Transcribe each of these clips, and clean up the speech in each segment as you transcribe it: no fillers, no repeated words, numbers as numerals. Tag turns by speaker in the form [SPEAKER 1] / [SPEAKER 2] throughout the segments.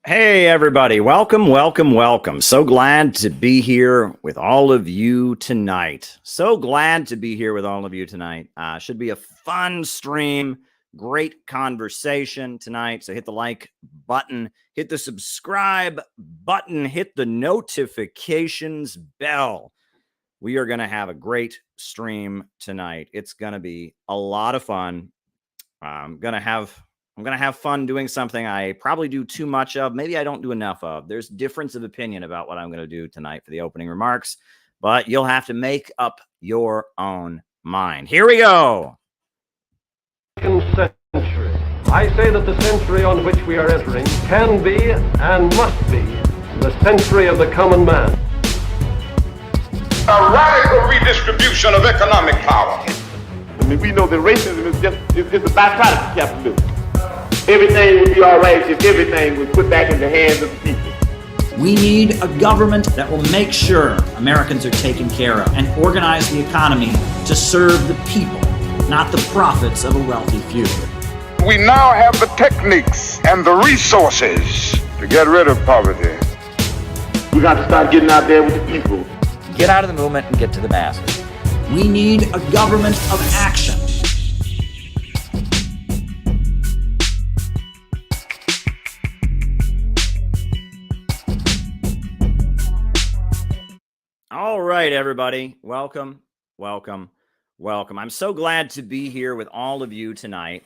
[SPEAKER 1] Hey, everybody. Welcome, welcome, welcome. So glad to be here with all of you tonight. Should be a fun stream, great conversation tonight. So hit the like button, hit the subscribe button, hit the notifications bell. We are going to have a great stream tonight. It's going to be a lot of fun. I'm going to have fun doing something I probably do too much of. Maybe I don't do enough of. There's difference of opinion about what I'm going to do tonight for the opening remarks, but you'll have to make up your own mind. Here we go.
[SPEAKER 2] Century. I say that the century on which we are entering can be and must be the century of the common man.
[SPEAKER 3] A radical redistribution of economic power.
[SPEAKER 4] I mean, we know that racism is just a byproduct of capitalism. Everything would be all right if everything was put back in the hands of the people.
[SPEAKER 5] We need a government that will make sure Americans are taken care of and organize the economy to serve the people, not the profits of a wealthy few.
[SPEAKER 3] We now have the techniques and the resources to get rid of poverty.
[SPEAKER 4] We got to start getting out there with the people.
[SPEAKER 6] Get out of the movement and get to the masses.
[SPEAKER 5] We need a government of action.
[SPEAKER 1] All right, everybody. Welcome, welcome, welcome. I'm so glad to be here with all of you tonight.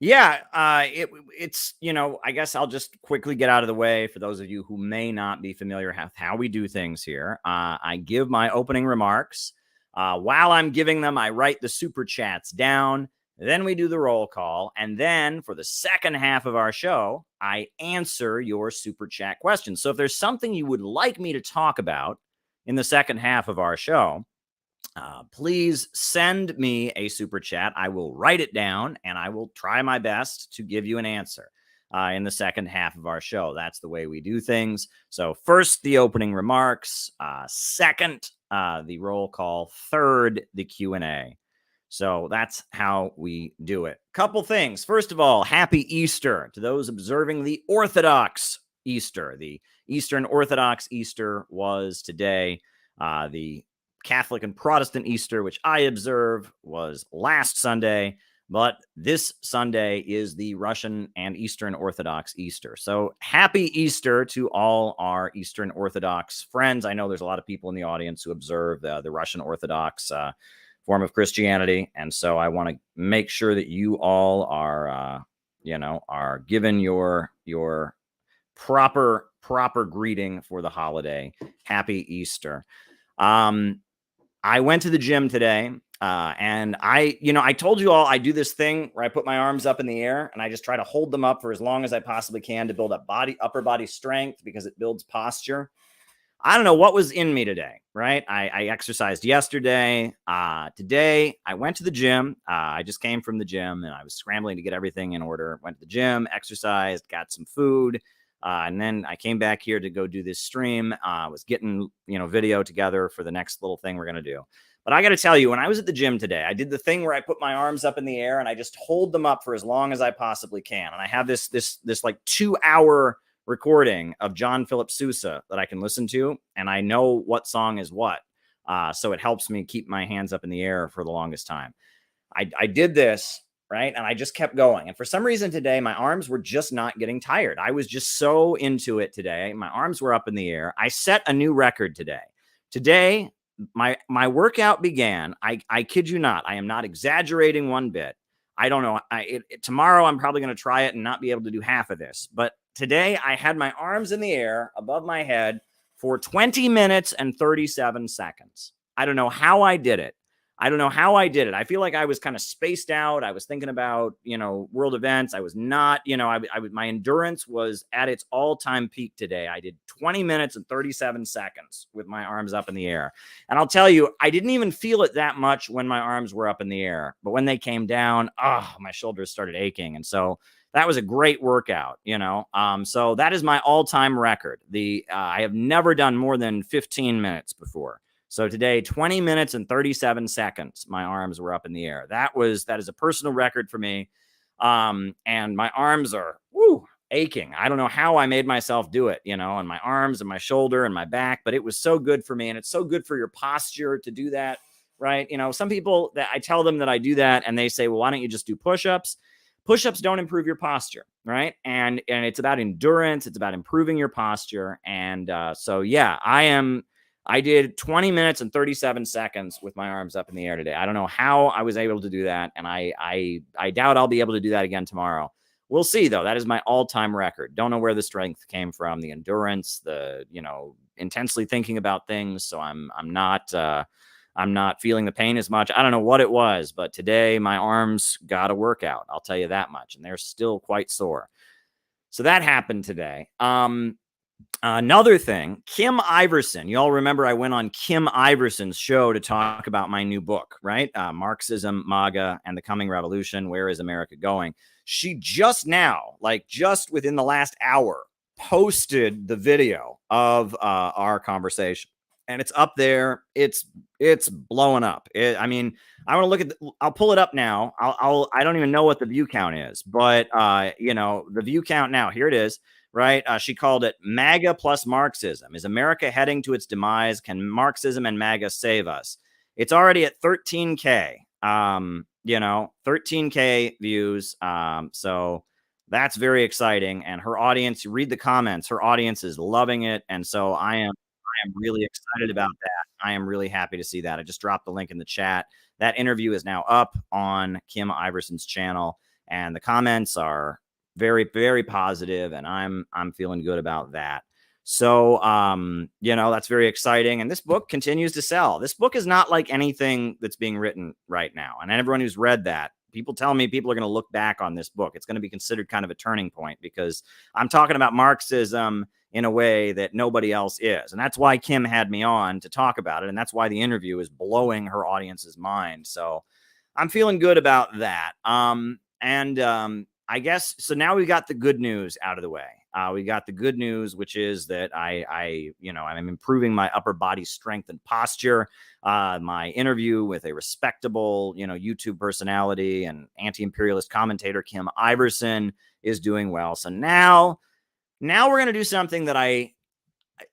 [SPEAKER 1] It's, I guess I'll just quickly get out of the way for those of you who may not be familiar with how we do things here. I give my opening remarks. While I'm giving them, I write the super chats down. Then we do the roll call. And then for the second half of our show, I answer your super chat questions. So if there's something you would like me to talk about in the second half of our show, please send me a super chat. I will write it down and I will try my best to give you an answer in the second half of our show. That's the way we do things. So first, the opening remarks. Second, the roll call. Third, the Q&A. So that's how we do it. Couple things. First of all, happy Easter to those observing the Orthodox Easter. The Eastern Orthodox Easter was today. The Catholic and Protestant Easter, which I observe, was last Sunday, but this Sunday is the Russian and Eastern Orthodox Easter. So happy Easter to all our Eastern Orthodox friends. I know there's a lot of people in the audience who observe the Russian Orthodox form of Christianity, and so I want to make sure that you all are, are given your proper greeting for the holiday. Happy Easter. I went to the gym today, and I told you all I do this thing where I put my arms up in the air and I just try to hold them up for as long as I possibly can to build up upper body strength because it builds posture. I don't know what was in me today, right? I exercised yesterday. Today, I went to the gym. I just came from the gym and I was scrambling to get everything in order. Went to the gym, exercised, got some food. And then I came back here to go do this stream. Was getting, video together for the next little thing we're going to do. But I got to tell you, when I was at the gym today, I did the thing where I put my arms up in the air and I just hold them up for as long as I possibly can. And I have this like 2-hour recording of John Philip Sousa that I can listen to. And I know what song is what. So it helps me keep my hands up in the air for the longest time. I did this. Right. And I just kept going. And for some reason today, my arms were just not getting tired. I was just so into it today. My arms were up in the air. I set a new record today. Today, my workout began. I kid you not. I am not exaggerating one bit. I don't know. Tomorrow, I'm probably going to try it and not be able to do half of this. But today, I had my arms in the air above my head for 20 minutes and 37 seconds. I don't know how I did it. I feel like I was kind of spaced out. I was thinking about, world events. I was not, my endurance was at its all-time peak today. I did 20 minutes and 37 seconds with my arms up in the air. And I'll tell you, I didn't even feel it that much when my arms were up in the air. But when they came down, my shoulders started aching. And so that was a great workout, So that is my all-time record. I have never done more than 15 minutes before. So today, 20 minutes and 37 seconds, my arms were up in the air. That is a personal record for me. And my arms are aching. I don't know how I made myself do it, on my arms and my shoulder and my back, but it was so good for me. And it's so good for your posture to do that, right? Some people that I tell them that I do that and they say, well, why don't you just do push-ups? Push-ups don't improve your posture, right? And it's about endurance. It's about improving your posture. And so, yeah, I did 20 minutes and 37 seconds with my arms up in the air today. I don't know how I was able to do that. And I doubt I'll be able to do that again tomorrow. We'll see, though. That is my all-time record. Don't know where the strength came from, the endurance, the, intensely thinking about things. So I'm not feeling the pain as much. I don't know what it was, but today my arms got a workout. I'll tell you that much. And they're still quite sore. So that happened today. Another thing, Kim Iverson. You all remember I went on Kim Iverson's show to talk about my new book, right? Marxism, MAGA, and the Coming Revolution. Where is America going? She just now, just within the last hour, posted the video of our conversation. And it's up there. It's blowing up. I want to look at. I'll pull it up now. I don't even know what the view count is, but the view count now. Here it is. Right? She called it MAGA plus Marxism. Is America heading to its demise? Can Marxism and MAGA save us? It's already at 13K. 13K views. So that's very exciting. And her audience, you read the comments. Her audience is loving it, and so I am really excited about that. I am really happy to see that. I just dropped the link in the chat. That interview is now up on Kim Iverson's channel, and the comments are very, very positive, and I'm feeling good about that. So, that's very exciting. And this book continues to sell. This book is not like anything that's being written right now. And everyone who's read that, people tell me people are going to look back on this book. It's going to be considered kind of a turning point because I'm talking about Marxism in a way that nobody else is. And that's why Kim had me on to talk about it. And that's why the interview is blowing her audience's mind. So I'm feeling good about that. I guess, so now we got the good news out of the way. We got the good news, which is that I'm improving my upper body strength and posture. My interview with a respectable, YouTube personality and anti-imperialist commentator, Kim Iverson, is doing well. So now we're going to do something that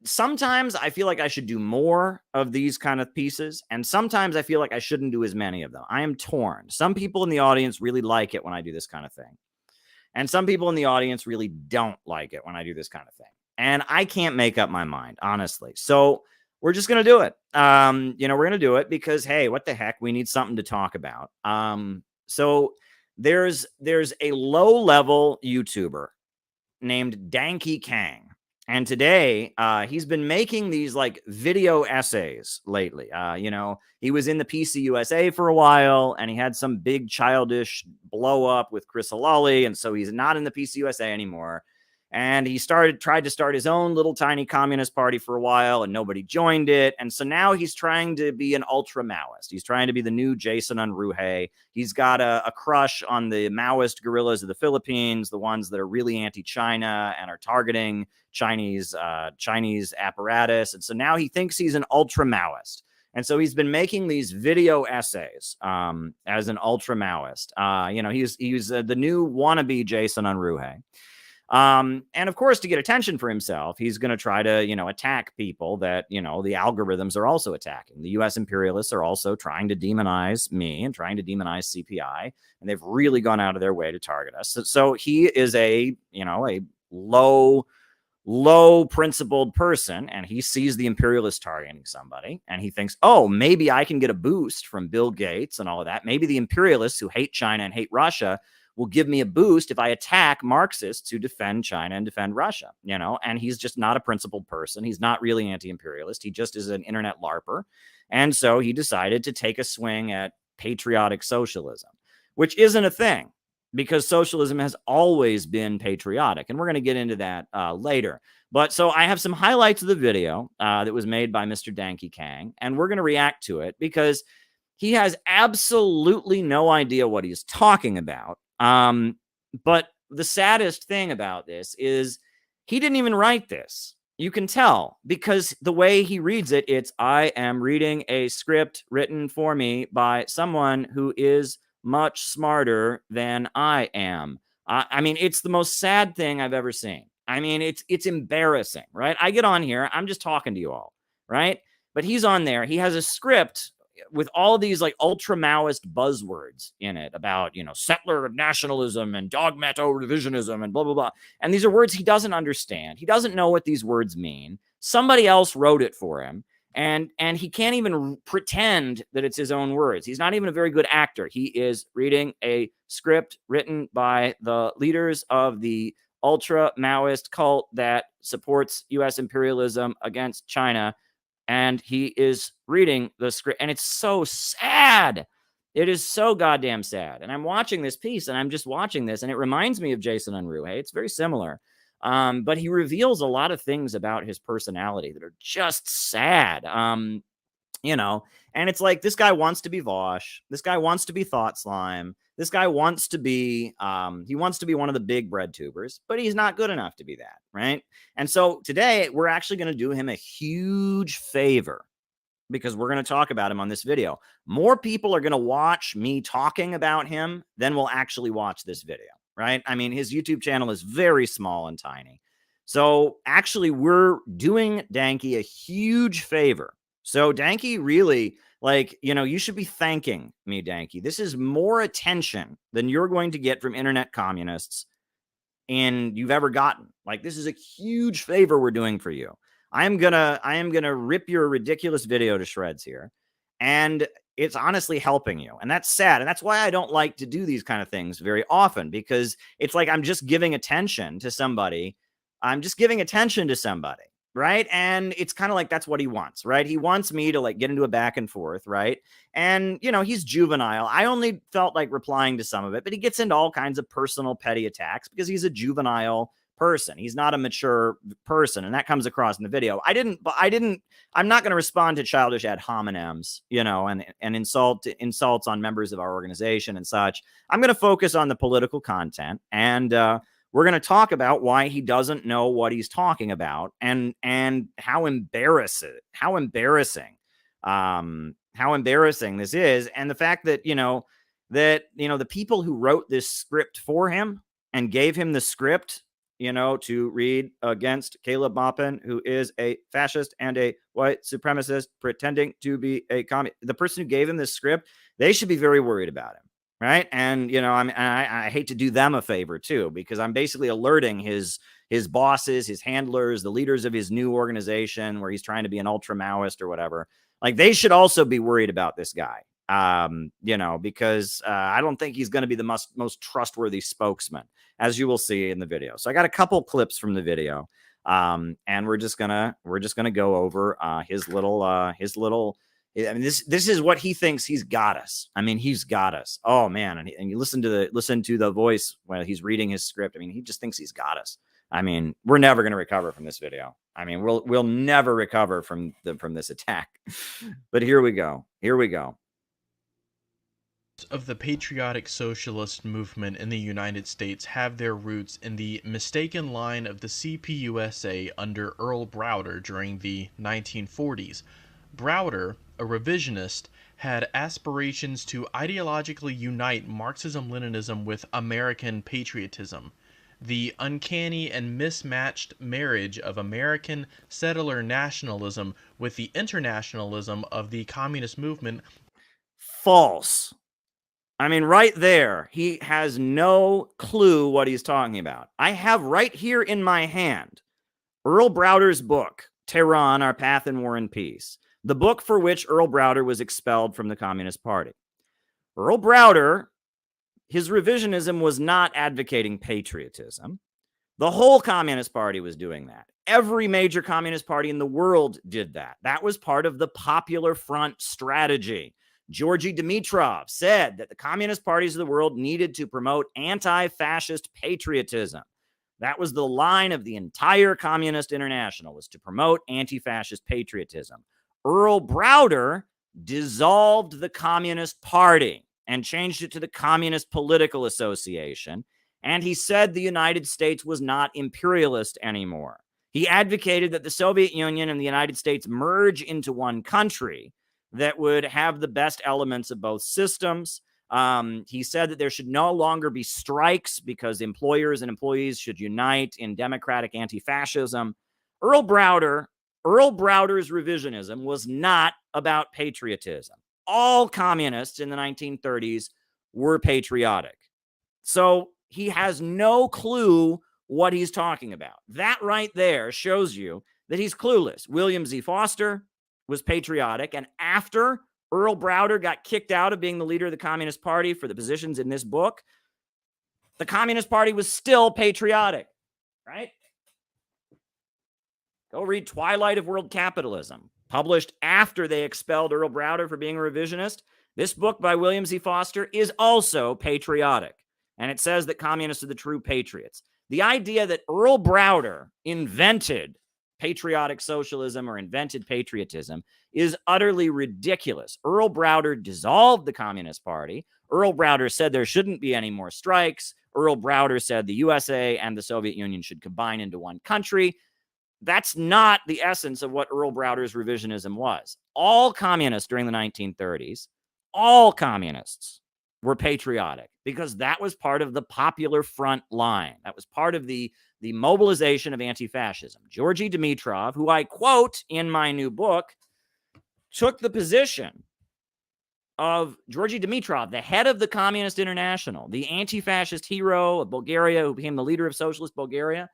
[SPEAKER 1] sometimes I feel like I should do more of these kind of pieces. And sometimes I feel like I shouldn't do as many of them. I am torn. Some people in the audience really like it when I do this kind of thing. And some people in the audience really don't like it when I do this kind of thing. And I can't make up my mind, honestly. So we're just going to do it. We're going to do it because, hey, what the heck? We need something to talk about. So there's a low-level YouTuber named Danky Kang. And today, he's been making these video essays lately. He was in the PC USA for a while, and he had some big childish blow up with Chris Halali, and so he's not in the PC USA anymore. And he tried to start his own little tiny communist party for a while, and nobody joined it. And so now he's trying to be an ultra-Maoist. He's trying to be the new Jason Unruhe. He's got a crush on the Maoist guerrillas of the Philippines, the ones that are really anti-China and are targeting Chinese apparatus. And so now he thinks he's an ultra-Maoist. And so he's been making these video essays as an ultra-Maoist. He's the new wannabe Jason Unruhe. And of course, to get attention for himself, he's going to try to, attack people that, the algorithms are also attacking. The U.S. imperialists are also trying to demonize me and trying to demonize CPI. And they've really gone out of their way to target us. So he is a low principled person, and he sees the imperialists targeting somebody, and he thinks, oh, maybe I can get a boost from Bill Gates and all of that. Maybe the imperialists who hate China and hate Russia will give me a boost if I attack Marxists who defend China and defend Russia, and he's just not a principled person. He's not really anti-imperialist. He just is an internet LARPer. And so he decided to take a swing at patriotic socialism, which isn't a thing because socialism has always been patriotic. And we're going to get into that later. But so I have some highlights of the video that was made by Mr. Danky Kang, and we're going to react to it because he has absolutely no idea what he's talking about. But the saddest thing about this is he didn't even write this. You can tell because the way he reads it, it's I am reading a script written for me by someone who is much smarter than I am. I mean, it's the most sad thing I've ever seen. I mean, it's embarrassing, right? I get on here, I'm just talking to you all, right? But he's on there. He has a script with all of these like ultra-Maoist buzzwords in it about, you know, settler nationalism and dogmato revisionism and blah, blah, blah. And these are words he doesn't understand. He doesn't know what these words mean. Somebody else wrote it for him. And he can't even pretend that it's his own words. He's not even a very good actor. He is reading a script written by the leaders of the ultra-Maoist cult that supports U.S. imperialism against China. And he is reading the script, and it's so sad. It is so goddamn sad. And I'm watching this piece, and I'm just watching this, and it reminds me of Jason Unruh. It's very similar. But he reveals a lot of things about his personality that are just sad. You know, and it's like, this guy wants to be Vosh. This guy wants to be Thought Slime. This guy wants to be, he wants to be one of the big bread tubers, but he's not good enough to be that, right? And so today we're actually going to do him a huge favor because we're going to talk about him on this video. More people are going to watch me talking about him than will actually watch this video, right? I mean, his YouTube channel is very small and tiny. So actually we're doing Danky a huge favor. So Danky really, like, you know, you should be thanking me, Danky. This is more attention than you're going to get from internet communists and you've ever gotten. Like, this is a huge favor we're doing for you. I am gonna rip your ridiculous video to shreds here. And it's honestly helping you. And that's sad. And that's why I don't like to do these kind of things very often, because it's like I'm just giving attention to somebody. I'm just giving attention to somebody. Right. And it's kind of like that's what he wants. Right. He wants me to like get into a back and forth. Right. And, you know, he's juvenile. I only felt like replying to some of it, but he gets into all kinds of personal petty attacks because he's a juvenile person. He's not a mature person. And that comes across in the video. I'm not going to respond to childish ad hominems, you know, and insults on members of our organization and such. I'm going to focus on the political content, and we're going to talk about why he doesn't know what he's talking about, and how embarrassing this is. And the fact that, the people who wrote this script for him and gave him the script, you know, to read against Caleb Maupin, who is a fascist and a white supremacist pretending to be a commie. The person who gave him this script, they should be very worried about him. Right. And, you know, I hate to do them a favor, too, because I'm basically alerting his bosses, his handlers, the leaders of his new organization where he's trying to be an ultra-Maoist or whatever. Like, they should also be worried about this guy, you know, because I don't think he's going to be the most trustworthy spokesman, as you will see in the video. So I got a couple clips from the video, and we're just gonna go over his little. I mean, this is what he thinks he's got us. I mean, he's got us. Oh man, and you listen to the voice while he's reading his script. I mean, he just thinks he's got us. I mean, we're never going to recover from this video. I mean, we'll never recover from this attack. But here we go.
[SPEAKER 7] Of the patriotic socialist movement in the United States have their roots in the mistaken line of the CPUSA under Earl Browder during the 1940s. Browder, a revisionist, had aspirations to ideologically unite Marxism-Leninism with American patriotism. The uncanny and mismatched marriage of American settler nationalism with the internationalism of the communist movement.
[SPEAKER 1] False. I mean, right there, he has no clue what he's talking about. I have right here in my hand Earl Browder's book, Tehran, Our Path in War and Peace, the book for which Earl Browder was expelled from the Communist Party. Earl Browder, his revisionism was not advocating patriotism. The whole Communist Party was doing that. Every major Communist Party in the world did that. That was part of the Popular Front strategy. Georgy Dimitrov said that the communist parties of the world needed to promote anti-fascist patriotism. That was the line of the entire Communist International, was to promote anti-fascist patriotism. Earl Browder dissolved the Communist Party and changed it to the Communist Political Association. And he said the United States was not imperialist anymore. He advocated that the Soviet Union and the United States merge into one country that would have the best elements of both systems, He said that there should no longer be strikes because employers and employees should unite in democratic anti-fascism. Earl Browder's revisionism was not about patriotism. All communists in the 1930s were patriotic. So he has no clue what he's talking about. That right there shows you that he's clueless. William Z. Foster was patriotic, and after Earl Browder got kicked out of being the leader of the Communist Party for the positions in this book, the Communist Party was still patriotic, right? Go read Twilight of World Capitalism, published after they expelled Earl Browder for being a revisionist. This book by William Z. Foster is also patriotic, and it says that communists are the true patriots. The idea that Earl Browder invented patriotic socialism or invented patriotism is utterly ridiculous. Earl Browder dissolved the Communist Party. Earl Browder said there shouldn't be any more strikes. Earl Browder said the USA and the Soviet Union should combine into one country. That's not the essence of what Earl Browder's revisionism was. All communists during the 1930s, all communists were patriotic because that was part of the popular front line. That was part of the mobilization of anti-fascism. Georgy Dimitrov, who I quote in my new book, took the position of Georgy Dimitrov, the head of the Communist International, the anti-fascist hero of Bulgaria who became the leader of socialist Bulgaria.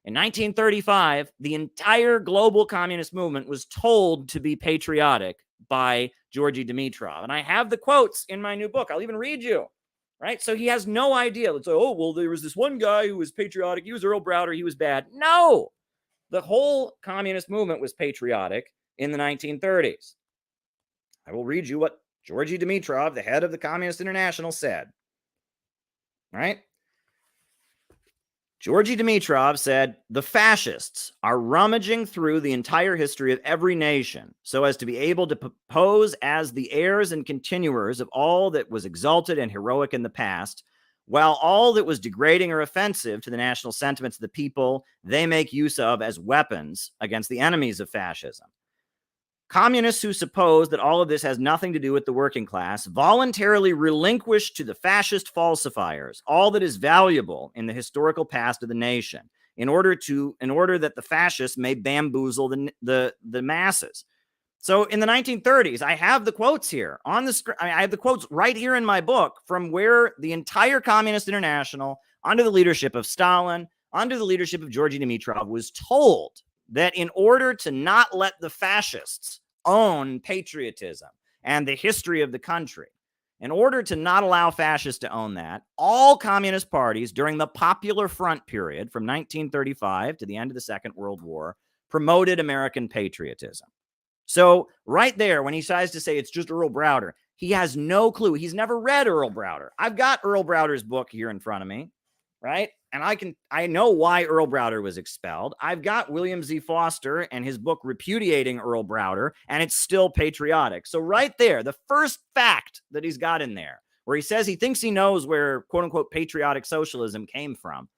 [SPEAKER 1] In 1935, the entire global communist movement was told to be patriotic by Georgy Dimitrov. And I have the quotes in my new book. I'll even read you, right? So he has no idea. Let's say, oh, well, there was this one guy who was patriotic. He was Earl Browder. He was bad. No, the whole communist movement was patriotic in the 1930s. I will read you what Georgy Dimitrov, the head of the Communist International, said, right? Georgy Dimitrov said, the fascists are rummaging through the entire history of every nation so as to be able to pose as the heirs and continuers of all that was exalted and heroic in the past, while all that was degrading or offensive to the national sentiments of the people, they make use of as weapons against the enemies of fascism. Communists who suppose that all of this has nothing to do with the working class voluntarily relinquish to the fascist falsifiers all that is valuable in the historical past of the nation in order that the fascists may bamboozle the masses. So in the 1930s, I have the quotes here on the screen. I have the quotes right here in my book from where the entire Communist International, under the leadership of Stalin, under the leadership of Georgy Dimitrov, was told that in order to not let the fascists own patriotism and the history of the country, in order to not allow fascists to own that, all communist parties during the Popular Front period from 1935 to the end of the Second World War promoted American patriotism. So right there, when he tries to say it's just Earl Browder, he has no clue. He's never read Earl Browder. I've got Earl Browder's book here in front of me, right? And I know why Earl Browder was expelled. I've got William Z. Foster and his book repudiating Earl Browder, and it's still patriotic. So right there, the first fact that he's got in there, where he says he thinks he knows where quote-unquote patriotic socialism came from,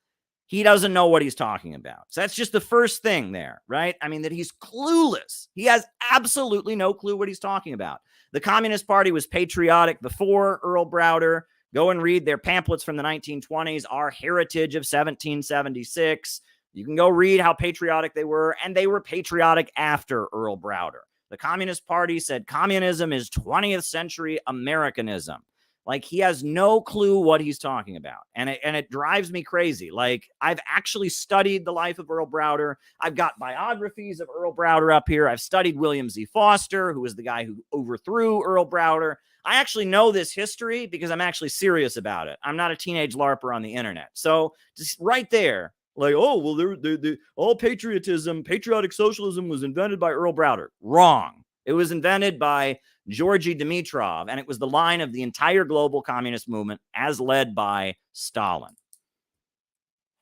[SPEAKER 1] he doesn't know what he's talking about. So that's just the first thing there, right? I mean, that he's clueless. He has absolutely no clue what he's talking about. The Communist Party was patriotic before Earl Browder. Go and read their pamphlets from the 1920s, Our Heritage of 1776. You can go read how patriotic they were, and they were patriotic after Earl Browder. The Communist Party said communism is 20th century Americanism. Like, he has no clue what he's talking about. And it drives me crazy. Like, I've actually studied the life of Earl Browder. I've got biographies of Earl Browder up here. I've studied William Z. Foster, who was the guy who overthrew Earl Browder. I actually know this history because I'm actually serious about it. I'm not a teenage LARPer on the internet. So just right there, like, oh, well, all patriotic socialism was invented by Earl Browder. Wrong. It was invented by Georgy Dimitrov, and it was the line of the entire global communist movement as led by Stalin.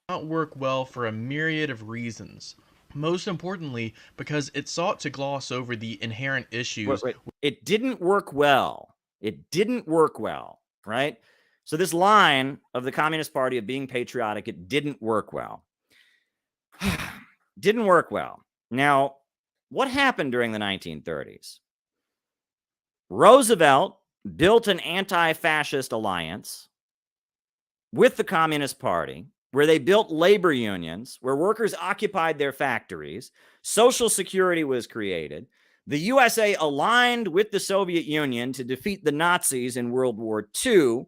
[SPEAKER 7] Not work well for a myriad of reasons. Most importantly, because it sought to gloss over the inherent issues.
[SPEAKER 1] Wait. It didn't work well. It didn't work well, right? So this line of the Communist Party of being patriotic, it didn't work well. Didn't work well. Now, what happened during the 1930s? Roosevelt built an anti-fascist alliance with the Communist Party, where they built labor unions, where workers occupied their factories, Social Security was created. The USA aligned with the Soviet Union to defeat the Nazis in World War II.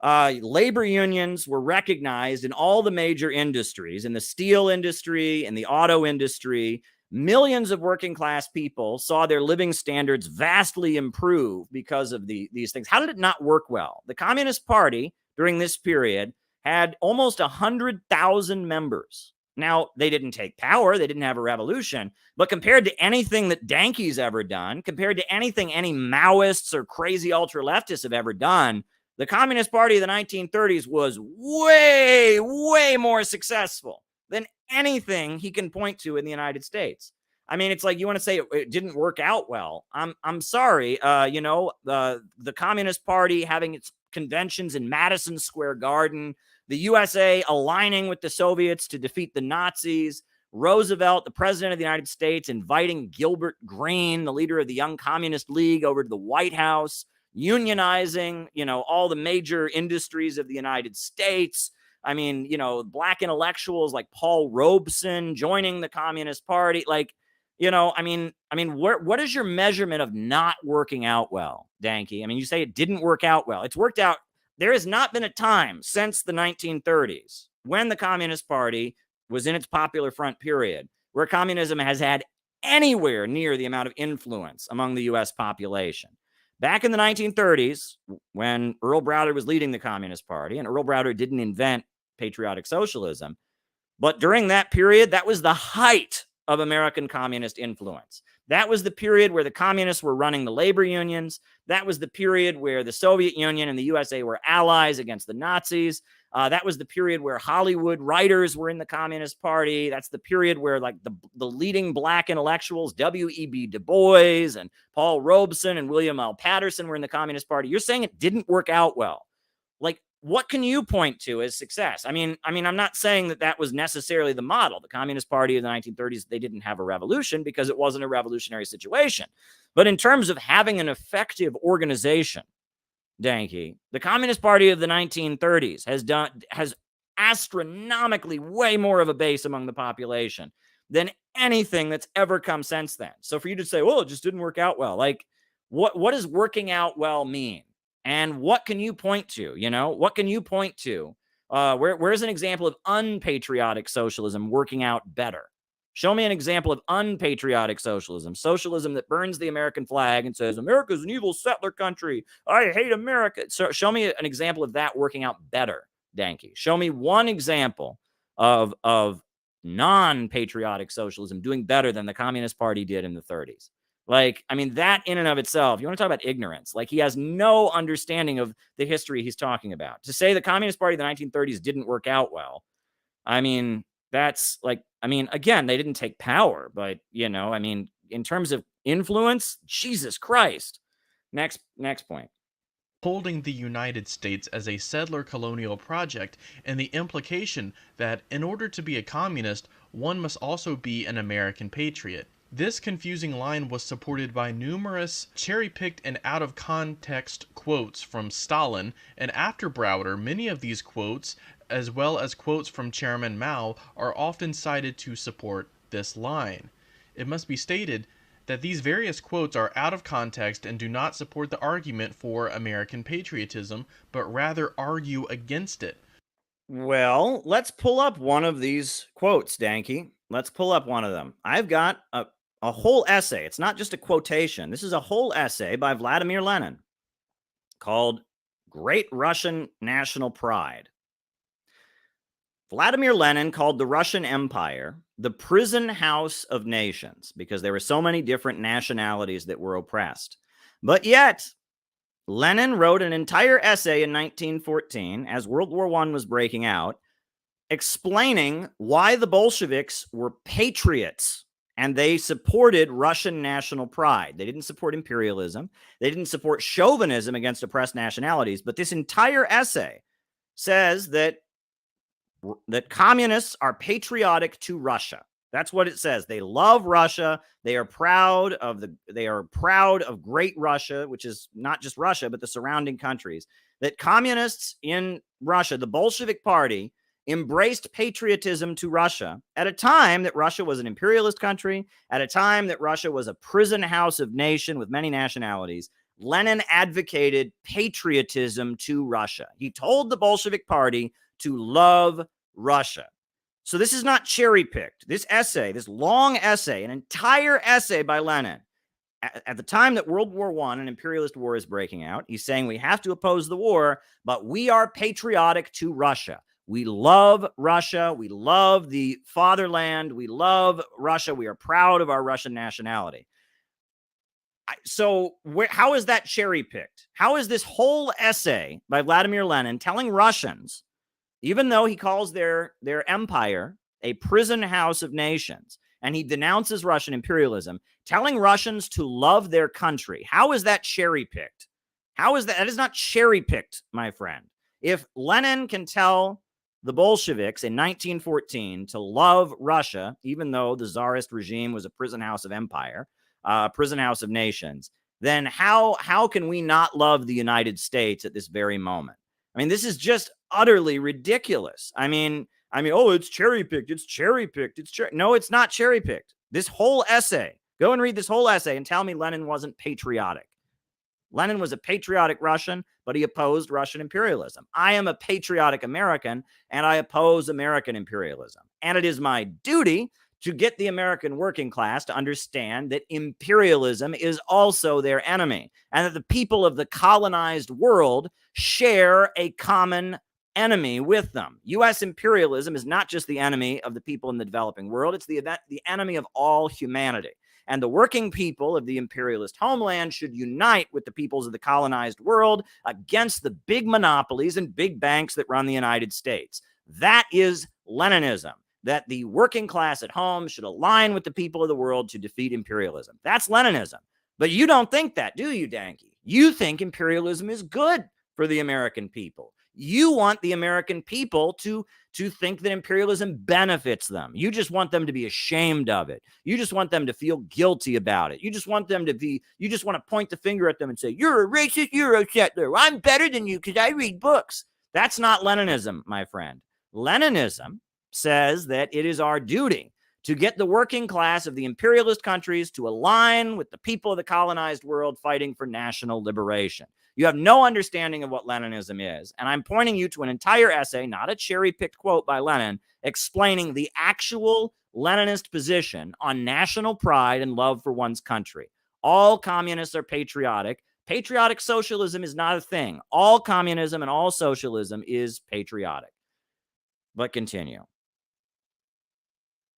[SPEAKER 1] Labor unions were recognized in all the major industries, in the steel industry, in the auto industry. Millions of working class people saw their living standards vastly improve because of these things. How did it not work well? The Communist Party during this period had almost 100,000 members. Now, they didn't take power. They didn't have a revolution. But compared to anything that Danke's ever done, compared to anything any Maoists or crazy ultra-leftists have ever done, the Communist Party of the 1930s was way, way more successful than anything he can point to in the United States. I mean, it's like you want to say it didn't work out well. I'm sorry. The Communist Party having its conventions in Madison Square Garden, the USA aligning with the Soviets to defeat the Nazis, Roosevelt, the president of the United States, inviting Gilbert Green, the leader of the Young Communist League, over to the White House, unionizing, all the major industries of the United States. I mean, black intellectuals like Paul Robeson joining the Communist Party. Like, what is your measurement of not working out well, Danke? I mean, you say it didn't work out well. It's worked out. There has not been a time since the 1930s when the Communist Party was in its popular front period where communism has had anywhere near the amount of influence among the U.S. population. Back in the 1930s, when Earl Browder was leading the Communist Party, and Earl Browder didn't invent patriotic socialism, but during that period, that was the height of American communist influence. That was the period where the communists were running the labor unions. That was the period where the Soviet Union and the USA were allies against the Nazis. That was the period where Hollywood writers were in the Communist Party. That's the period where like the leading black intellectuals, W.E.B. Du Bois and Paul Robeson and William L. Patterson were in the Communist Party. You're saying it didn't work out well. Like, what can you point to as success? I mean, I'm not saying that was necessarily the model. The Communist Party of the 1930s, they didn't have a revolution because it wasn't a revolutionary situation. But in terms of having an effective organization, Danke, the Communist Party of the 1930s has astronomically way more of a base among the population than anything that's ever come since then. So for you to say, well, it just didn't work out well, like what does working out well mean? And what can you point to? What can you point to? Where's an example of unpatriotic socialism working out better? Show me an example of unpatriotic socialism, socialism that burns the American flag and says, America's an evil settler country. I hate America. So show me an example of that working out better, Danke. Show me one example of non-patriotic socialism doing better than the Communist Party did in the 30s. Like, I mean, that in and of itself, you want to talk about ignorance. Like, he has no understanding of the history he's talking about. To say the Communist Party of the 1930s didn't work out well, I mean, that's like, again, they didn't take power, but, in terms of influence, Jesus Christ. Next point.
[SPEAKER 7] Holding the United States as a settler colonial project, and the implication that in order to be a communist, one must also be an American patriot. This confusing line was supported by numerous cherry-picked and out-of-context quotes from Stalin, and after Browder, many of these quotes, as well as quotes from Chairman Mao, are often cited to support this line. It must be stated that these various quotes are out of context and do not support the argument for American patriotism, but rather argue against it.
[SPEAKER 1] Well, let's pull up one of these quotes, Danke. Let's pull up one of them. I've got a whole essay. It's not just a quotation. This is a whole essay by Vladimir Lenin called Great Russian National Pride. Vladimir Lenin called the Russian Empire the prison house of nations because there were so many different nationalities that were oppressed. But yet, Lenin wrote an entire essay in 1914 as World War I was breaking out, explaining why the Bolsheviks were patriots and they supported Russian national pride. They didn't support imperialism. They didn't support chauvinism against oppressed nationalities. But this entire essay says that communists are patriotic to Russia. That's what it says. They love Russia. They are proud of Great Russia, which is not just Russia, but the surrounding countries. That communists in Russia, the Bolshevik Party, embraced patriotism to Russia at a time that Russia was an imperialist country, at a time that Russia was a prison house of nation with many nationalities. Lenin advocated patriotism to Russia. He told the Bolshevik Party to love Russia. So this is not cherry-picked. This essay, this long essay, an entire essay by Lenin, at the time that World War I, an imperialist war, is breaking out, he's saying we have to oppose the war, but we are patriotic to Russia. We love Russia. We love the fatherland. We love Russia. We are proud of our Russian nationality. So how is that cherry-picked? How is this whole essay by Vladimir Lenin telling Russians, even though he calls their empire a prison house of nations, and he denounces Russian imperialism, telling Russians to love their country? How is that cherry-picked? How is that? That is not cherry-picked, my friend. If Lenin can tell the Bolsheviks in 1914 to love Russia, even though the Tsarist regime was a prison house of empire, prison house of nations, then how can we not love the United States at this very moment? I mean, this is just utterly ridiculous. I mean, oh, it's cherry-picked. It's cherry-picked. No, it's not cherry-picked. This whole essay, go and read this whole essay and tell me Lenin wasn't patriotic. Lenin was a patriotic Russian, but he opposed Russian imperialism. I am a patriotic American, and I oppose American imperialism. And it is my duty to get the American working class to understand that imperialism is also their enemy, and that the people of the colonized world share a common enemy with them. U.S. imperialism is not just the enemy of the people in the developing world, it's the enemy of all humanity. And the working people of the imperialist homeland should unite with the peoples of the colonized world against the big monopolies and big banks that run the United States. That is Leninism, that the working class at home should align with the people of the world to defeat imperialism. That's Leninism. But you don't think that, do you, Danke? You think imperialism is good for the American people. You want the American people to think that imperialism benefits them. You just want them to be ashamed of it. You just want them to feel guilty about it. You just want to point the finger at them and say, you're a racist, you're a settler. I'm better than you because I read books. That's not Leninism, my friend. Leninism says that it is our duty to get the working class of the imperialist countries to align with the people of the colonized world fighting for national liberation. You have no understanding of what Leninism is, and I'm pointing you to an entire essay, not a cherry-picked quote by Lenin, explaining the actual Leninist position on national pride and love for one's country. All communists are patriotic. Patriotic socialism is not a thing. All communism and all socialism is patriotic. But continue.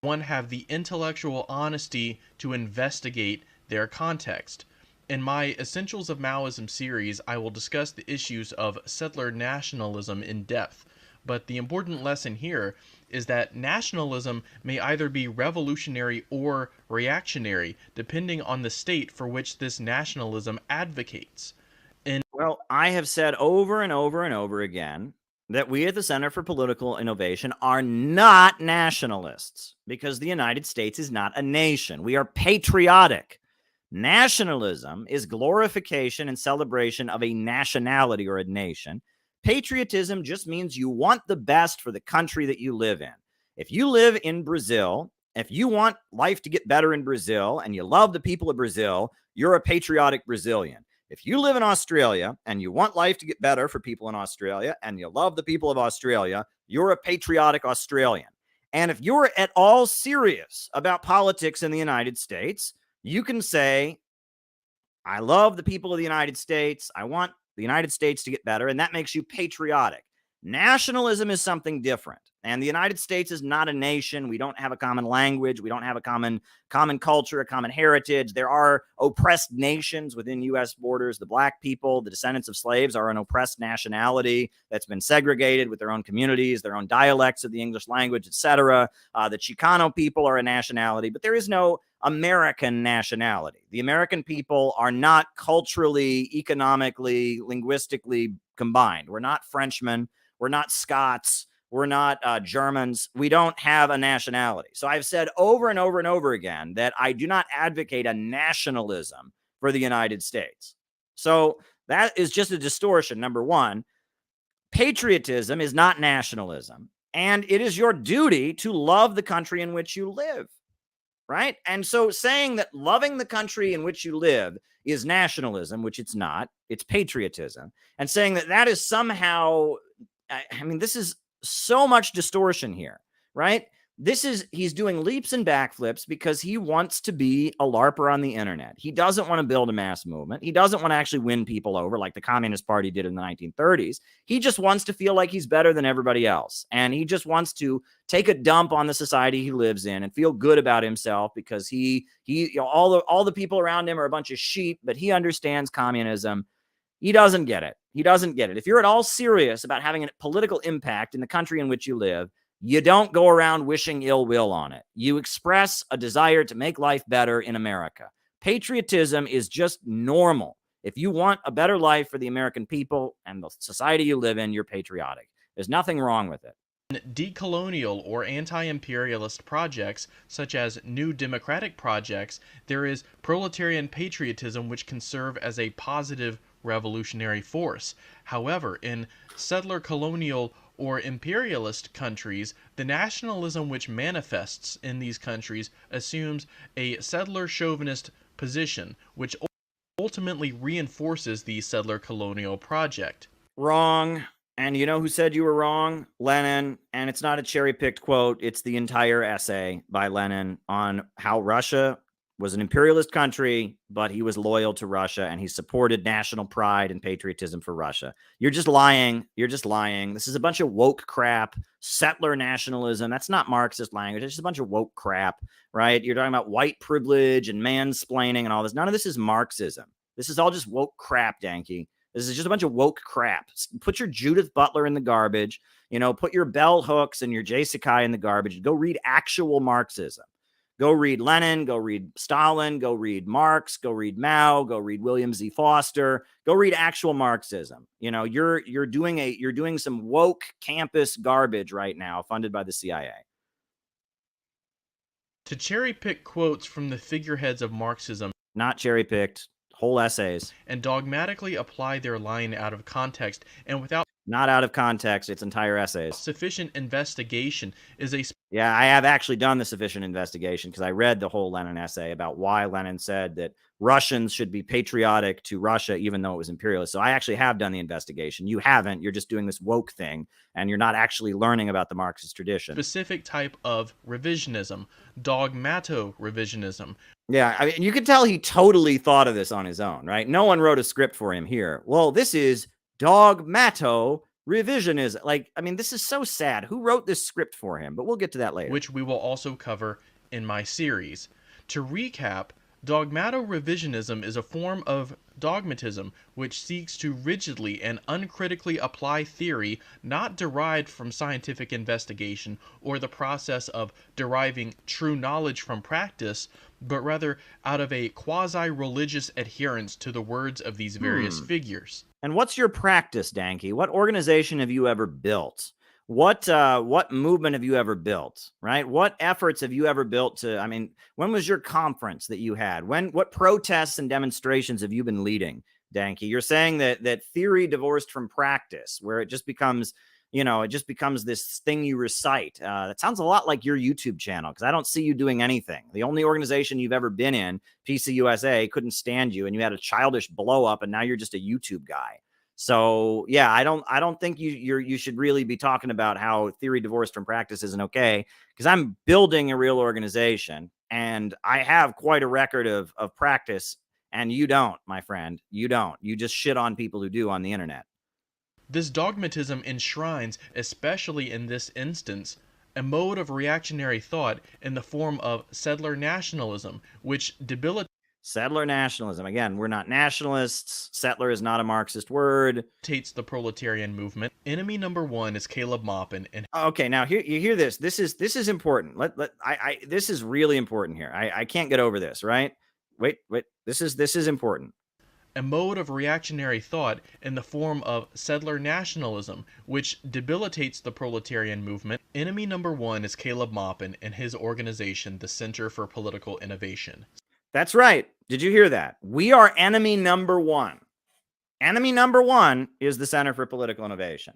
[SPEAKER 7] One have the intellectual honesty to investigate their context. In my Essentials of Maoism series, I will discuss the issues of settler nationalism in depth, but the important lesson here is that nationalism may either be revolutionary or reactionary, depending on the state for which this nationalism advocates.
[SPEAKER 1] Well, I have said over and over and over again that we at the Center for Political Innovation are not nationalists because the United States is not a nation. We are patriotic. Nationalism is glorification and celebration of a nationality or a nation. Patriotism just means you want the best for the country that you live in. If you live in Brazil, if you want life to get better in Brazil and you love the people of Brazil, you're a patriotic Brazilian. If you live in Australia and you want life to get better for people in Australia and you love the people of Australia, you're a patriotic Australian. And if you're at all serious about politics in the United States, you can say, I love the people of the United States. I want the United States to get better. And that makes you patriotic. Nationalism is something different. And the United States is not a nation. We don't have a common language. We don't have a common culture, a common heritage. There are oppressed nations within U.S. borders. The black people, the descendants of slaves, are an oppressed nationality that's been segregated with their own communities, their own dialects of the English language, etc. The Chicano people are a nationality, but there is no American nationality. The American people are not culturally, economically, linguistically combined. We're not Frenchmen. We're not Scots. we're not Germans. We don't have a nationality. So I've said over and over and over again that I do not advocate a nationalism for the United States. So that is just a distortion. Number one, patriotism is not nationalism, and it is your duty to love the country in which you live, right? And so saying that loving the country in which you live is nationalism, which it's not, it's patriotism, and saying that that is somehow, I mean, this is so much distortion here, right? He's doing leaps and backflips because he wants to be a LARPer on the internet. He doesn't want to build a mass movement. He doesn't want to actually win people over like the Communist Party did in the 1930s. He just wants to feel like he's better than everybody else. And he just wants to take a dump on the society he lives in and feel good about himself because all the people around him are a bunch of sheep, but he understands communism. He doesn't get it. He doesn't get it. If you're at all serious about having a political impact in the country in which you live, you don't go around wishing ill will on it. You express a desire to make life better in America. Patriotism is just normal. If you want a better life for the American people and the society you live in, you're patriotic. There's nothing wrong with it.
[SPEAKER 7] Decolonial or anti-imperialist projects, such as new democratic projects, there is proletarian patriotism which can serve as a positive revolutionary force. However, in settler colonial or imperialist countries, the nationalism which manifests in these countries assumes a settler chauvinist position, which ultimately reinforces the settler colonial project.
[SPEAKER 1] Wrong. And you know who said you were wrong? Lenin. And it's not a cherry-picked quote. It's the entire essay by Lenin on how Russia was an imperialist country, but he was loyal to Russia and he supported national pride and patriotism for Russia. You're just lying. You're just lying. This is a bunch of woke crap, settler nationalism. That's not Marxist language. It's just a bunch of woke crap, right? You're talking about white privilege and mansplaining and all this. None of this is Marxism. This is all just woke crap, Danke. This is just a bunch of woke crap. Put your Judith Butler in the garbage. Put your bell hooks and your Jay Sakai in the garbage. Go read actual Marxism. Go read Lenin, go read Stalin, go read Marx, go read Mao, go read William Z. Foster, go read actual Marxism. You're doing some woke campus garbage right now funded by the CIA.
[SPEAKER 7] To cherry pick quotes from the figureheads of Marxism,
[SPEAKER 1] not cherry picked, whole essays,
[SPEAKER 7] and dogmatically apply their line out of context and without
[SPEAKER 1] not out of context, it's entire essays.
[SPEAKER 7] Sufficient investigation is a...
[SPEAKER 1] Yeah, I have actually done the sufficient investigation because I read the whole Lenin essay about why Lenin said that Russians should be patriotic to Russia, even though it was imperialist. So I actually have done the investigation. You haven't. You're just doing this woke thing, and you're not actually learning about the Marxist tradition.
[SPEAKER 7] Specific type of revisionism, dogmato-revisionism.
[SPEAKER 1] Yeah, I mean, you can tell he totally thought of this on his own, right? No one wrote a script for him here. Well, this is dogmato revisionism. Like, I mean, this is so sad. Who wrote this script for him? But we'll get to that later.
[SPEAKER 7] Which we will also cover in my series. To recap, dogmato-revisionism is a form of dogmatism which seeks to rigidly and uncritically apply theory not derived from scientific investigation or the process of deriving true knowledge from practice, but rather out of a quasi-religious adherence to the words of these various figures.
[SPEAKER 1] And what's your practice, Danke? What organization have you ever built? What movement have you ever built, right? What efforts have you ever built to, I mean, when was your conference that you had? What protests and demonstrations have you been leading, Danke? You're saying that theory divorced from practice, where it just becomes, this thing you recite. That sounds a lot like your YouTube channel, because I don't see you doing anything. The only organization you've ever been in, PCUSA, couldn't stand you, and you had a childish blow up, and now you're just a YouTube guy. So yeah, I don't think you should really be talking about how theory divorced from practice isn't okay, because I'm building a real organization and I have quite a record of practice, and you don't, my friend. You don't. You just shit on people who do on the internet.
[SPEAKER 7] This dogmatism enshrines, especially in this instance, a mode of reactionary thought in the form of settler nationalism, which debilitates
[SPEAKER 1] settler nationalism. Again, we're not nationalists. Settler is not a Marxist word.
[SPEAKER 7] The proletarian movement. Enemy number one is Caleb Maupin. And
[SPEAKER 1] okay, now here you hear this. This is important. This is really important here. I can't get over this, right? Wait. This is important.
[SPEAKER 7] a mode of reactionary thought in the form of settler nationalism, which debilitates the proletarian movement. Enemy number one is Caleb Maupin and his organization, the Center for Political Innovation.
[SPEAKER 1] That's right. Did you hear that? We are enemy number one. Enemy number one is the Center for Political Innovation.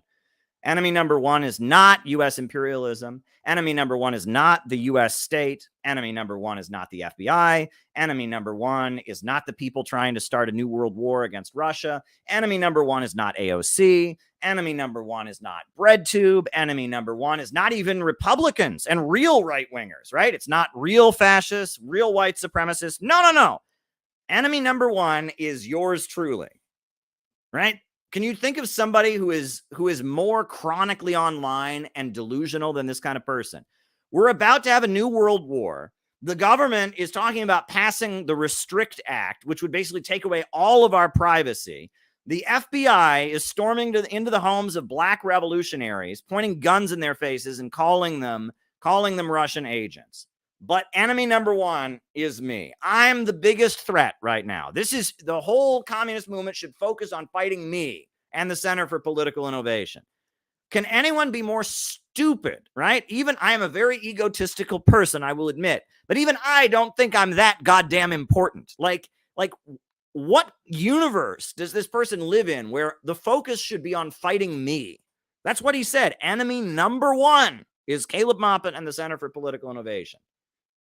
[SPEAKER 1] Enemy number one is not U.S. imperialism. Enemy number one is not the U.S. state. Enemy number one is not the FBI. Enemy number one is not the people trying to start a new world war against Russia. Enemy number one is not AOC. Enemy number one is not BreadTube. Enemy number one is not even Republicans and real right-wingers, right? It's not real fascists, real white supremacists. No, no, no. Enemy number one is yours truly, right? Can you think of somebody who is more chronically online and delusional than this kind of person? We're about to have a new world war. The government is talking about passing the Restrict Act, which would basically take away all of our privacy. The FBI is storming into the homes of black revolutionaries, pointing guns in their faces and calling them Russian agents. But enemy number one is me. I'm the biggest threat right now. This is the whole communist movement should focus on fighting me and the Center for Political Innovation. Can anyone be more stupid, right? Even I am a very egotistical person, I will admit, but even I don't think I'm that goddamn important. Like what universe does this person live in where the focus should be on fighting me? That's what he said. Enemy number one is Caleb Maupin and the Center for Political Innovation.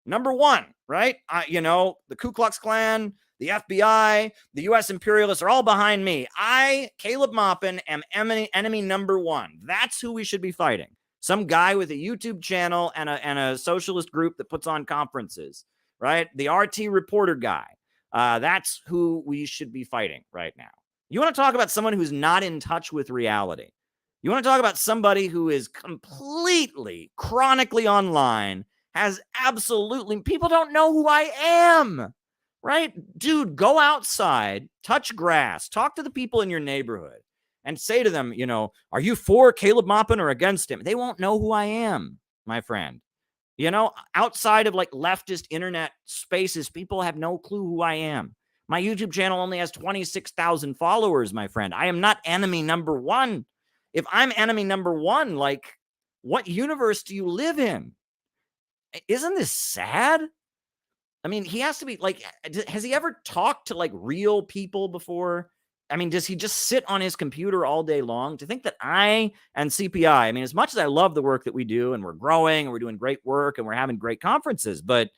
[SPEAKER 1] Number one, right? The Ku Klux Klan, the FBI, the U.S. imperialists are all behind me. I, Caleb Maupin, am enemy number one. That's who we should be fighting. Some guy with a YouTube channel and a socialist group that puts on conferences, right? The RT reporter guy. That's who we should be fighting right now. You want to talk about someone who's not in touch with reality. You want to talk about somebody who is completely, chronically online, has absolutely, people don't know who I am, right? Dude, go outside, touch grass, talk to the people in your neighborhood and say to them, are you for Caleb Maupin or against him? They won't know who I am, my friend. Outside of like leftist internet spaces, people have no clue who I am. My YouTube channel only has 26,000 followers, my friend. I am not enemy number one. If I'm enemy number one, like, what universe do you live in? Isn't this sad? I mean, he has to be like, has he ever talked to like real people before? I mean, does he just sit on his computer all day long? To think that I and CPI, I mean, as much as I love the work that we do and we're growing and we're doing great work and we're having great conferences, but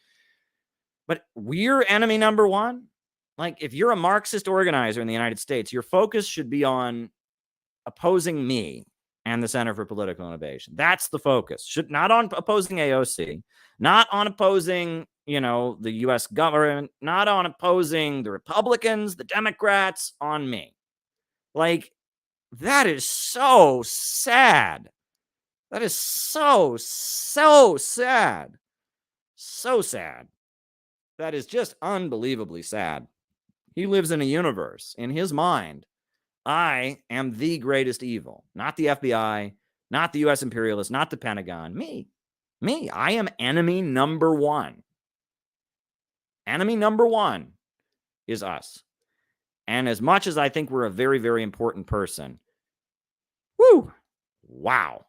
[SPEAKER 1] we're enemy number one. Like, if you're a Marxist organizer in the United States, your focus should be on opposing me and the Center for Political Innovation. That's the focus. Not on opposing AOC, not on opposing, the U.S. government, not on opposing the Republicans, the Democrats, on me. Like, that is so sad. That is so sad. So sad. That is just unbelievably sad. He lives in a universe, in his mind, I am the greatest evil, not the FBI, not the U.S. imperialists, not the Pentagon. Me. I am enemy number one. Enemy number one is us. And as much as I think we're a very, very important person, wow.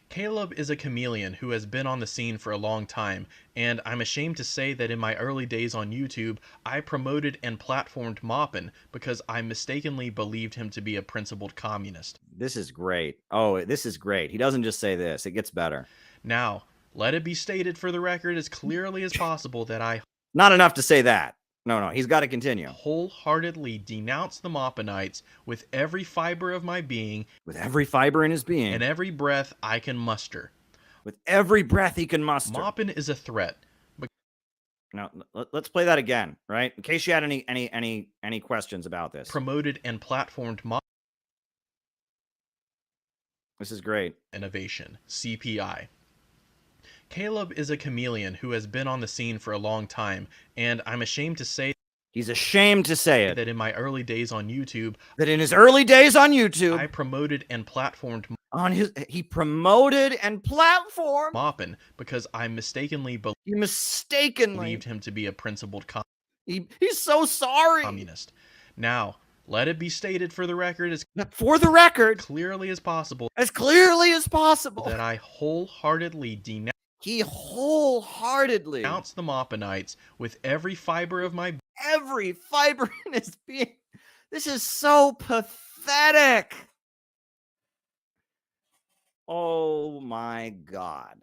[SPEAKER 7] Caleb is a chameleon who has been on the scene for a long time, and I'm ashamed to say that in my early days on YouTube, I promoted and platformed Maupin because I mistakenly believed him to be a principled communist.
[SPEAKER 1] This is great. Oh, this is great. He doesn't just say this. It gets better.
[SPEAKER 7] Now, let it be stated for the record as clearly as possible that I...
[SPEAKER 1] Not enough to say that. No, he's got to continue.
[SPEAKER 7] Wholeheartedly denounce the Maupinites with every fiber of my being.
[SPEAKER 1] With every fiber in his being.
[SPEAKER 7] And every breath I can muster.
[SPEAKER 1] With every breath he can muster.
[SPEAKER 7] Maupin is a threat.
[SPEAKER 1] Now, let's play that again, right? In case you had any questions about this.
[SPEAKER 7] Promoted and platformed Maupin.
[SPEAKER 1] This is great.
[SPEAKER 7] Innovation, CPI. Caleb is a chameleon who has been on the scene for a long time, and I'm ashamed to say...
[SPEAKER 1] He's ashamed to say it.
[SPEAKER 7] ...that in my early days on YouTube...
[SPEAKER 1] That in his early days on YouTube...
[SPEAKER 7] I promoted and platformed...
[SPEAKER 1] He promoted and platformed.
[SPEAKER 7] Maupin because I mistakenly
[SPEAKER 1] You mistakenly
[SPEAKER 7] believed him to be a principled
[SPEAKER 1] He's so sorry.
[SPEAKER 7] communist. Now, let it be stated for the record as clearly as possible
[SPEAKER 1] that
[SPEAKER 7] I wholeheartedly denounce
[SPEAKER 1] he wholeheartedly
[SPEAKER 7] the Maupinites with every fiber of my
[SPEAKER 1] in his being. This is so pathetic. Oh my God.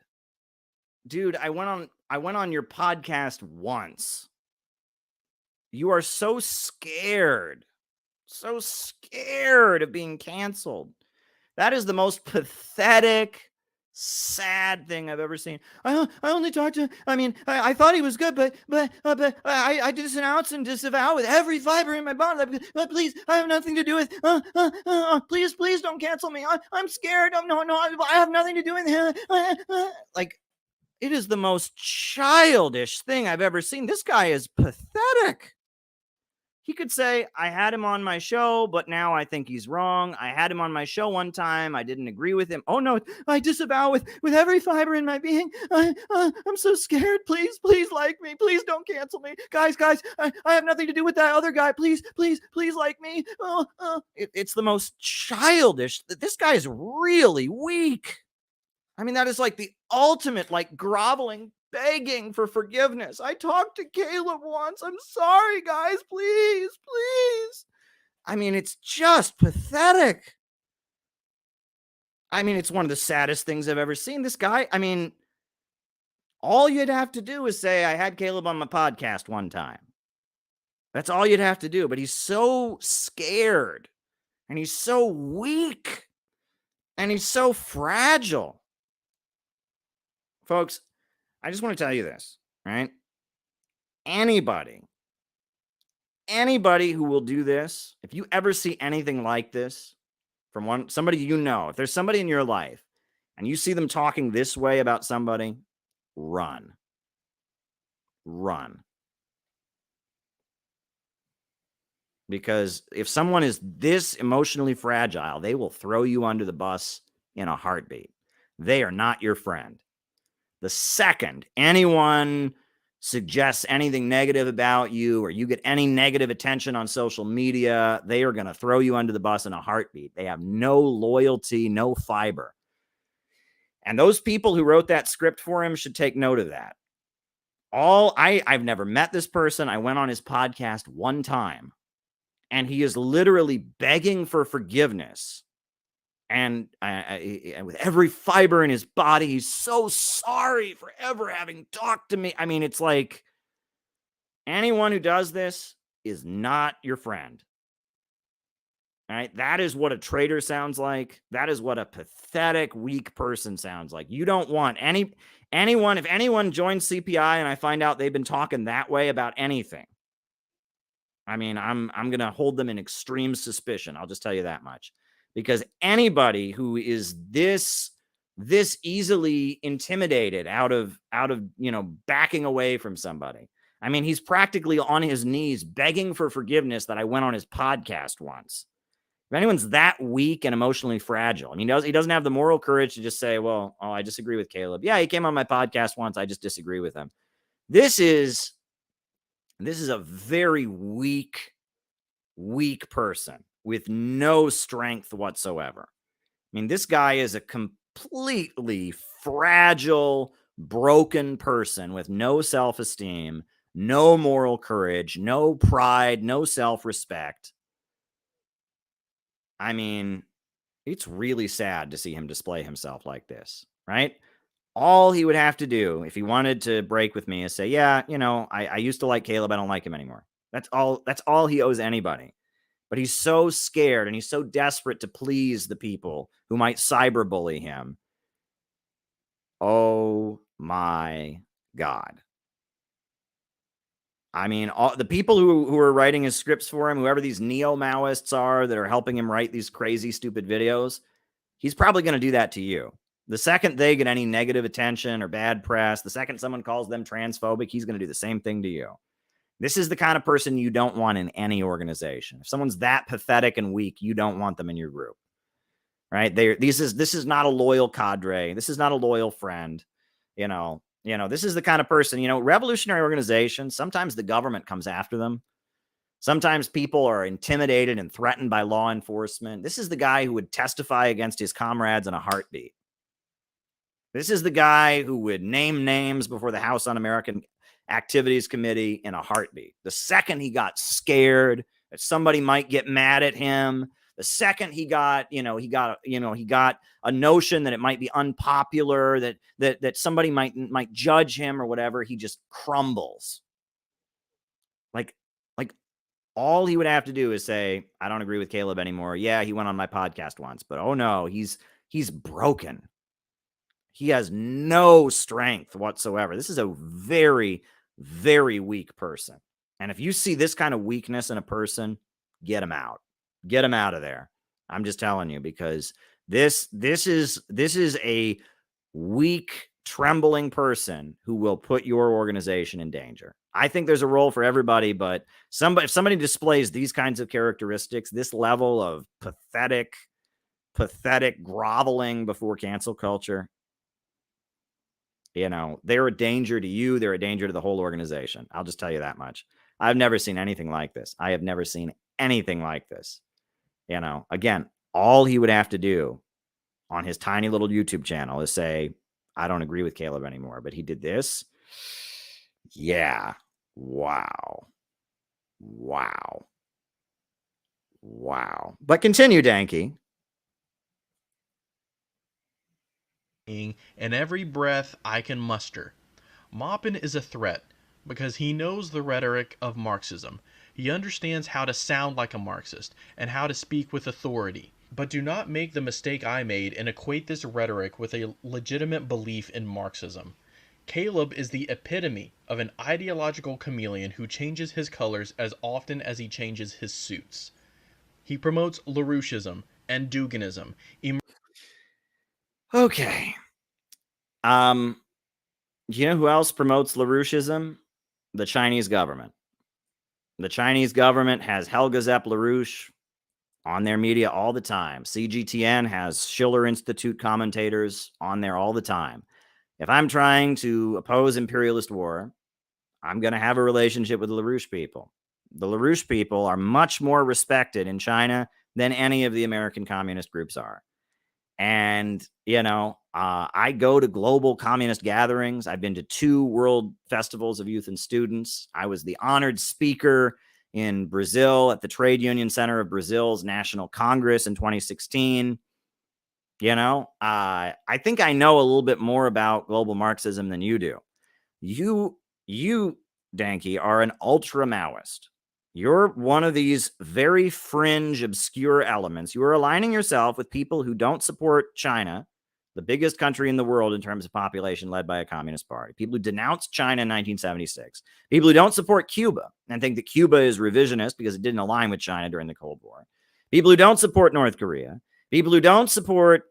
[SPEAKER 1] Dude, I went on your podcast once. You are so scared of being canceled. That is the most pathetic, sad thing I've ever seen. I only talked to, I thought he was good, but I disenounce and disavow with every fiber in my body. But please, I have nothing to do with, please don't cancel me. I'm scared. No, I have nothing to do with him. Like, it is the most childish thing I've ever seen. This guy is pathetic. He could say, I had him on my show, but now I think he's wrong. I had him on my show one time. I didn't agree with him. Oh, no, I disavow with every fiber in my being. I'm so scared. Please like me. Please don't cancel me. Guys, I have nothing to do with that other guy. Please like me. It's the most childish. This guy is really weak. I mean, that is like the ultimate, like, groveling, begging for forgiveness. I talked to Caleb once. I'm sorry, guys. Please. I mean, it's just pathetic. I mean, it's one of the saddest things I've ever seen. This guy, I mean, all you'd have to do is say, I had Caleb on my podcast one time. That's all you'd have to do. But he's so scared, and he's so weak, and he's so fragile. Folks, I just want to tell you this, right? Anybody who will do this, if you ever see anything like this from somebody you know, if there's somebody in your life and you see them talking this way about somebody, run. Because if someone is this emotionally fragile, they will throw you under the bus in a heartbeat. They are not your friend. The second anyone suggests anything negative about you or you get any negative attention on social media, they are going to throw you under the bus in a heartbeat. They have no loyalty, no fiber. And those people who wrote that script for him should take note of that. I've never met this person. I went on his podcast one time, and he is literally begging for forgiveness. And with every fiber in his body, he's so sorry for ever having talked to me. I mean, it's like anyone who does this is not your friend. All right? That is what a traitor sounds like. That is what a pathetic, weak person sounds like. You don't want anyone, if anyone joins CPI and I find out they've been talking that way about anything, I mean, I'm going to hold them in extreme suspicion. I'll just tell you that much. Because anybody who is this easily intimidated out of backing away from somebody. I mean, he's practically on his knees begging for forgiveness that I went on his podcast once. If anyone's that weak and emotionally fragile, I mean, he doesn't have the moral courage to just say, well, I disagree with Caleb. Yeah, he came on my podcast once. I just disagree with him. This is a very weak person with no strength whatsoever. I mean, this guy is a completely fragile, broken person with no self-esteem, no moral courage, no pride, no self-respect. I mean, it's really sad to see him display himself like this, right? All he would have to do if he wanted to break with me is say, yeah, I used to like Caleb. I don't like him anymore. That's all he owes anybody. But he's so scared and he's so desperate to please the people who might cyberbully him. Oh my God. I mean, all the people who are writing his scripts for him, whoever these neo-Maoists are that are helping him write these crazy, stupid videos, he's probably going to do that to you. The second they get any negative attention or bad press, the second someone calls them transphobic, he's going to do the same thing to you. This is the kind of person you don't want in any organization. If someone's that pathetic and weak, you don't want them in your group. right? This is not a loyal cadre. This is not a loyal friend. This is the kind of person, revolutionary organizations, sometimes the government comes after them. Sometimes people are intimidated and threatened by law enforcement. This is the guy who would testify against his comrades in a heartbeat. This is the guy who would name names before the House Un-American Activities Committee in a heartbeat. The second he got scared that somebody might get mad at him, the second he got a notion that it might be unpopular, that somebody might judge him or whatever, he just crumbles. Like all he would have to do is say, I don't agree with Caleb anymore. Yeah, he went on my podcast once, but oh no, he's broken. He has no strength whatsoever. This is a very, very weak person. And if you see this kind of weakness in a person, get him out. Get him out of there. I'm just telling you, because this is a weak, trembling person who will put your organization in danger. I think there's a role for everybody, but if somebody displays these kinds of characteristics, this level of pathetic groveling before cancel culture, they're a danger to you. They're a danger to the whole organization. I'll just tell you that much. I've never seen anything like this. I have never seen anything like this. Again, all he would have to do on his tiny little YouTube channel is say, I don't agree with Caleb anymore, but he did this. Yeah. Wow. But continue, Danky.
[SPEAKER 7] In every breath I can muster. Maupin is a threat because he knows the rhetoric of Marxism. He understands how to sound like a Marxist and how to speak with authority. But do not make the mistake I made and equate this rhetoric with a legitimate belief in Marxism. Caleb is the epitome of an ideological chameleon who changes his colors as often as he changes his suits. He promotes LaRoucheism and Duganism.
[SPEAKER 1] Okay. You know who else promotes LaRoucheism? The Chinese government. The Chinese government has Helga Zepp LaRouche on their media all the time. CGTN has Schiller Institute commentators on there all the time. If I'm trying to oppose imperialist war, I'm going to have a relationship with the LaRouche people. The LaRouche people are much more respected in China than any of the American communist groups are. And, I go to global communist gatherings. I've been to 2 world festivals of youth and students. I was the honored speaker in Brazil at the Trade Union Center of Brazil's National Congress in 2016. I think I know a little bit more about global Marxism than you do. You, Danky, are an ultra-Maoist. You're one of these very fringe, obscure elements. You are aligning yourself with people who don't support China, the biggest country in the world in terms of population led by a communist party. People who denounced China in 1976. People who don't support Cuba and think that Cuba is revisionist because it didn't align with China during the Cold War. People who don't support North Korea. People who don't support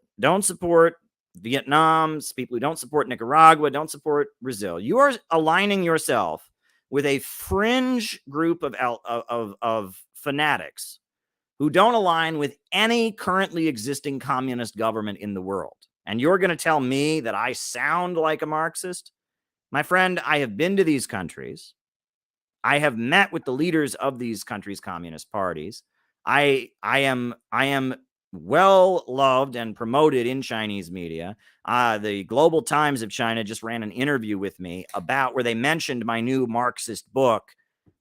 [SPEAKER 1] Vietnam. People who don't support Nicaragua, don't support Brazil. You are aligning yourself with a fringe group of fanatics who don't align with any currently existing communist government in the world. And you're going to tell me that I sound like a Marxist? My friend, I have been to these countries. I have met with the leaders of these countries' communist parties. I am well loved and promoted in Chinese media. The Global Times of China just ran an interview with me about where they mentioned my new Marxist book.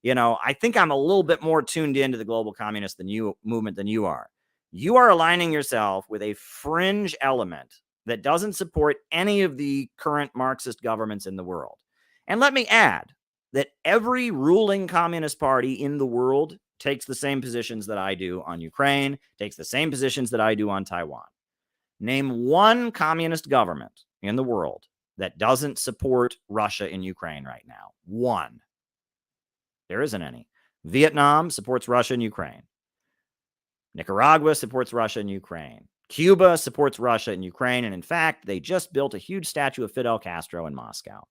[SPEAKER 1] I think I'm a little bit more tuned into the global communist movement than you are. You are aligning yourself with a fringe element that doesn't support any of the current Marxist governments in the world. And let me add that every ruling communist party in the world takes the same positions that I do on Ukraine, takes the same positions that I do on Taiwan. Name one communist government in the world that doesn't support Russia in Ukraine right now. One. There isn't any. Vietnam supports Russia and Ukraine. Nicaragua supports Russia and Ukraine. Cuba supports Russia and Ukraine. And in fact, they just built a huge statue of Fidel Castro in Moscow.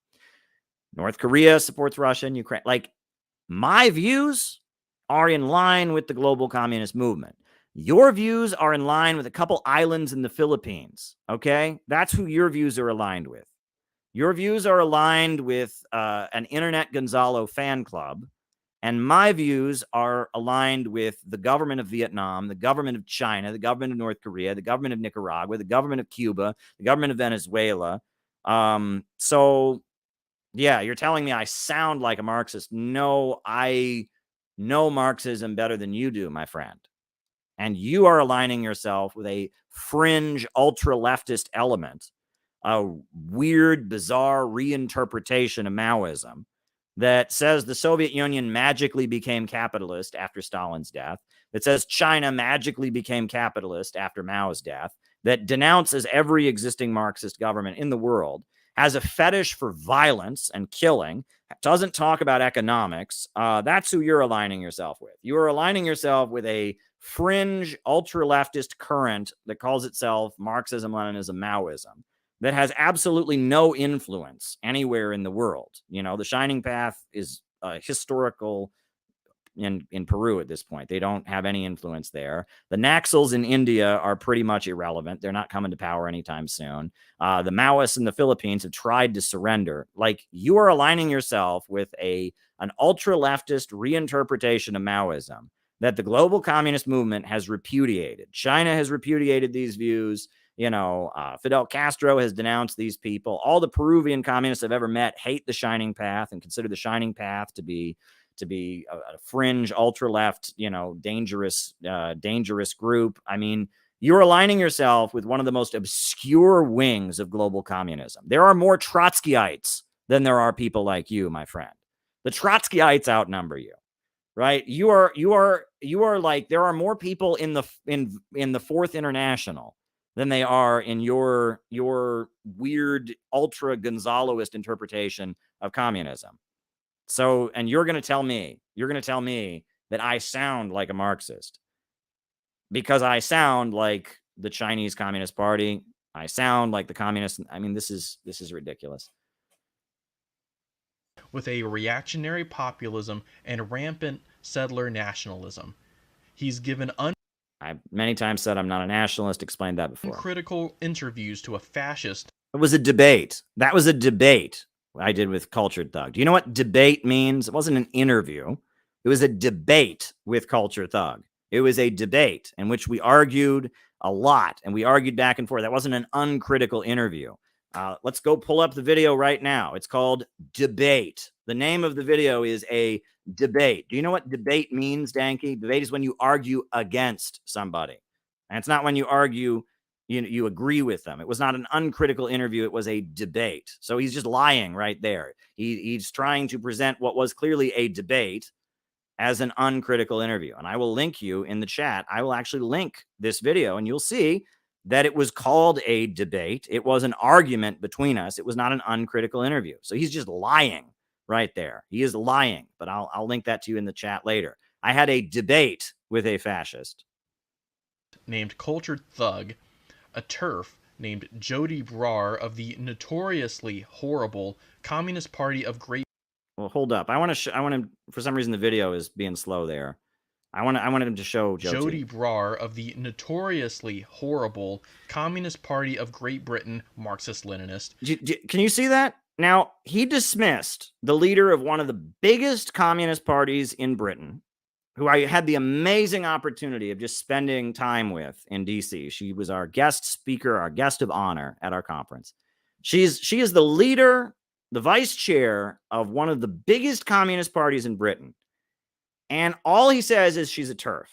[SPEAKER 1] North Korea supports Russia and Ukraine. My views are in line with the global communist movement. Your views are in line with a couple islands in the Philippines, okay? That's who your views are aligned with. Your views are aligned with an Internet Gonzalo fan club, and my views are aligned with the government of Vietnam, the government of China, the government of North Korea, the government of Nicaragua, the government of Cuba, the government of Venezuela. So, yeah, you're telling me I sound like a Marxist. No, I know Marxism better than you do, my friend. And you are aligning yourself with a fringe ultra-leftist element, a weird, bizarre reinterpretation of Maoism that says the Soviet Union magically became capitalist after Stalin's death, that says China magically became capitalist after Mao's death, that denounces every existing Marxist government in the world, has a fetish for violence and killing, doesn't talk about economics. That's who you're aligning yourself with. You are aligning yourself with a fringe ultra-leftist current that calls itself Marxism, Leninism, Maoism, that has absolutely no influence anywhere in the world. You know, the Shining Path is historical in Peru at this point. They don't have any influence there. The Naxals in India are pretty much irrelevant. They're not coming to power anytime soon. The Maoists in the Philippines have tried to surrender. Like, you are aligning yourself with an ultra-leftist reinterpretation of Maoism that the global communist movement has repudiated. China has repudiated these views. You know, Fidel Castro has denounced these people. All the Peruvian communists I've ever met hate the Shining Path and consider the Shining Path to be a fringe, ultra-left, you know, dangerous group. I mean, you're aligning yourself with one of the most obscure wings of global communism. There are more Trotskyites than there are people like you, my friend. The Trotskyites outnumber you, right? You are like, there are more people in the Fourth International than they are in your weird ultra Gonzaloist interpretation of communism. So, and you're going to tell me that I sound like a Marxist because I sound like the Chinese Communist Party. I sound like the communists. I mean, this is ridiculous.
[SPEAKER 7] With a reactionary populism and rampant settler nationalism. He's given
[SPEAKER 1] I've many times said I'm not a nationalist, explained that before.
[SPEAKER 7] Critical interviews to a fascist.
[SPEAKER 1] It was a debate. That was a debate I did with Cultured Thug. Do you know what debate means? It wasn't an interview. It was a debate with Cultured Thug. It was a debate in which we argued a lot, and we argued back and forth. That wasn't an uncritical interview. Let's go pull up the video right now. It's called Debate. The name of the video is a debate. Do you know what debate means, Danky? Debate is when you argue against somebody. And it's not when you argue, you agree with them. It was not an uncritical interview. It was a debate. So he's just lying right there. He's trying to present what was clearly a debate as an uncritical interview. And I will link you in the chat. I will actually link this video, and you'll see that it was called a debate. It was an argument between us. It was not an uncritical interview. So he's just lying right there. He is lying, but I'll link that to you in the chat later. I had a debate with a fascist
[SPEAKER 7] named Cultured Thug, a TERF named Jody Brar of the notoriously horrible Communist Party of Great.
[SPEAKER 1] Well, hold up. I want to, for some reason the video is being slow there. I wanted him to show
[SPEAKER 7] Jody Brar of the notoriously horrible Communist Party of Great Britain, Marxist-Leninist.
[SPEAKER 1] Can you see that? Now, he dismissed the leader of one of the biggest communist parties in Britain, who I had the amazing opportunity of just spending time with in DC. She was our guest speaker, our guest of honor at our conference. She is the leader, the vice chair of one of the biggest communist parties in Britain. And all he says is she's a TERF.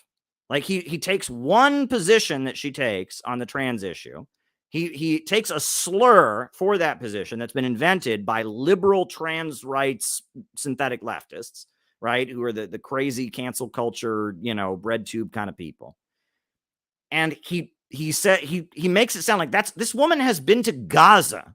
[SPEAKER 1] Like, he takes one position that she takes on the trans issue. He takes a slur for that position that's been invented by liberal trans rights synthetic leftists, right? Who are the crazy cancel culture, bread tube kind of people. And he said he makes it sound like this woman has been to Gaza.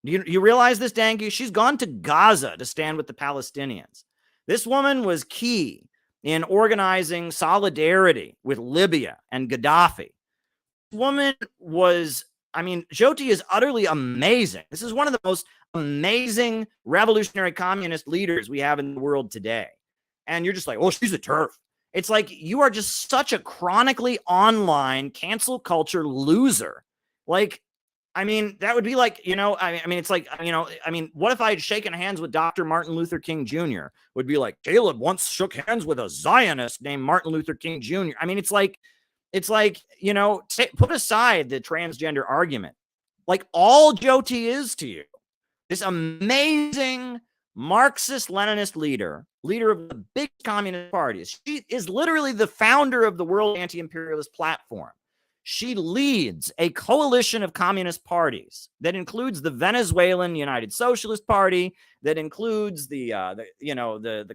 [SPEAKER 1] You realize this, Danky? She's gone to Gaza to stand with the Palestinians. This woman was key in organizing solidarity with Libya and Gaddafi. This woman was, Jyoti is utterly amazing. This is one of the most amazing revolutionary communist leaders we have in the world today. And you're just like, oh, she's a TERF. It's like you are just such a chronically online cancel culture loser. Like, I mean, that would be like, I mean, it's like, what if I had shaken hands with Dr. Martin Luther King Jr.? Would be like, Caleb once shook hands with a Zionist named Martin Luther King Jr. I mean, it's like, put aside the transgender argument. Like, all Jyoti is to you, this amazing Marxist-Leninist leader of the big communist parties. She is literally the founder of the World Anti-Imperialist Platform. She leads a coalition of communist parties that includes the Venezuelan United Socialist Party, that includes the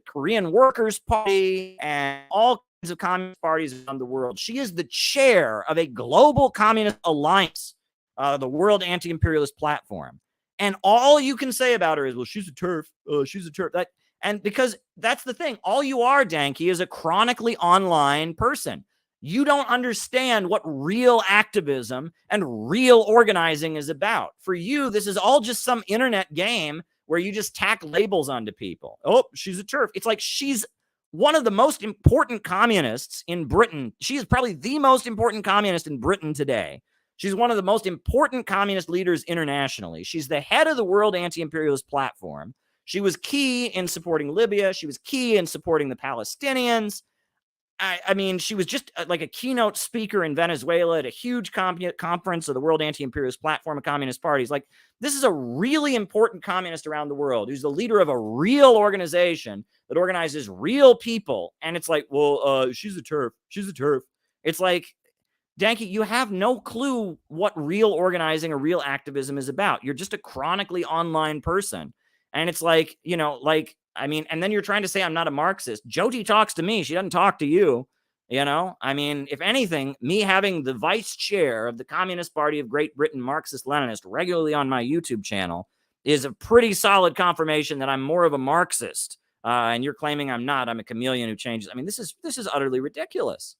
[SPEAKER 1] Korean Workers' Party, and all kinds of communist parties around the world. She is the chair of a global communist alliance, the World Anti-Imperialist Platform. And all you can say about her is, well, she's a TERF. She's a TERF. And because that's the thing. All you are, Danke, is a chronically online person. You don't understand what real activism and real organizing is about. For you, this is all just some internet game where you just tack labels onto people. Oh, she's a TERF. It's like she's one of the most important communists in Britain. She is probably the most important communist in Britain today. She's one of the most important communist leaders internationally. She's the head of the World Anti-Imperialist Platform. She was key in supporting Libya. She was key in supporting the Palestinians. I mean, she was just like a keynote speaker in Venezuela at a huge conference of the World Anti-Imperialist Platform of Communist Parties. Like, this is a really important communist around the world who's the leader of a real organization that organizes real people. And it's like, well, she's a TERF. She's a TERF. It's like, Danke, you have no clue what real organizing or real activism is about. You're just a chronically online person. And it's like, and then you're trying to say I'm not a Marxist. Jyoti talks to me. She doesn't talk to you. I mean, if anything, me having the vice chair of the Communist Party of Great Britain, Marxist-Leninist, regularly on my YouTube channel is a pretty solid confirmation that I'm more of a Marxist. And you're claiming I'm not. I'm a chameleon who changes. I mean, this is utterly ridiculous.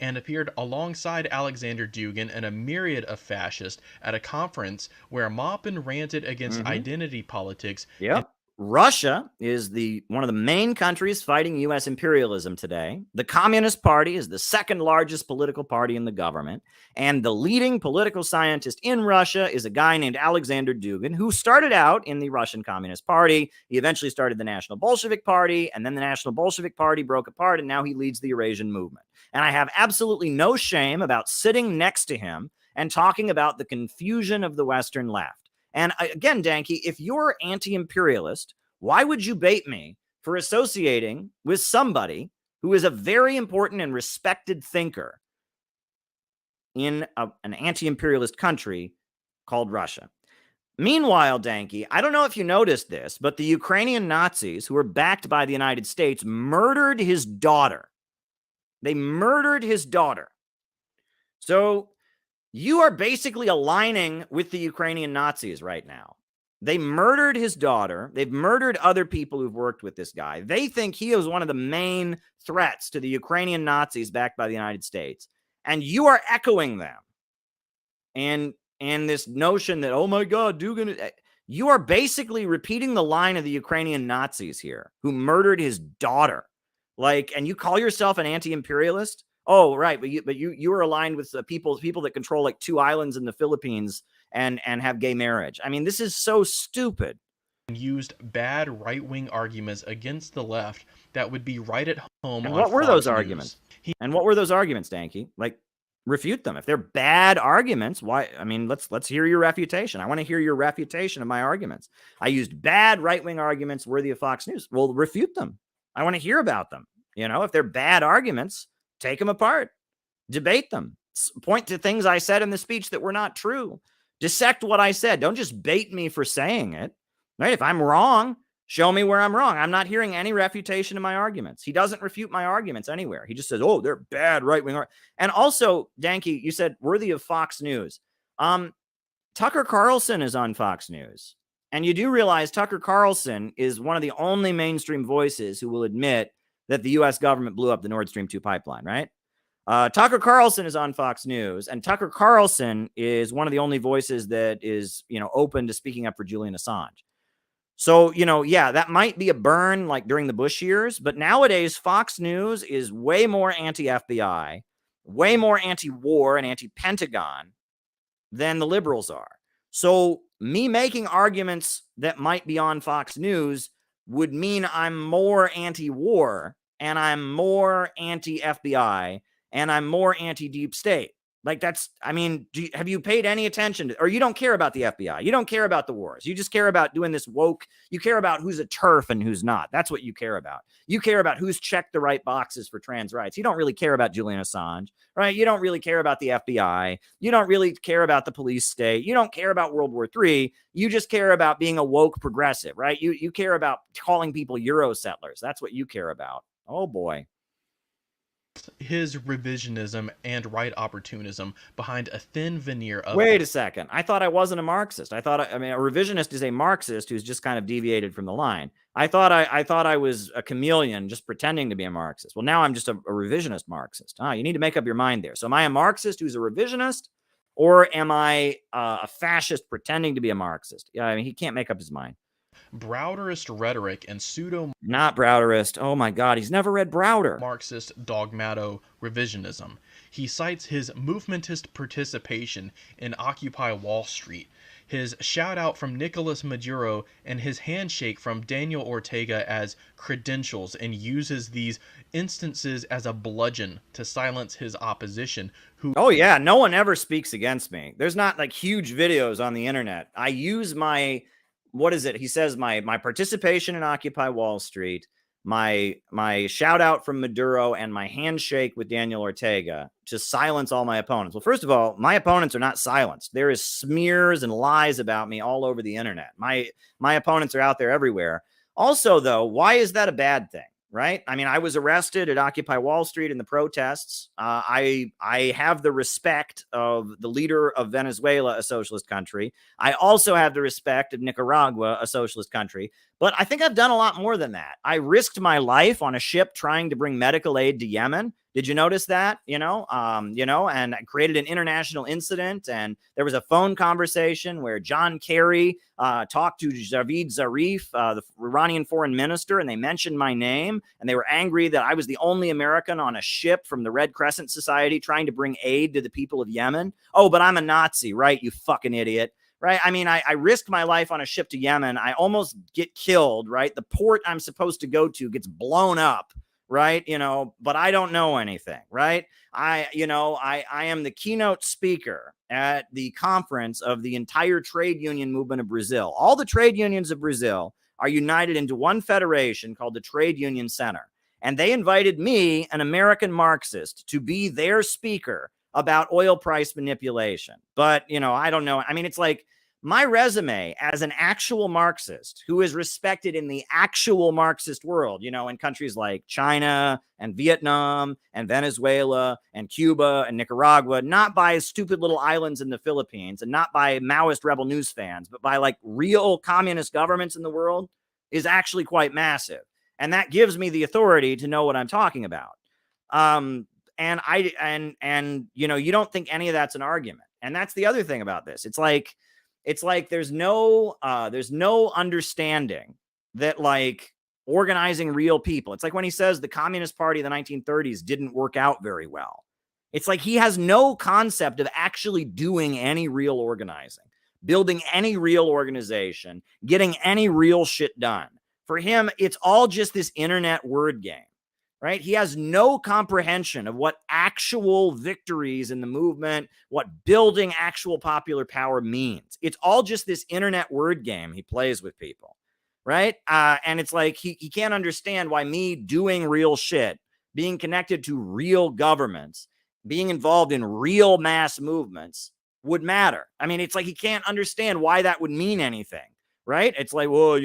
[SPEAKER 7] And appeared alongside Alexander Dugin and a myriad of fascists at a conference where Maupin ranted against identity politics.
[SPEAKER 1] Yep. Russia is one of the main countries fighting U.S. imperialism today. The Communist Party is the second largest political party in the government. And the leading political scientist in Russia is a guy named Alexander Dugin, who started out in the Russian Communist Party. He eventually started the National Bolshevik Party, and then the National Bolshevik Party broke apart, and now he leads the Eurasian movement. And I have absolutely no shame about sitting next to him and talking about the confusion of the Western left. And again, Danke, if you're anti-imperialist, why would you bait me for associating with somebody who is a very important and respected thinker in an anti-imperialist country called Russia? Meanwhile, Danke, I don't know if you noticed this, but the Ukrainian Nazis, who were backed by the United States, murdered his daughter. They murdered his daughter. So you are basically aligning with the Ukrainian Nazis right now. They murdered his daughter. They've murdered other people who've worked with this guy. They think he was one of the main threats to the Ukrainian Nazis backed by the United States. And you are echoing them. And this notion that, oh my God, Dugin, you are basically repeating the line of the Ukrainian Nazis here who murdered his daughter. Like, and you call yourself an anti-imperialist? Oh, right. But you are aligned with the people that control like 2 islands in the Philippines and have gay marriage. I mean, this is so stupid.
[SPEAKER 7] Used bad right-wing arguments against the left that would be right at home.
[SPEAKER 1] And what were those arguments? And what were those arguments, Danke? Like, refute them. If they're bad arguments, why? I mean, let's hear your refutation. I want to hear your refutation of my arguments. I used bad right-wing arguments worthy of Fox News. Well, refute them. I want to hear about them. If they're bad arguments, take them apart, debate them, point to things I said in the speech that were not true, dissect what I said. Don't just bait me for saying it, right? If I'm wrong, show me where I'm wrong. I'm not hearing any refutation of my arguments. He doesn't refute my arguments anywhere. He just says, oh, they're bad right-wing. And also, Danke, you said worthy of Fox News. Tucker Carlson is on Fox News. And you do realize Tucker Carlson is one of the only mainstream voices who will admit that the U.S. government blew up the Nord Stream 2 pipeline, right? Tucker Carlson is on Fox News, and Tucker Carlson is one of the only voices that is, open to speaking up for Julian Assange. So, yeah, that might be a burn like during the Bush years, but nowadays Fox News is way more anti-FBI, way more anti-war and anti-Pentagon than the liberals are. So me making arguments that might be on Fox News would mean I'm more anti-war and I'm more anti-FBI and I'm more anti-deep state. Like have you paid any attention to, or you don't care about the FBI? You don't care about the wars. You just care about doing this woke. You care about who's a TERF and who's not. That's what you care about. You care about who's checked the right boxes for trans rights. You don't really care about Julian Assange, right? You don't really care about the FBI. You don't really care about the police state. You don't care about World War III. You just care about being a woke progressive, right? You care about calling people Euro settlers. That's what you care about. Oh boy.
[SPEAKER 7] His revisionism and right opportunism behind a thin veneer of...
[SPEAKER 1] Wait a second. I thought I wasn't a Marxist. I mean, a revisionist is a Marxist who's just kind of deviated from the line. I thought I was a chameleon just pretending to be a Marxist. Well, now I'm just a revisionist Marxist. You need to make up your mind there. So am I a Marxist who's a revisionist, or am I a fascist pretending to be a Marxist? Yeah, I mean, he can't make up his mind.
[SPEAKER 7] Browderist rhetoric and pseudo...
[SPEAKER 1] Not Browderist. Oh my God, he's never read Browder.
[SPEAKER 7] Marxist dogmato revisionism. He cites his movementist participation in Occupy Wall Street, his shout-out from Nicolas Maduro, and his handshake from Daniel Ortega as credentials, and uses these instances as a bludgeon to silence his opposition, who...
[SPEAKER 1] Oh yeah, no one ever speaks against me. There's not like huge videos on the internet. I use my... What is it? He says my participation in Occupy Wall Street, my shout out from Maduro, and my handshake with Daniel Ortega to silence all my opponents. Well, first of all, my opponents are not silenced. There is smears and lies about me all over the internet. My opponents are out there everywhere. Also, though, why is that a bad thing? Right? I mean, I was arrested at Occupy Wall Street in the protests. I have the respect of the leader of Venezuela, a socialist country. I also have the respect of Nicaragua, a socialist country. But I think I've done a lot more than that. I risked my life on a ship trying to bring medical aid to Yemen. Did you notice that? And I created an international incident, and there was a phone conversation where John Kerry talked to Javid Zarif, the Iranian foreign minister, and they mentioned my name, and they were angry that I was the only American on a ship from the Red Crescent Society trying to bring aid to the people of Yemen. Oh, but I'm a Nazi, right? You fucking idiot. Right. I mean, I risked my life on a ship to Yemen. I almost get killed. Right. The port I'm supposed to go to gets blown up. Right. But I don't know anything. Right. I am the keynote speaker at the conference of the entire trade union movement of Brazil. All the trade unions of Brazil are united into one federation called the Trade Union Center. And they invited me, an American Marxist, to be their speaker about oil price manipulation. But, I don't know. I mean, it's like my resume as an actual Marxist who is respected in the actual Marxist world, in countries like China and Vietnam and Venezuela and Cuba and Nicaragua, not by stupid little islands in the Philippines and not by Maoist rebel news fans, but by like real communist governments in the world, is actually quite massive. And that gives me the authority to know what I'm talking about. And you don't think any of that's an argument. And that's the other thing about this. It's like there's no understanding that like organizing real people. It's like when he says the Communist Party of the 1930s didn't work out very well. It's like he has no concept of actually doing any real organizing, building any real organization, getting any real shit done. For him, it's all just this internet word game. Right? He has no comprehension of what actual victories in the movement, what building actual popular power means. It's all just this internet word game he plays with people. Right? And it's like he can't understand why me doing real shit, being connected to real governments, being involved in real mass movements would matter. I mean, it's like he can't understand why that would mean anything. Right? It's like, well,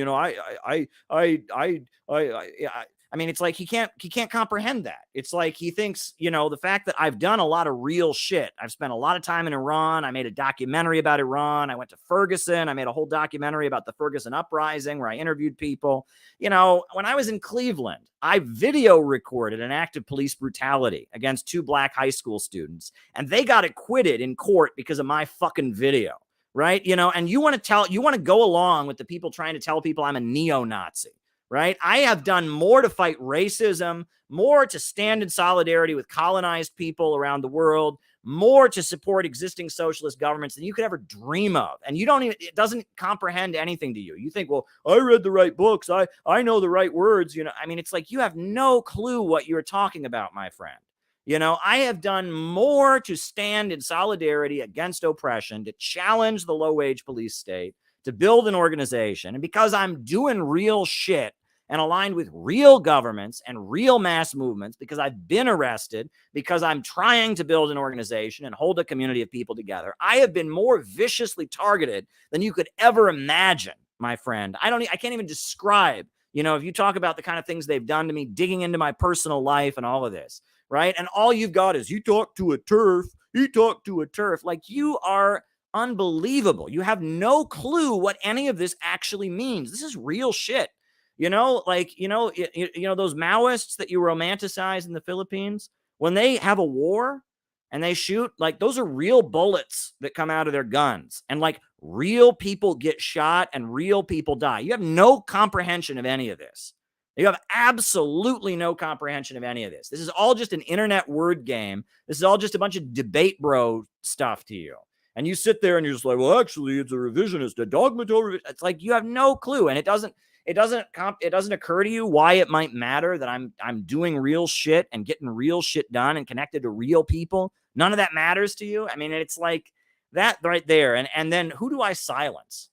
[SPEAKER 1] I mean, it's like he can't comprehend that. It's like he thinks, the fact that I've done a lot of real shit. I've spent a lot of time in Iran. I made a documentary about Iran. I went to Ferguson. I made a whole documentary about the Ferguson uprising where I interviewed people. When I was in Cleveland, I video recorded an act of police brutality against 2 black high school students, and they got acquitted in court because of my fucking video. right? You know, and you want to go along with the people trying to tell people I'm a neo-Nazi, right? I have done more to fight racism, more to stand in solidarity with colonized people around the world, more to support existing socialist governments than you could ever dream of. And you don't even, it doesn't comprehend anything to you. You think, well, I read the right books. I know the right words. You know, I mean, it's like you have no clue what you're talking about, my friend. You know, I have done more to stand in solidarity against oppression, to challenge the low-wage police state, to build an organization. And because I'm doing real shit and aligned with real governments and real mass movements, because I've been arrested, because I'm trying to build an organization and hold a community of people together, I have been more viciously targeted than you could ever imagine, my friend. I can't even describe, you know, if you talk about the kind of things they've done to me, digging into my personal life and all of this, right? And all you've got is, he talked to a turf. Like, you are unbelievable. You have no clue what any of this actually means. This is real shit. You know, like, you know, those Maoists that you romanticize in the Philippines, when they have a war and they shoot, like, those are real bullets that come out of their guns. And like, real people get shot and real people die. You have no comprehension of any of this. You have absolutely no comprehension of any of this. This is all just an internet word game. This is all just a bunch of debate bro stuff to you. And you sit there and you're just like, well, actually, it's a revisionist, a dogmatist. It's like, you have no clue. And it doesn't occur to you why it might matter that I'm doing real shit and getting real shit done and connected to real people. None of that matters to you. I mean, it's like that right there. And then who do I silence?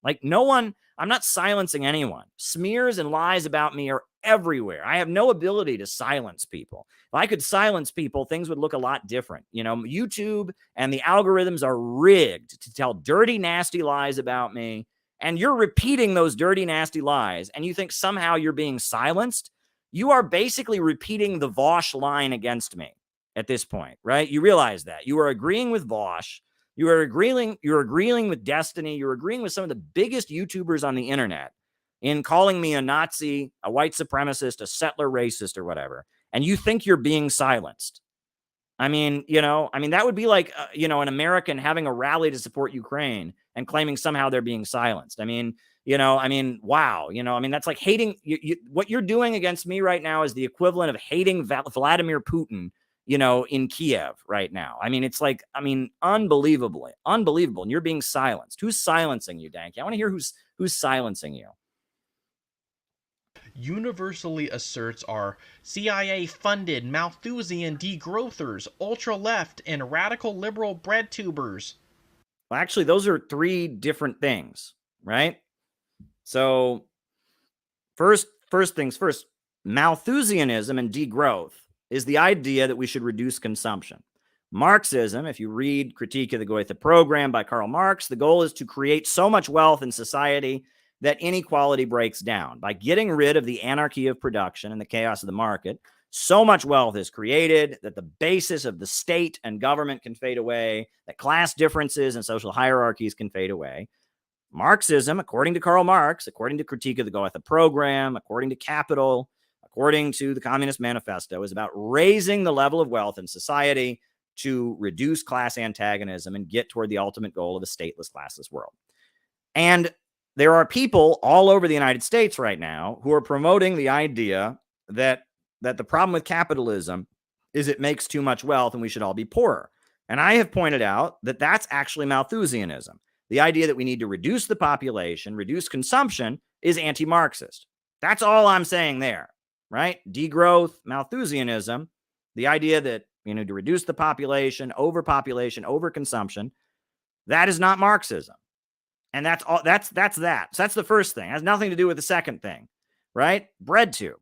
[SPEAKER 1] Like, no one. I'm not silencing anyone. Smears and lies about me are everywhere. I have no ability to silence people. If I could silence people, things would look a lot different. You know, YouTube and the algorithms are rigged to tell dirty, nasty lies about me. And you're repeating those dirty, nasty lies, and you think somehow you're being silenced. You are basically repeating the Vosh line against me at this point, right? You realize that. You are agreeing with Vosh. You're agreeing with Destiny. You're agreeing with some of the biggest YouTubers on the internet in calling me a Nazi, a white supremacist, a settler racist, or whatever. And you think you're being silenced. I mean, that would be like, an American having a rally to support Ukraine and claiming somehow they're being silenced. Wow. That's like hating what you're doing against me right now is the equivalent of hating Vladimir Putin, in Kiev right now. I mean, it's like, unbelievable. And you're being silenced. Who's silencing you, Dank? I want to hear who's silencing you.
[SPEAKER 7] Universally asserts are CIA-funded Malthusian degrowthers, ultra-left, and radical liberal bread tubers.
[SPEAKER 1] Well, actually, those are three different things, right? So, first things first, Malthusianism and degrowth is the idea that we should reduce consumption. Marxism, if you read Critique of the Goethe Program by Karl Marx, the goal is to create so much wealth in society that inequality breaks down. By getting rid of the anarchy of production and the chaos of the market, so much wealth is created that the basis of the state and government can fade away, that class differences and social hierarchies can fade away. Marxism, according to Karl Marx, according to Critique of the Goethe Program, according to Capital, according to the Communist Manifesto, is about raising the level of wealth in society to reduce class antagonism and get toward the ultimate goal of a stateless, classless world. And there are people all over the United States right now who are promoting the idea that the problem with capitalism is it makes too much wealth and we should all be poorer. And I have pointed out that that's actually Malthusianism. The idea that we need to reduce the population, reduce consumption, is anti-Marxist. That's all I'm saying there, right? Degrowth, Malthusianism, the idea that you need to reduce the population, overconsumption, that is not Marxism. And that's all. That's that. So that's the first thing. It has nothing to do with the second thing, right? BreadTube.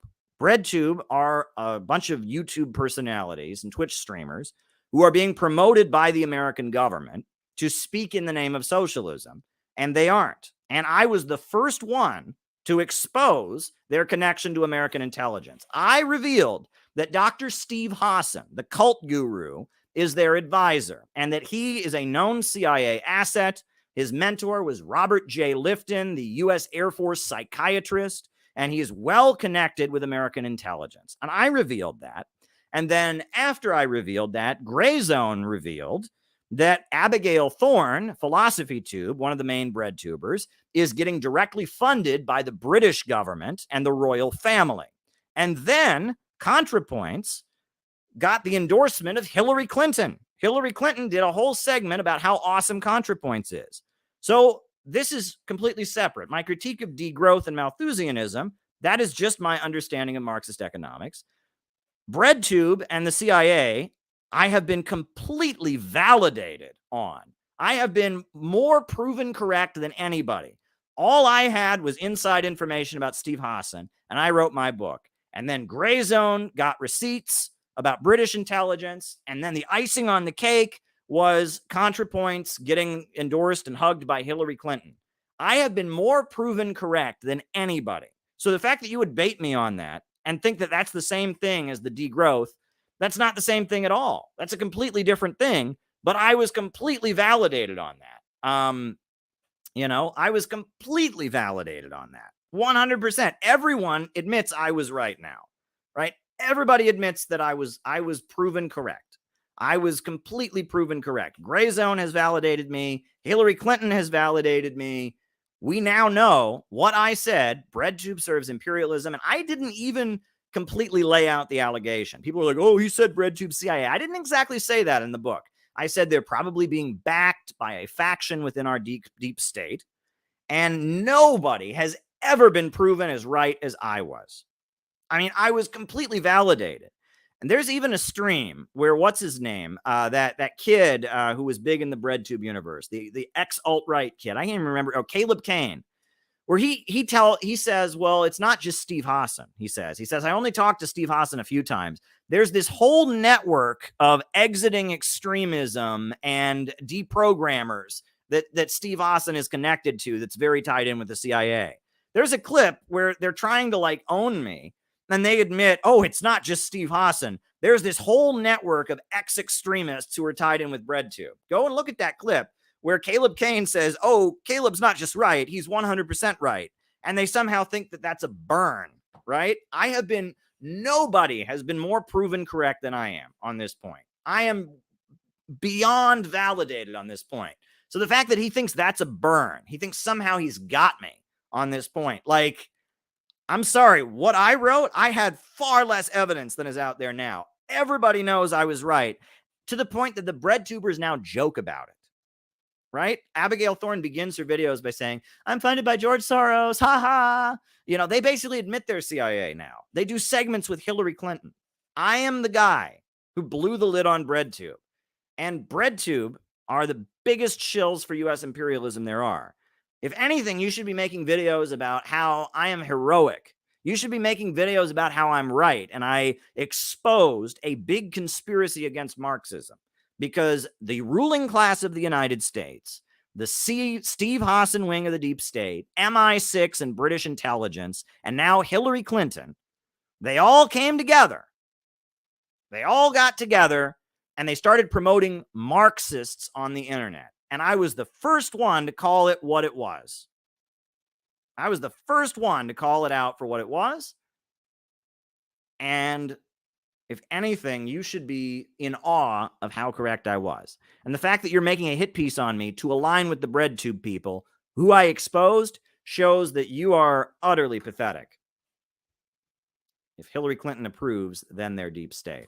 [SPEAKER 1] BreadTube are a bunch of YouTube personalities and Twitch streamers who are being promoted by the American government to speak in the name of socialism, and they aren't. And I was the first one to expose their connection to American intelligence. I revealed that Dr. Steve Hassan, the cult guru, is their advisor, and that he is a known CIA asset. His mentor was Robert J. Lifton, the U.S. Air Force psychiatrist, and he is well connected with American intelligence. And I revealed that. And then after I revealed that, Gray Zone revealed that Abigail Thorne, Philosophy Tube, one of the main bread tubers, is getting directly funded by the British government and the royal family. And then ContraPoints got the endorsement of Hillary Clinton. Hillary Clinton did a whole segment about how awesome ContraPoints is. So this is completely separate. My critique of degrowth and Malthusianism, that is just my understanding of Marxist economics. BreadTube and the CIA, I have been completely validated on. I have been more proven correct than anybody. All I had was inside information about Steve Hassan, and I wrote my book. And then Gray Zone got receipts about British intelligence, and then the icing on the cake was ContraPoints getting endorsed and hugged by Hillary Clinton. I have been more proven correct than anybody. So the fact that you would bait me on that and think that that's the same thing as the degrowth, that's not the same thing at all. That's a completely different thing, but I was completely validated on that. I was completely validated on that. 100%. Everyone admits I was right now, right? Everybody admits that I was proven correct. I was completely proven correct. Gray Zone has validated me. Hillary Clinton has validated me. We now know what I said. BreadTube serves imperialism. And I didn't even completely lay out the allegation. People were like, oh, he said BreadTube CIA. I didn't exactly say that in the book. I said they're probably being backed by a faction within our deep state. And nobody has ever been proven as right as I was. I mean, I was completely validated. And there's even a stream where, what's his name? That kid who was big in the BreadTube universe, the ex-alt-right kid. I can't even remember. Oh, Caleb Kane, where he says, well, it's not just Steve Hassan. He says, I only talked to Steve Hassan a few times. There's this whole network of exiting extremism and deprogrammers that Steve Hassan is connected to that's very tied in with the CIA. There's a clip where they're trying to like own me, and they admit, oh, it's not just Steve Hassan. There's this whole network of ex-extremists who are tied in with BreadTube. Go and look at that clip where Caleb Kane says, oh, Caleb's not just right, he's 100% right. And they somehow think that that's a burn, right? Nobody has been more proven correct than I am on this point. I am beyond validated on this point. So the fact that he thinks that's a burn, he thinks somehow he's got me on this point. Like, I'm sorry, what I wrote, I had far less evidence than is out there now. Everybody knows I was right, to the point that the BreadTubers now joke about it, right? Abigail Thorne begins her videos by saying, I'm funded by George Soros, ha ha. They basically admit they're CIA now. They do segments with Hillary Clinton. I am the guy who blew the lid on BreadTube. And BreadTube are the biggest shills for U.S. imperialism there are. If anything, you should be making videos about how I am heroic. You should be making videos about how I'm right. And I exposed a big conspiracy against Marxism because the ruling class of the United States, the Steve Hassan wing of the deep state, MI6 and British intelligence, and now Hillary Clinton, they all came together. They all got together and they started promoting Marxists on the internet. And I was the first one to call it what it was. I was the first one to call it out for what it was. And if anything, you should be in awe of how correct I was. And the fact that you're making a hit piece on me to align with the BreadTube people who I exposed shows that you are utterly pathetic. If Hillary Clinton approves, then they're deep state.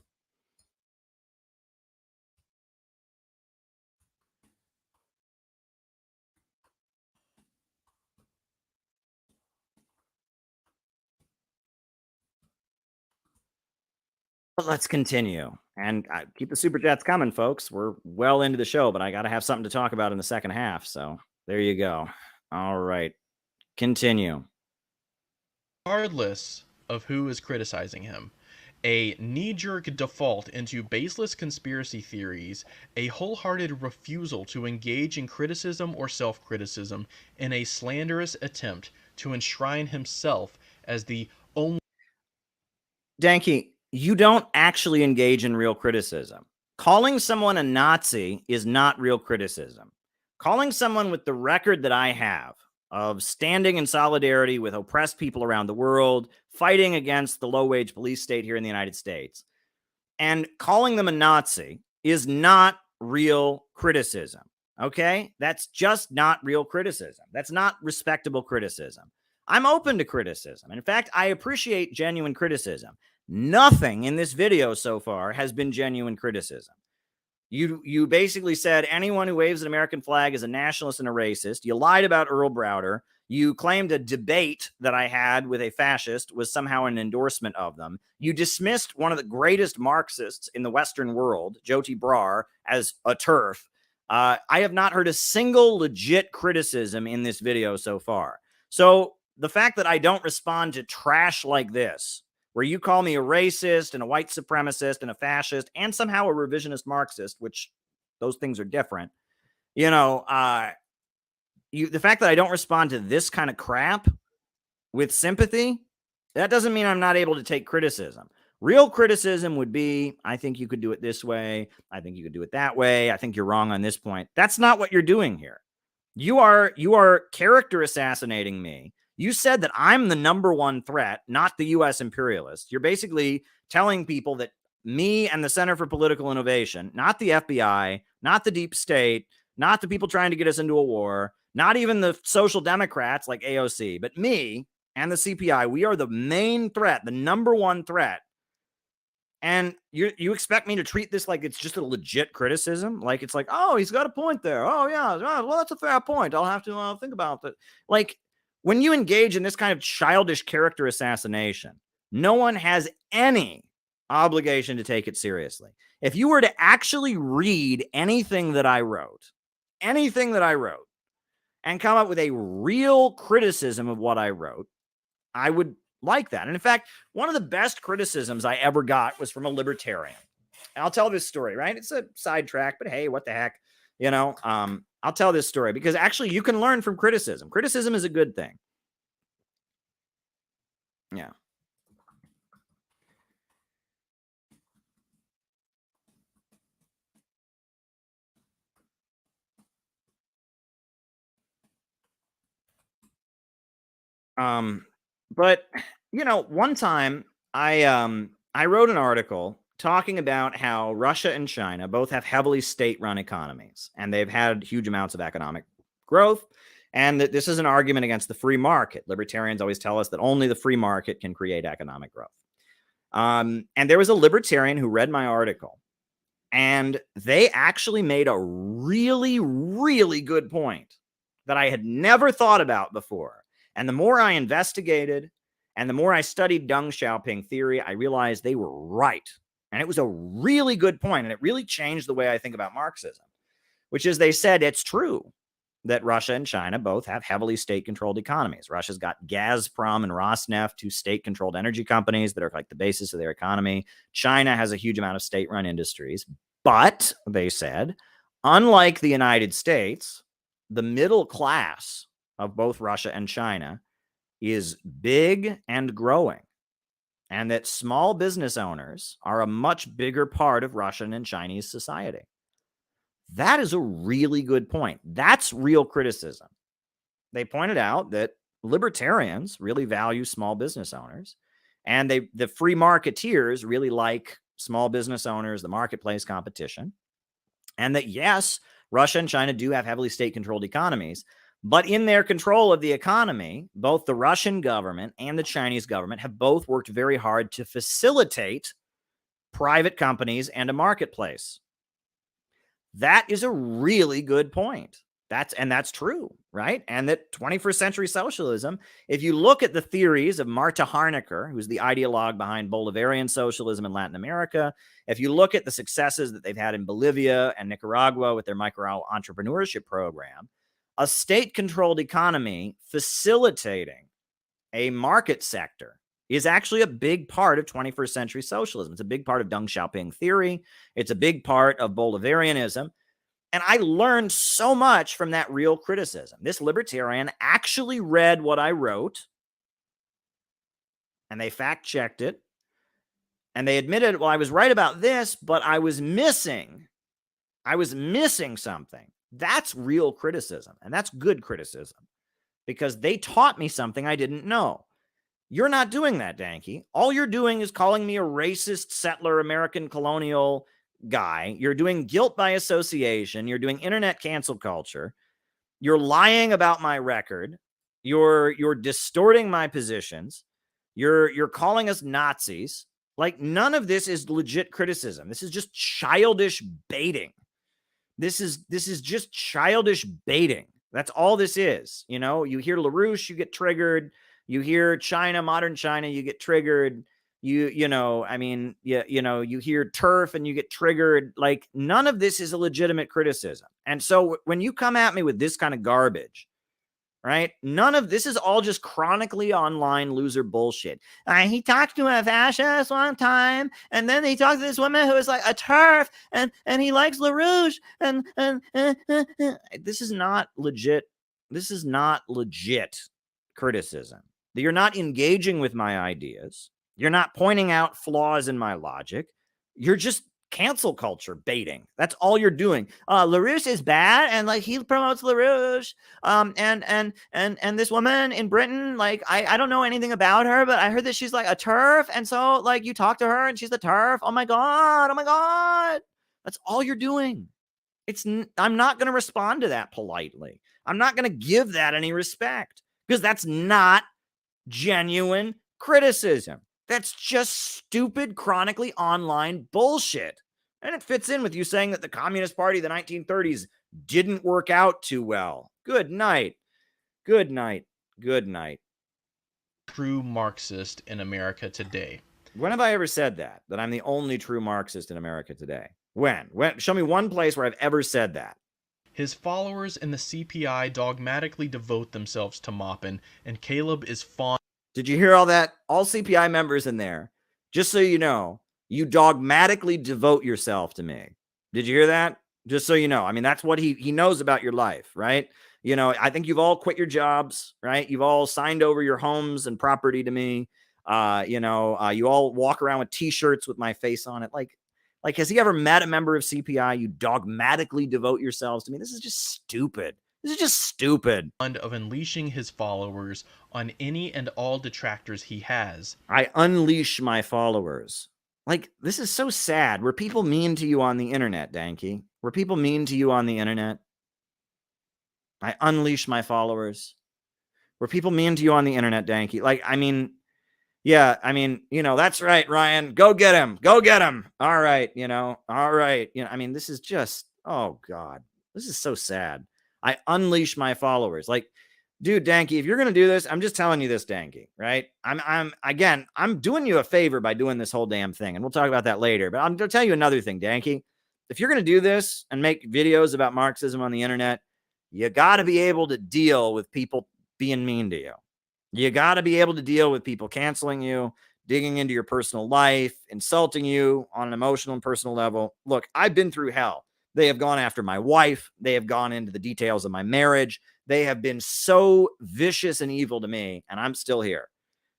[SPEAKER 1] But let's continue. And keep the super chats coming, folks. We're well into the show, but I got to have something to talk about in the second half. So there you go. All right. Continue.
[SPEAKER 7] Regardless of who is criticizing him, a knee-jerk default into baseless conspiracy theories, a wholehearted refusal to engage in criticism or self-criticism, in a slanderous attempt to enshrine himself as the only...
[SPEAKER 1] Danky, you don't actually engage in real criticism. Calling someone a Nazi is not real criticism. Calling someone with the record that I have of standing in solidarity with oppressed people around the world, fighting against the low-wage police state here in the United States, and calling them a Nazi is not real criticism. criticism. Okay? That's just not real criticism. That's not respectable criticism. I'm open to criticism. In fact, I appreciate genuine criticism. Nothing in this video so far has been genuine criticism. You basically said anyone who waves an American flag is a nationalist and a racist. You lied about Earl Browder. You claimed a debate that I had with a fascist was somehow an endorsement of them. You dismissed one of the greatest Marxists in the Western world, Joti Brar, as a TERF. I have not heard a single legit criticism in this video so far. So the fact that I don't respond to trash like this, where you call me a racist and a white supremacist and a fascist and somehow a revisionist Marxist, which those things are different, you know, the fact that I don't respond to this kind of crap with sympathy, that doesn't mean I'm not able to take criticism. Real criticism would be, I think you could do it this way. I think you could do it that way. I think you're wrong on this point. That's not what you're doing here. You are character assassinating me. You said that I'm the number one threat, not the U.S. imperialists. You're basically telling people that me and the Center for Political Innovation, not the FBI, not the deep state, not the people trying to get us into a war, not even the social democrats like AOC, but me and the CPI, we are the main threat, the number one threat. And you expect me to treat this like it's just a legit criticism? Like it's like, oh, he's got a point there. Oh, yeah, well, that's a fair point. I'll have to think about that. Like, when you engage in this kind of childish character assassination, no one has any obligation to take it seriously. If you were to actually read anything that I wrote, and come up with a real criticism of what I wrote, I would like that. And in fact, one of the best criticisms I ever got was from a libertarian. And I'll tell this story, right? It's a sidetrack, but hey, what the heck? You know, I'll tell this story because actually you can learn from criticism. Criticism is a good thing. Yeah. But you know, one time I wrote an article talking about how Russia and China both have heavily state-run economies, and they've had huge amounts of economic growth, and that this is an argument against the free market. Libertarians always tell us that only the free market can create economic growth. And there was a libertarian who read my article, and they actually made a really, really good point that I had never thought about before. And the more I investigated and the more I studied Deng Xiaoping theory, I realized they were right. And it was a really good point, and it really changed the way I think about Marxism, which is they said it's true that Russia and China both have heavily state-controlled economies. Russia's got Gazprom and Rosneft, two state-controlled energy companies that are like the basis of their economy. China has a huge amount of state-run industries. But, they said, unlike the United States, the middle class of both Russia and China is big and growing, and that small business owners are a much bigger part of Russian and Chinese society. That is a really good point. That's real criticism. They pointed out that libertarians really value small business owners, and the free marketeers really like small business owners, the marketplace competition, and that, yes, Russia and China do have heavily state-controlled economies, but in their control of the economy, both the Russian government and the Chinese government have both worked very hard to facilitate private companies and a marketplace. That is a really good point. That's true, right? And that 21st century socialism, if you look at the theories of Marta Harnacker, who's the ideologue behind Bolivarian socialism in Latin America, if you look at the successes that they've had in Bolivia and Nicaragua with their micro entrepreneurship program, a state-controlled economy facilitating a market sector is actually a big part of 21st century socialism. It's a big part of Deng Xiaoping theory. It's a big part of Bolivarianism. And I learned so much from that real criticism. This libertarian actually read what I wrote, and they fact-checked it, and they admitted, well, I was right about this, but I was missing something. That's real criticism, and that's good criticism, because they taught me something I didn't know. You're not doing that, Danke. All you're doing is calling me a racist settler, American colonial, guy. You're doing guilt by association. You're doing internet cancel culture. You're lying about my record. You're distorting my positions. You're calling us Nazis. Like, none of this is legit criticism. This is just childish baiting. This is just childish baiting. That's all this is. You know, you hear LaRouche, you get triggered. You hear China, modern China, you get triggered. You hear turf and you get triggered. Like, none of this is a legitimate criticism. And so when you come at me with this kind of garbage, right? None of this is all just chronically online loser bullshit. He talked to a fascist one time, and then he talked to this woman who was like a turf, and he likes LaRouche, and this is not legit. This is not legit criticism. You're not engaging with my ideas. You're not pointing out flaws in my logic. You're just cancel culture baiting. That's all you're doing. LaRouche is bad, and like he promotes LaRouche. And this woman in Britain, like I don't know anything about her, but I heard that she's like a turf, and so like you talk to her and she's the turf. Oh my god. That's all you're doing. I'm not going to respond to that politely. I'm not going to give that any respect, because that's not genuine criticism. That's just stupid, chronically online bullshit. And it fits in with you saying that the Communist Party of the 1930s didn't work out too well. Good night. Good night. Good night.
[SPEAKER 7] True Marxist in America today.
[SPEAKER 1] When have I ever said that? That I'm the only true Marxist in America today? When? Show me one place where I've ever said that.
[SPEAKER 7] His followers in the CPI dogmatically devote themselves to Maupin, and Caleb is fond.
[SPEAKER 1] Did you hear all that? All CPI members in there, just so you know, you dogmatically devote yourself to me. Did you hear that? Just so you know. I mean, that's what he knows about your life, right? You know, I think you've all quit your jobs, right? You've all signed over your homes and property to me. You all walk around with T-shirts with my face on it. Like, has he ever met a member of CPI? You dogmatically devote yourselves to me. This is just stupid. This is just stupid.
[SPEAKER 7] Of unleashing his followers on any and all detractors he has.
[SPEAKER 1] I unleash my followers. Like, this is so sad. Were people mean to you on the internet, Danky? Were people mean to you on the internet? I unleash my followers. Were people mean to you on the internet, Danky? Like, I mean, yeah, I mean, that's right, Ryan. Go get him. Go get him. All right, all right. I mean, this is just, oh God, this is so sad. I unleash my followers. Like, dude, Danky, if you're going to do this, I'm just telling you this, Danky, right? I'm doing you a favor by doing this whole damn thing. And we'll talk about that later. But I'm going to tell you another thing, Danky. If you're going to do this and make videos about Marxism on the internet, you got to be able to deal with people being mean to you. You got to be able to deal with people canceling you, digging into your personal life, insulting you on an emotional and personal level. Look, I've been through hell. They have gone after my wife. They have gone into the details of my marriage. They have been so vicious and evil to me, and I'm still here.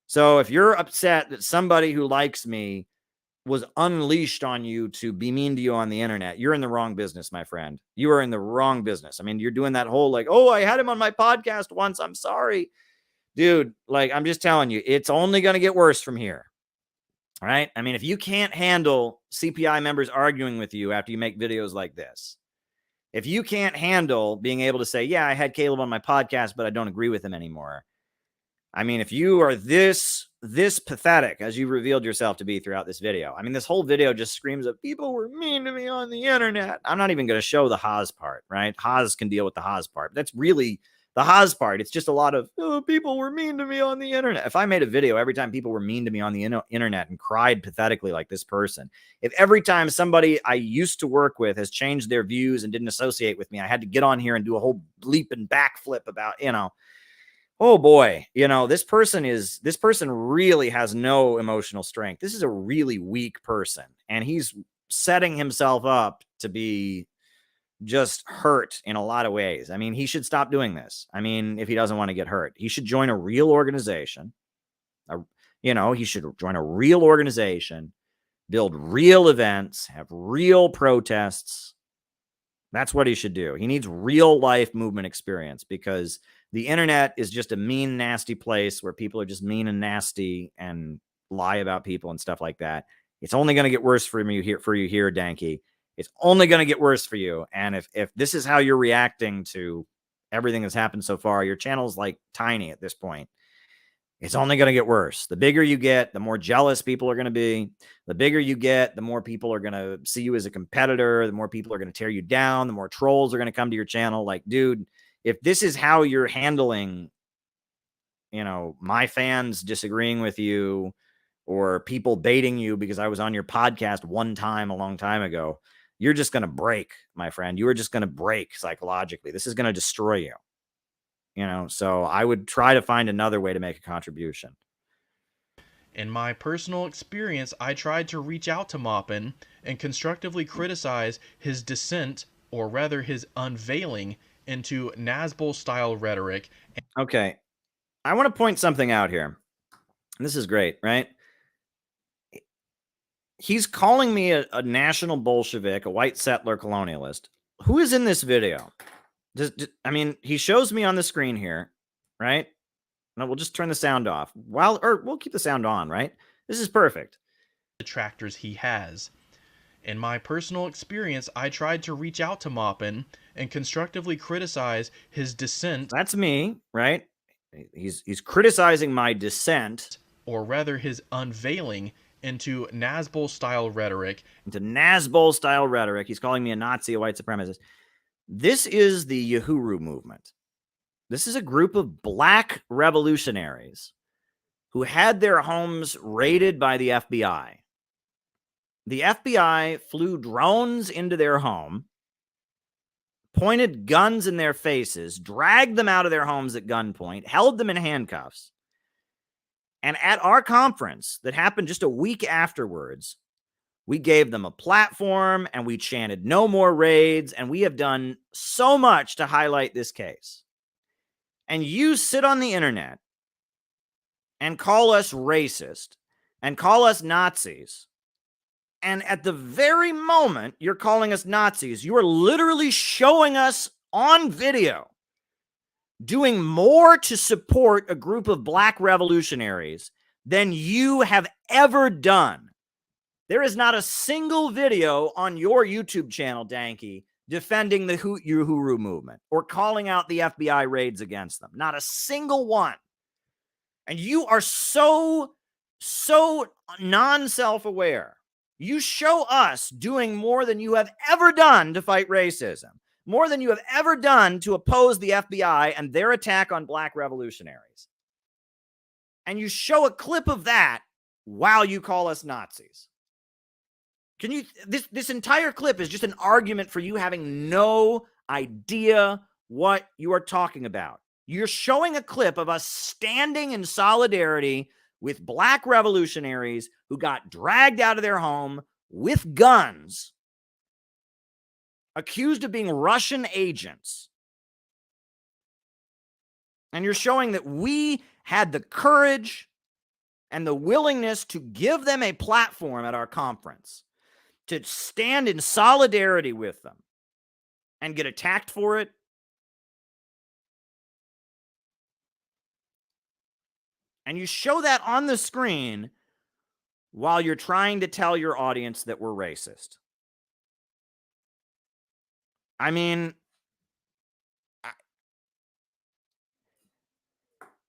[SPEAKER 1] So if you're upset that somebody who likes me was unleashed on you to be mean to you on the internet, you're in the wrong business, my friend. You are in the wrong business. I mean, you're doing that whole like, oh, I had him on my podcast once. I'm sorry. Dude, like, I'm just telling you, it's only going to get worse from here. All right. I mean, if you can't handle CPI members arguing with you after you make videos like this, if you can't handle being able to say, yeah, I had Caleb on my podcast, but I don't agree with him anymore. I mean, if you are this pathetic as you revealed yourself to be throughout this video, I mean, this whole video just screams that people were mean to me on the internet. I'm not even going to show the Haas part, right? Haas can deal with the Haas part. That's really the Haas part. It's just a lot of, oh, people were mean to me on the internet. If I made a video every time people were mean to me on the internet and cried pathetically like this person, if every time somebody I used to work with has changed their views and didn't associate with me, I had to get on here and do a whole leap and backflip about, oh boy, this person really has no emotional strength. This is a really weak person, and he's setting himself up to be just hurt in a lot of ways. I mean, he should stop doing this. I mean, if he doesn't want to get hurt, he should join a real organization. He should join a real organization, build real events, have real protests. That's what he should do. He needs real life movement experience, because the internet is just a mean, nasty place where people are just mean and nasty and lie about people and stuff like that. It's only going to get worse for you here, Danky. It's only going to get worse for you. And if this is how you're reacting to everything that's happened so far, your channel's like tiny at this point. It's only going to get worse. The bigger you get, the more jealous people are going to be. The bigger you get, the more people are going to see you as a competitor. The more people are going to tear you down. The more trolls are going to come to your channel. Like, dude, if this is how you're handling, you know, my fans disagreeing with you or people baiting you because I was on your podcast one time a long time ago, you're just going to break, my friend. You are just going to break psychologically. This is going to destroy you. You know, so I would try to find another way to make a contribution.
[SPEAKER 7] In my personal experience, I tried to reach out to Maupin and constructively criticize his descent, or rather his unveiling, into Nazbol-style rhetoric.
[SPEAKER 1] Okay, I want to point something out here. This is great, right? He's calling me a national Bolshevik, a white settler colonialist. Who is in this video? I mean, he shows me on the screen here, right? No, we'll just turn the sound off. Or we'll keep the sound on, right? This is perfect.
[SPEAKER 7] Detractors he has. In my personal experience, I tried to reach out to Maupin and constructively criticize his dissent.
[SPEAKER 1] That's me, right? He's criticizing my dissent,
[SPEAKER 7] or rather his unveiling, into Nazbol-style rhetoric.
[SPEAKER 1] Into Nazbol-style rhetoric. He's calling me a Nazi, a white supremacist. This is the Uhuru movement. This is a group of black revolutionaries who had their homes raided by the FBI. The FBI flew drones into their home, pointed guns in their faces, dragged them out of their homes at gunpoint, held them in handcuffs. And at our conference that happened just a week afterwards, we gave them a platform and we chanted no more raids, and we have done so much to highlight this case. And you sit on the internet and call us racist and call us Nazis. And at the very moment you're calling us Nazis, you are literally showing us on video doing more to support a group of black revolutionaries than you have ever done. There is not a single video on your YouTube channel, Danky, defending the Uhuru movement or calling out the FBI raids against them. Not a single one. And you are so non-self-aware. You show us doing more than you have ever done to fight racism, more than you have ever done to oppose the FBI and their attack on black revolutionaries. And you show a clip of that while you call us Nazis. Can you, this entire clip is just an argument for you having no idea what you are talking about. You're showing a clip of us standing in solidarity with black revolutionaries who got dragged out of their home with guns, accused of being Russian agents. And you're showing that we had the courage and the willingness to give them a platform at our conference, to stand in solidarity with them and get attacked for it. And you show that on the screen while you're trying to tell your audience that we're racist. I mean,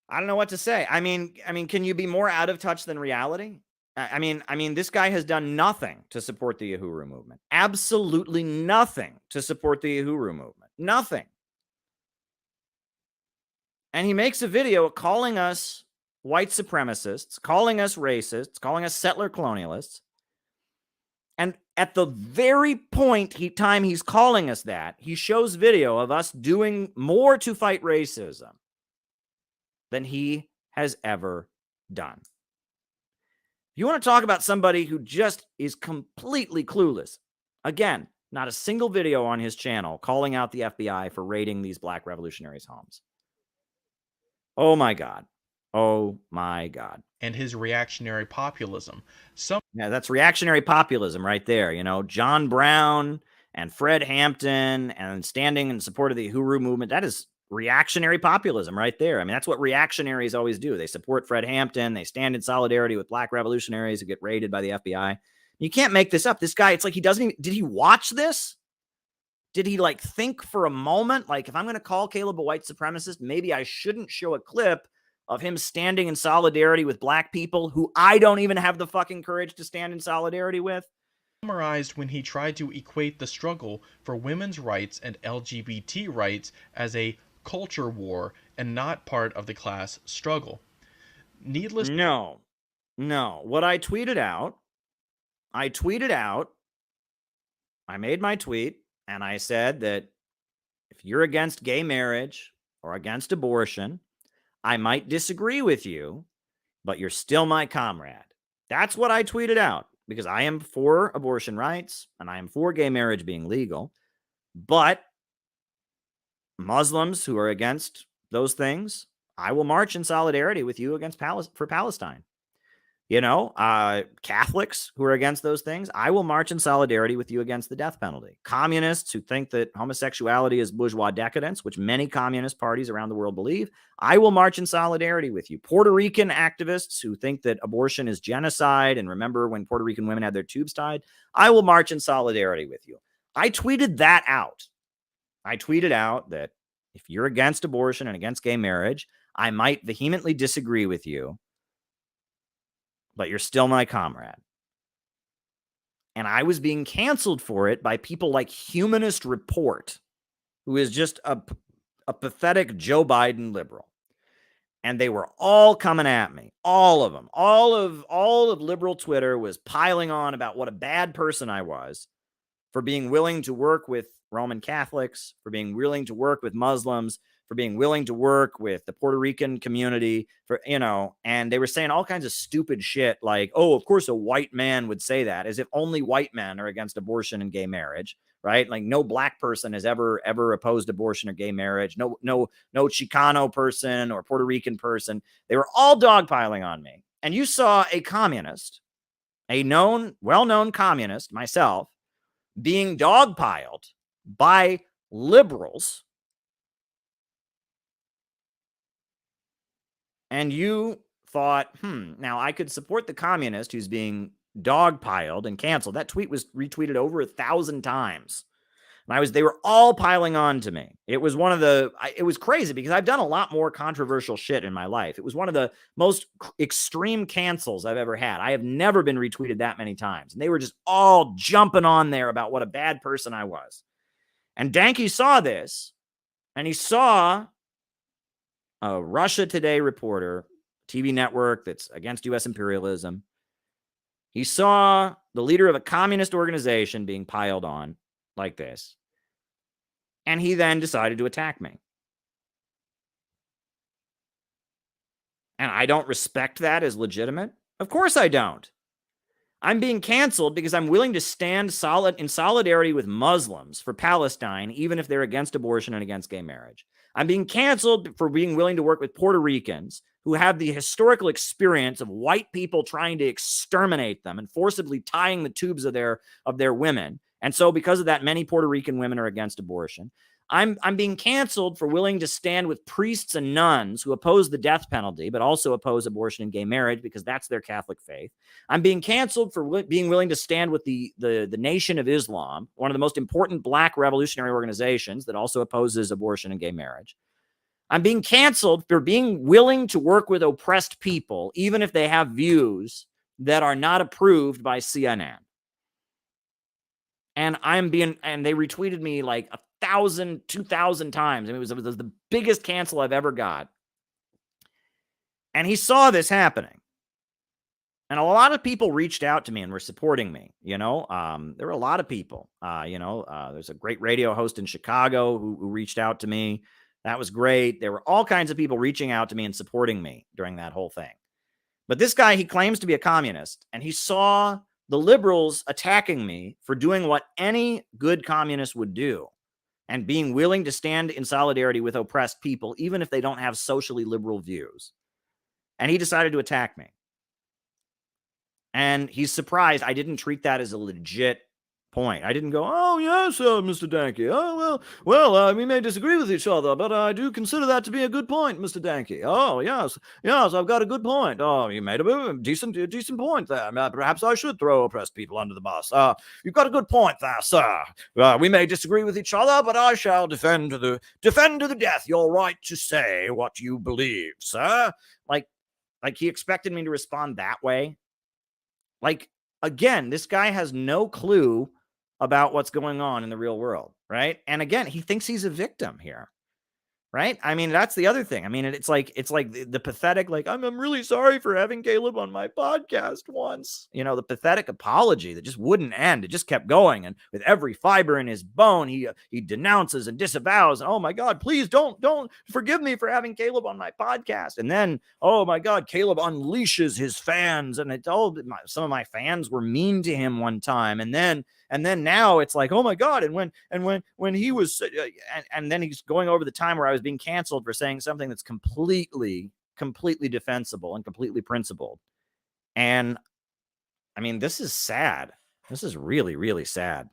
[SPEAKER 1] I don't know what to say. I mean, can you be more out of touch than reality? I mean, this guy has done nothing to support the Uhuru movement. Absolutely nothing to support the Uhuru movement. Nothing. And he makes a video calling us white supremacists, calling us racists, calling us settler colonialists. And at the very time he's calling us that, he shows video of us doing more to fight racism than he has ever done. If you want to talk about somebody who just is completely clueless, again, not a single video on his channel calling out the FBI for raiding these black revolutionaries' homes. Oh my God. Oh my God.
[SPEAKER 7] And his reactionary populism.
[SPEAKER 1] Yeah, that's reactionary populism right there. You know, John Brown and Fred Hampton and standing in support of the Uhuru movement. That is reactionary populism right there. I mean, that's what reactionaries always do. They support Fred Hampton. They stand in solidarity with black revolutionaries who get raided by the FBI. You can't make this up. This guy, it's like he doesn't even, did he watch this? Did he like think for a moment, like, if I'm going to call Caleb a white supremacist, maybe I shouldn't show a clip of him standing in solidarity with black people who I don't even have the fucking courage to stand in solidarity with?
[SPEAKER 7] Summarized when he tried to equate the struggle for women's rights and LGBT rights as a culture war and not part of the class struggle. Needless.
[SPEAKER 1] No. What I tweeted out, I made my tweet, and I said that if you're against gay marriage or against abortion, I might disagree with you, but you're still my comrade. That's what I tweeted out, because I am for abortion rights and I am for gay marriage being legal. But Muslims who are against those things, I will march in solidarity with you against for Palestine. You know, Catholics who are against those things, I will march in solidarity with you against the death penalty. Communists who think that homosexuality is bourgeois decadence, which many communist parties around the world believe, I will march in solidarity with you. Puerto Rican activists who think that abortion is genocide, and remember when Puerto Rican women had their tubes tied, I will march in solidarity with you. I tweeted that out. I tweeted out that if you're against abortion and against gay marriage, I might vehemently disagree with you, but you're still my comrade. And I was being canceled for it by people like Humanist Report, who is just a pathetic Joe Biden liberal. And they were all coming at me, all of them. All of liberal Twitter was piling on about what a bad person I was for being willing to work with Roman Catholics, for being willing to work with Muslims, for being willing to work with the Puerto Rican community, for, you know, and they were saying all kinds of stupid shit like, oh, of course a white man would say that, as if only white men are against abortion and gay marriage, right? Like no black person has ever opposed abortion or gay marriage. No Chicano person or Puerto Rican person. They were all dogpiling on me. And you saw a communist, a well-known communist, myself, being dogpiled by liberals. And you thought, now I could support the communist who's being dogpiled and canceled. That tweet was retweeted over 1,000 times. And they were all piling on to me. It was it was crazy because I've done a lot more controversial shit in my life. It was one of the most extreme cancels I've ever had. I have never been retweeted that many times. And they were just all jumping on there about what a bad person I was. And Danke saw this, and he saw a Russia Today reporter, TV network that's against U.S. imperialism. He saw the leader of a communist organization being piled on like this. And he then decided to attack me. And I don't respect that as legitimate. Of course I don't. I'm being canceled because I'm willing to stand in solidarity with Muslims for Palestine, even if they're against abortion and against gay marriage. I'm being canceled for being willing to work with Puerto Ricans who have the historical experience of white people trying to exterminate them and forcibly tying the tubes of their women. And so because of that, many Puerto Rican women are against abortion. I'm being canceled for willing to stand with priests and nuns who oppose the death penalty, but also oppose abortion and gay marriage because that's their Catholic faith. I'm being canceled for being willing to stand with the Nation of Islam, one of the most important black revolutionary organizations that also opposes abortion and gay marriage. I'm being canceled for being willing to work with oppressed people, even if they have views that are not approved by CNN. And they retweeted me like 1,000, 2,000 times. I mean, it was the biggest cancel I've ever got. And he saw this happening. And a lot of people reached out to me and were supporting me. You know, there were a lot of people. There's a great radio host in Chicago who reached out to me. That was great. There were all kinds of people reaching out to me and supporting me during that whole thing. But this guy, he claims to be a communist, and he saw the liberals attacking me for doing what any good communist would do and being willing to stand in solidarity with oppressed people, even if they don't have socially liberal views. And he decided to attack me. And he's surprised I didn't treat that as a legit point. I didn't go, oh, yes, Mr. Danke. Oh, we may disagree with each other, but I do consider that to be a good point, Mr. Danke. Oh, yes, I've got a good point. Oh, you made a decent point there. Perhaps I should throw oppressed people under the bus. You've got a good point there, sir. We may disagree with each other, but I shall defend to the death your right to say what you believe, sir. Like he expected me to respond that way. Like, again, this guy has no clue about what's going on in the real world, right? And again, he thinks he's a victim here, right? I mean, that's the other thing. I mean, it's like the pathetic, like, I'm really sorry for having Caleb on my podcast once. The pathetic apology that just wouldn't end. It just kept going, and with every fiber in his bone, he denounces and disavows. Oh my God, please don't forgive me for having Caleb on my podcast. And then, oh my God, Caleb unleashes his fans, and some of my fans were mean to him one time, and then now it's like, oh my God. And when he was, and then he's going over the time where I was being canceled for saying something that's completely defensible and completely principled. And I mean, this is sad. This is really, really sad.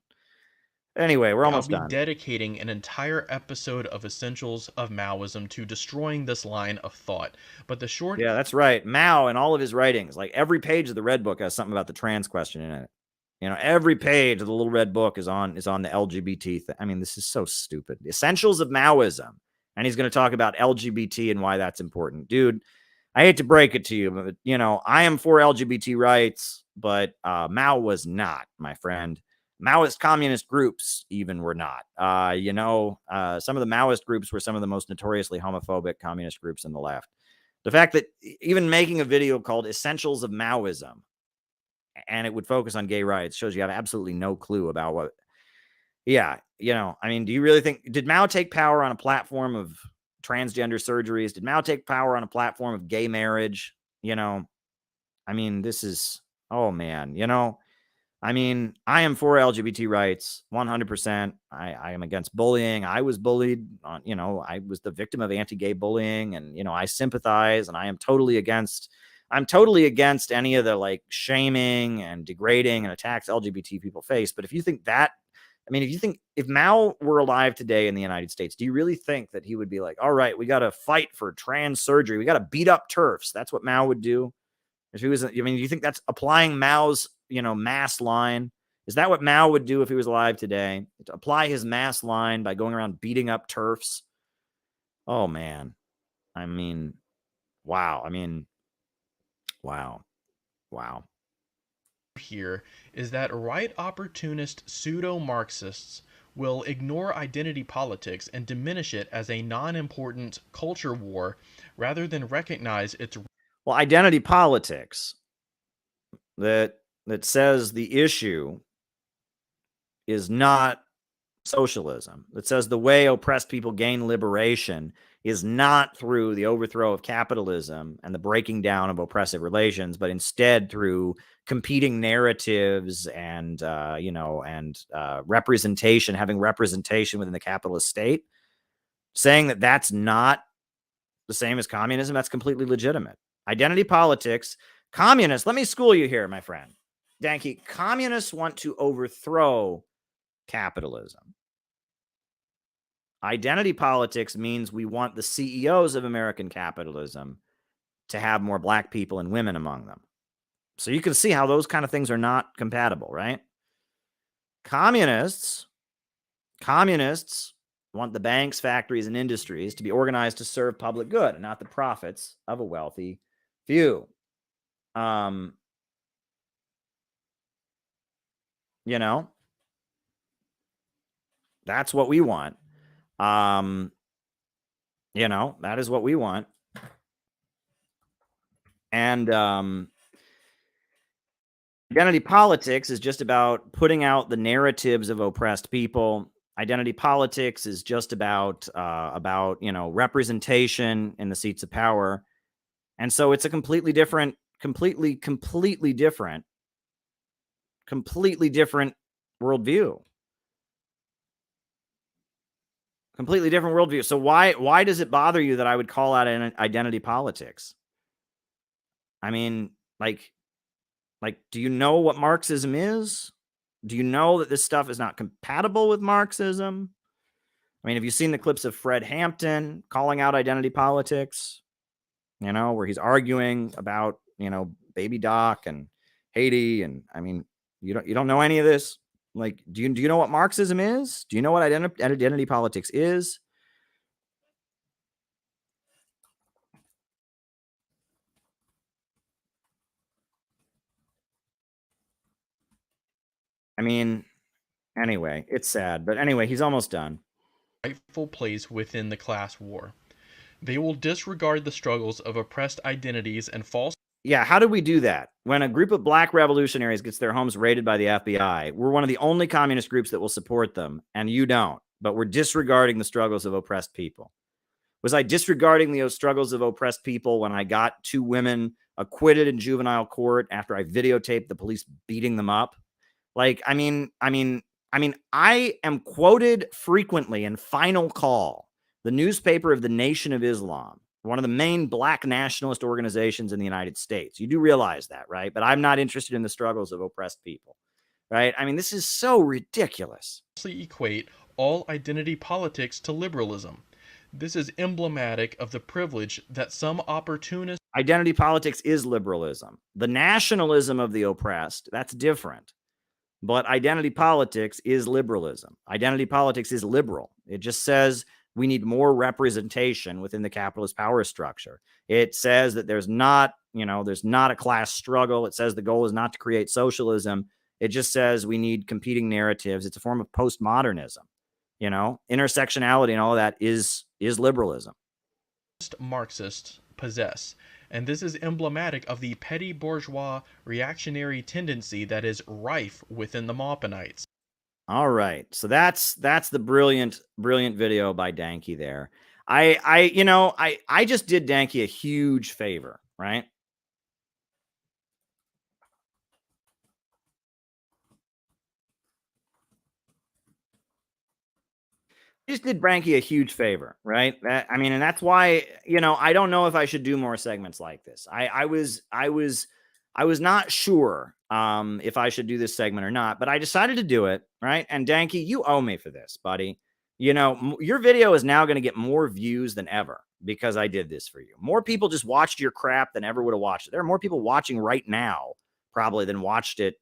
[SPEAKER 1] Anyway, we're almost done.
[SPEAKER 7] I'll be dedicating an entire episode of Essentials of Maoism to destroying this line of thought. But the short...
[SPEAKER 1] Yeah, that's right. Mao and all of his writings, like every page of the Red Book has something about the trans question in it. Every page of the Little Red Book is on the LGBT thing. I mean, this is so stupid. Essentials of Maoism. And he's going to talk about LGBT and why that's important. Dude, I hate to break it to you, but, I am for LGBT rights, but Mao was not, my friend. Maoist communist groups even were not. Some of the Maoist groups were some of the most notoriously homophobic communist groups in the left. The fact that even making a video called Essentials of Maoism, and it would focus on gay rights, shows you have absolutely no clue about what. Yeah, I mean, do you really think, did Mao take power on a platform of transgender surgeries? Did Mao take power on a platform of gay marriage? I mean, this is, oh man, I mean, I am for LGBT rights, 100%. I am against bullying. I was bullied on, I was the victim of anti-gay bullying, and, I sympathize, and I'm totally against any of the like shaming and degrading and attacks LGBT people face. But if you think that, if Mao were alive today in the United States, do you really think that he would be like, all right, we got to fight for trans surgery. We got to beat up TERFs. That's what Mao would do. If he was, do you think that's applying Mao's, mass line? Is that what Mao would do if he was alive today? To apply his mass line by going around beating up TERFs? Oh man. I mean, wow. Wow.
[SPEAKER 7] Here is that right opportunist pseudo-Marxists will ignore identity politics and diminish it as a non-important culture war rather than recognize its...
[SPEAKER 1] Well, identity politics that says the issue is not socialism, that says the way oppressed people gain liberation is not through the overthrow of capitalism and the breaking down of oppressive relations, but instead through competing narratives and, representation, having representation within the capitalist state. Saying that that's not the same as communism, that's completely legitimate. Identity politics, communists, let me school you here, my friend. Danke, communists want to overthrow capitalism. Identity politics means we want the CEOs of American capitalism to have more black people and women among them. So you can see how those kind of things are not compatible, right? Communists want the banks, factories, and industries to be organized to serve public good and not the profits of a wealthy few. That's what we want. That is what we want. And identity politics is just about putting out the narratives of oppressed people. Identity politics is just about representation in the seats of power. And so it's a completely different worldview. Completely different worldview. So why does it bother you that I would call out an identity politics? I mean, like, do you know what Marxism is? Do you know that this stuff is not compatible with Marxism? I mean, have you seen the clips of Fred Hampton calling out identity politics? You know, where he's arguing about, you know, Baby Doc and Haiti, and I mean, you don't know any of this. Like, do you know what Marxism is? Do you know what identity politics is? I mean, anyway, it's sad, but anyway, he's almost done.
[SPEAKER 7] Rightful place within the class war. They will disregard the struggles of oppressed identities and false.
[SPEAKER 1] Yeah, how did we do that? When a group of black revolutionaries gets their homes raided by the FBI, we're one of the only communist groups that will support them, and you don't. But we're disregarding the struggles of oppressed people. Was I disregarding the struggles of oppressed people when I got 2 women acquitted in juvenile court after I videotaped the police beating them up? Like, I am quoted frequently in Final Call, the newspaper of the Nation of Islam, one of the main black nationalist organizations in the United States. You do realize that, right? But I'm not interested in the struggles of oppressed people, right? I mean, this is so ridiculous.
[SPEAKER 7] Equate all identity politics to liberalism. This is emblematic of the privilege that some opportunists.
[SPEAKER 1] Identity politics is liberalism. The nationalism of the oppressed, that's different. But identity politics is liberalism. Identity politics is liberal. It just says we need more representation within the capitalist power structure. It says that there's not a class struggle. It says the goal is not to create socialism. It just says we need competing narratives. It's a form of postmodernism. You know, intersectionality and all of that is liberalism.
[SPEAKER 7] Marxists possess. And this is emblematic of the petty bourgeois reactionary tendency that is rife within the Maupinites.
[SPEAKER 1] All right. So that's the brilliant video by Danke there. I just did Danke a huge favor, right? Just did Branky a huge favor, right? And that's why, I don't know if I should do more segments like this. I was not sure if I should do this segment or not, but I decided to do it, right? And Danke, you owe me for this, buddy. Your video is now going to get more views than ever because I did this for you. More people just watched your crap than ever would have watched it. There are more people watching right now probably than watched it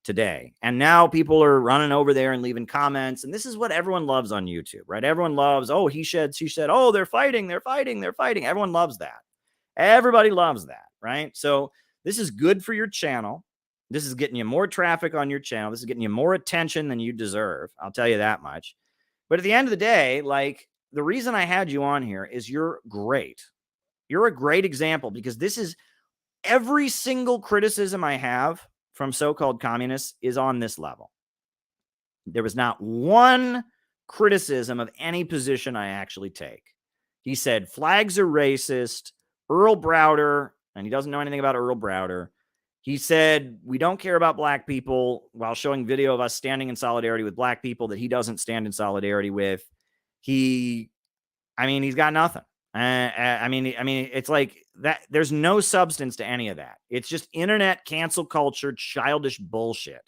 [SPEAKER 1] today. And now people are running over there and leaving comments. And this is what everyone loves on YouTube, right? Everyone loves, oh, he said, she said, oh, they're fighting. Everyone loves that. Everybody loves that, right? So this is good for your channel. This is getting you more traffic on your channel. This is getting you more attention than you deserve. I'll tell you that much. But at the end of the day, like, the reason I had you on here is you're great. You're a great example because this is every single criticism I have from so-called communists is on this level. There was not one criticism of any position I actually take. He said flags are racist. Earl Browder, and he doesn't know anything about Earl Browder. He said we don't care about black people while showing video of us standing in solidarity with black people that he doesn't stand in solidarity with. He's got nothing. It's like that. There's no substance to any of that. It's just internet cancel culture, childish bullshit.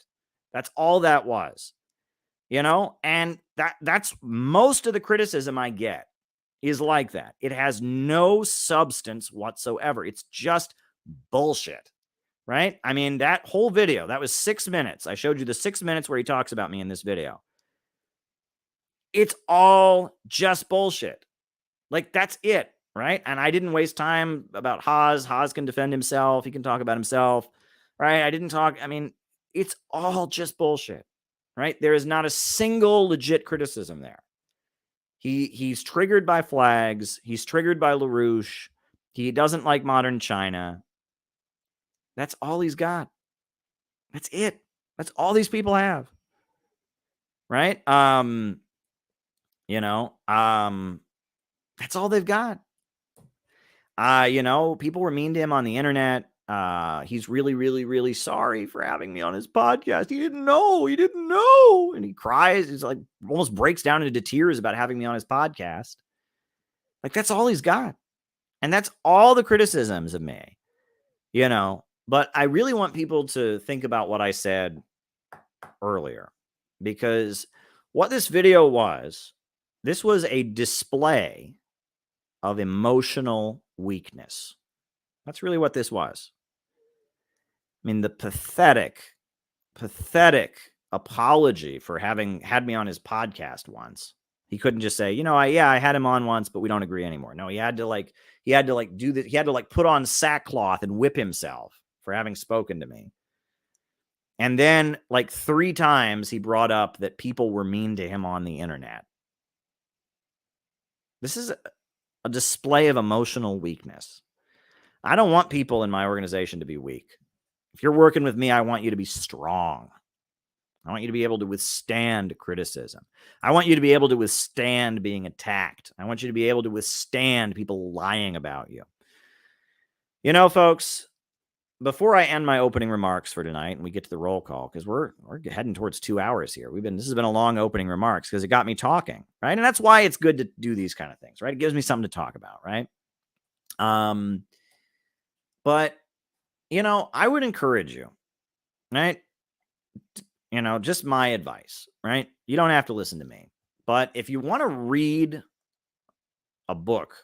[SPEAKER 1] That's all that was, and that's most of the criticism I get is like that. It has no substance whatsoever. It's just bullshit, right? I mean, that whole video, that was 6 minutes. I showed you the 6 minutes where he talks about me in this video. It's all just bullshit. Like, that's it, right? And I didn't waste time about Haas. Haas can defend himself. He can talk about himself, right? I didn't talk. It's all just bullshit, right? There is not a single legit criticism there. He's triggered by flags. He's triggered by LaRouche. He doesn't like modern China. That's all he's got. That's it. That's all these people have, right? That's all they've got. People were mean to him on the internet. He's really, really, really sorry for having me on his podcast. He didn't know. And he cries. He's like almost breaks down into tears about having me on his podcast. Like, that's all he's got. And that's all the criticisms of me, But I really want people to think about what I said earlier, because what this video was, this was a display of emotional weakness. That's really what this was. I mean, the pathetic apology for having had me on his podcast once. He couldn't just say, I had him on once, but we don't agree anymore. No, he had to do this. He had to put on sackcloth and whip himself for having spoken to me. And then 3 times he brought up that people were mean to him on the internet. This is a display of emotional weakness. I don't want people in my organization to be weak. If you're working with me, I want you to be strong. I want you to be able to withstand criticism. I want you to be able to withstand being attacked. I want you to be able to withstand people lying about you. Folks, before I end my opening remarks for tonight and we get to the roll call, because we're heading towards 2 hours here. This has been a long opening remarks because it got me talking, right? And that's why it's good to do these kind of things, right? It gives me something to talk about, right? But I would encourage you, right? Just my advice, right? You don't have to listen to me, but if you want to read a book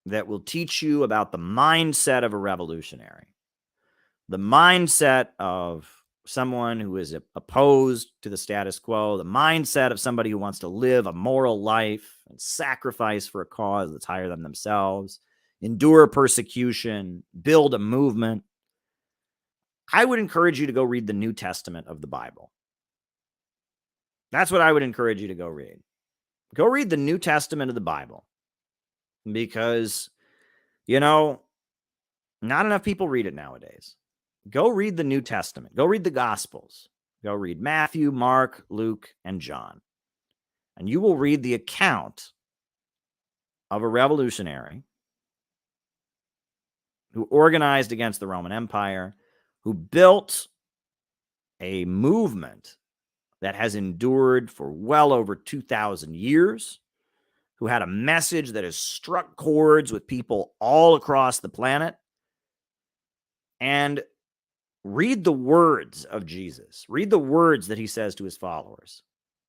[SPEAKER 1] that will teach you about the mindset of a revolutionary, the mindset of someone who is opposed to the status quo, the mindset of somebody who wants to live a moral life and sacrifice for a cause that's higher than themselves, endure persecution, build a movement, I would encourage you to go read the New Testament of the Bible. That's what I would encourage you to go read. Go read the New Testament of the Bible, because, not enough people read it nowadays. Go read the New Testament. Go read the Gospels. Go read Matthew, Mark, Luke, and John. And you will read the account of a revolutionary who organized against the Roman Empire, who built a movement that has endured for well over 2,000 years, who had a message that has struck chords with people all across the planet. And read the words of Jesus. Read the words that he says to his followers,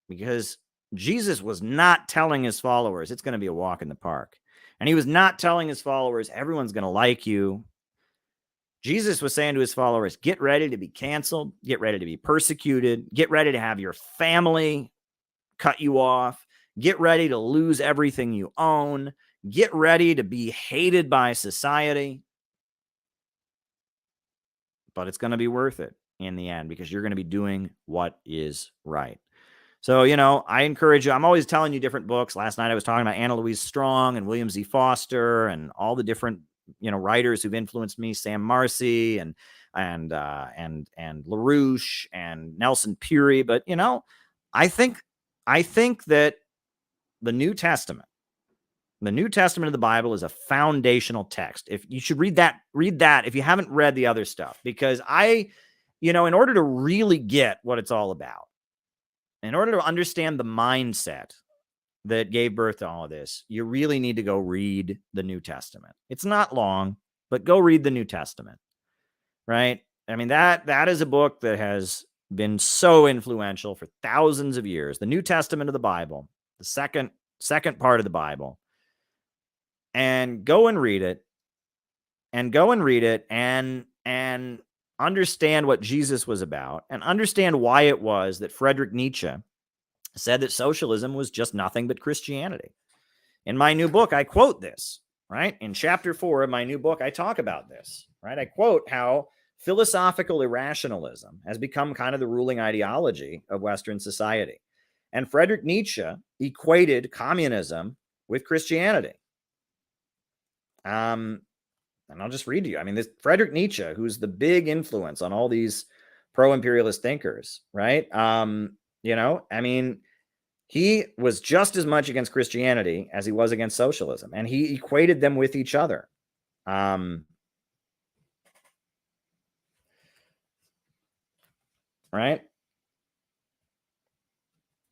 [SPEAKER 1] because Jesus was not telling his followers it's going to be a walk in the park. And he was not telling his followers everyone's going to like you. Jesus was saying to his followers, get ready to be canceled, get ready to be persecuted, get ready to have your family cut you off, get ready to lose everything you own, get ready to be hated by society. But it's going to be worth it in the end, because you're going to be doing what is right. So, I encourage you. I'm always telling you different books. Last night I was talking about Anna Louise Strong and William Z. Foster and all the different writers who've influenced me, Sam Marcy and LaRouche and Nelson Peary. But I think that the New Testament of the Bible is a foundational text. If you should read that if you haven't read the other stuff, because in order to really get what it's all about, in order to understand the mindset that gave birth to all of this, you really need to go read the New Testament. It's not long, but go read the New Testament, right? I mean, that is a book that has been so influential for thousands of years. The New Testament of the Bible, the second part of the Bible. And go and read it, and understand what Jesus was about, and understand why it was that Friedrich Nietzsche said that socialism was just nothing but Christianity. In my new book, I quote this, right? In chapter 4 of my new book, I talk about this, right? I quote how philosophical irrationalism has become kind of the ruling ideology of Western society. And Friedrich Nietzsche equated communism with Christianity. And I'll just read to you. I mean, this Friedrich Nietzsche, who's the big influence on all these pro-imperialist thinkers, right? He was just as much against Christianity as he was against socialism, and he equated them with each other. Right?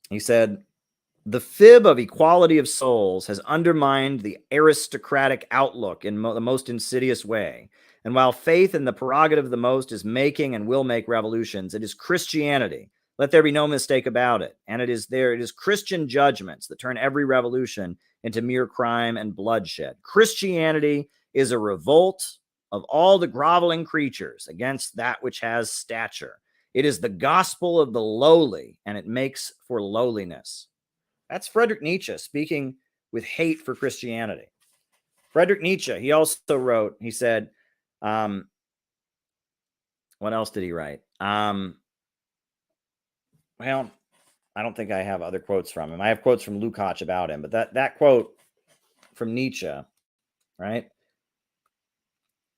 [SPEAKER 1] He said, The fib of equality of souls has undermined the aristocratic outlook in the most insidious way. And while faith in the prerogative of the most is making and will make revolutions, it is Christianity. Let there be no mistake about it. And it is Christian judgments that turn every revolution into mere crime and bloodshed. Christianity is a revolt of all the groveling creatures against that which has stature. It is the gospel of the lowly, and it makes for lowliness. That's Friedrich Nietzsche speaking with hate for Christianity. Friedrich Nietzsche, he also wrote, he said, what else did he write? Well, I don't think I have other quotes from him. I have quotes from Lukács about him, but that quote from Nietzsche, right?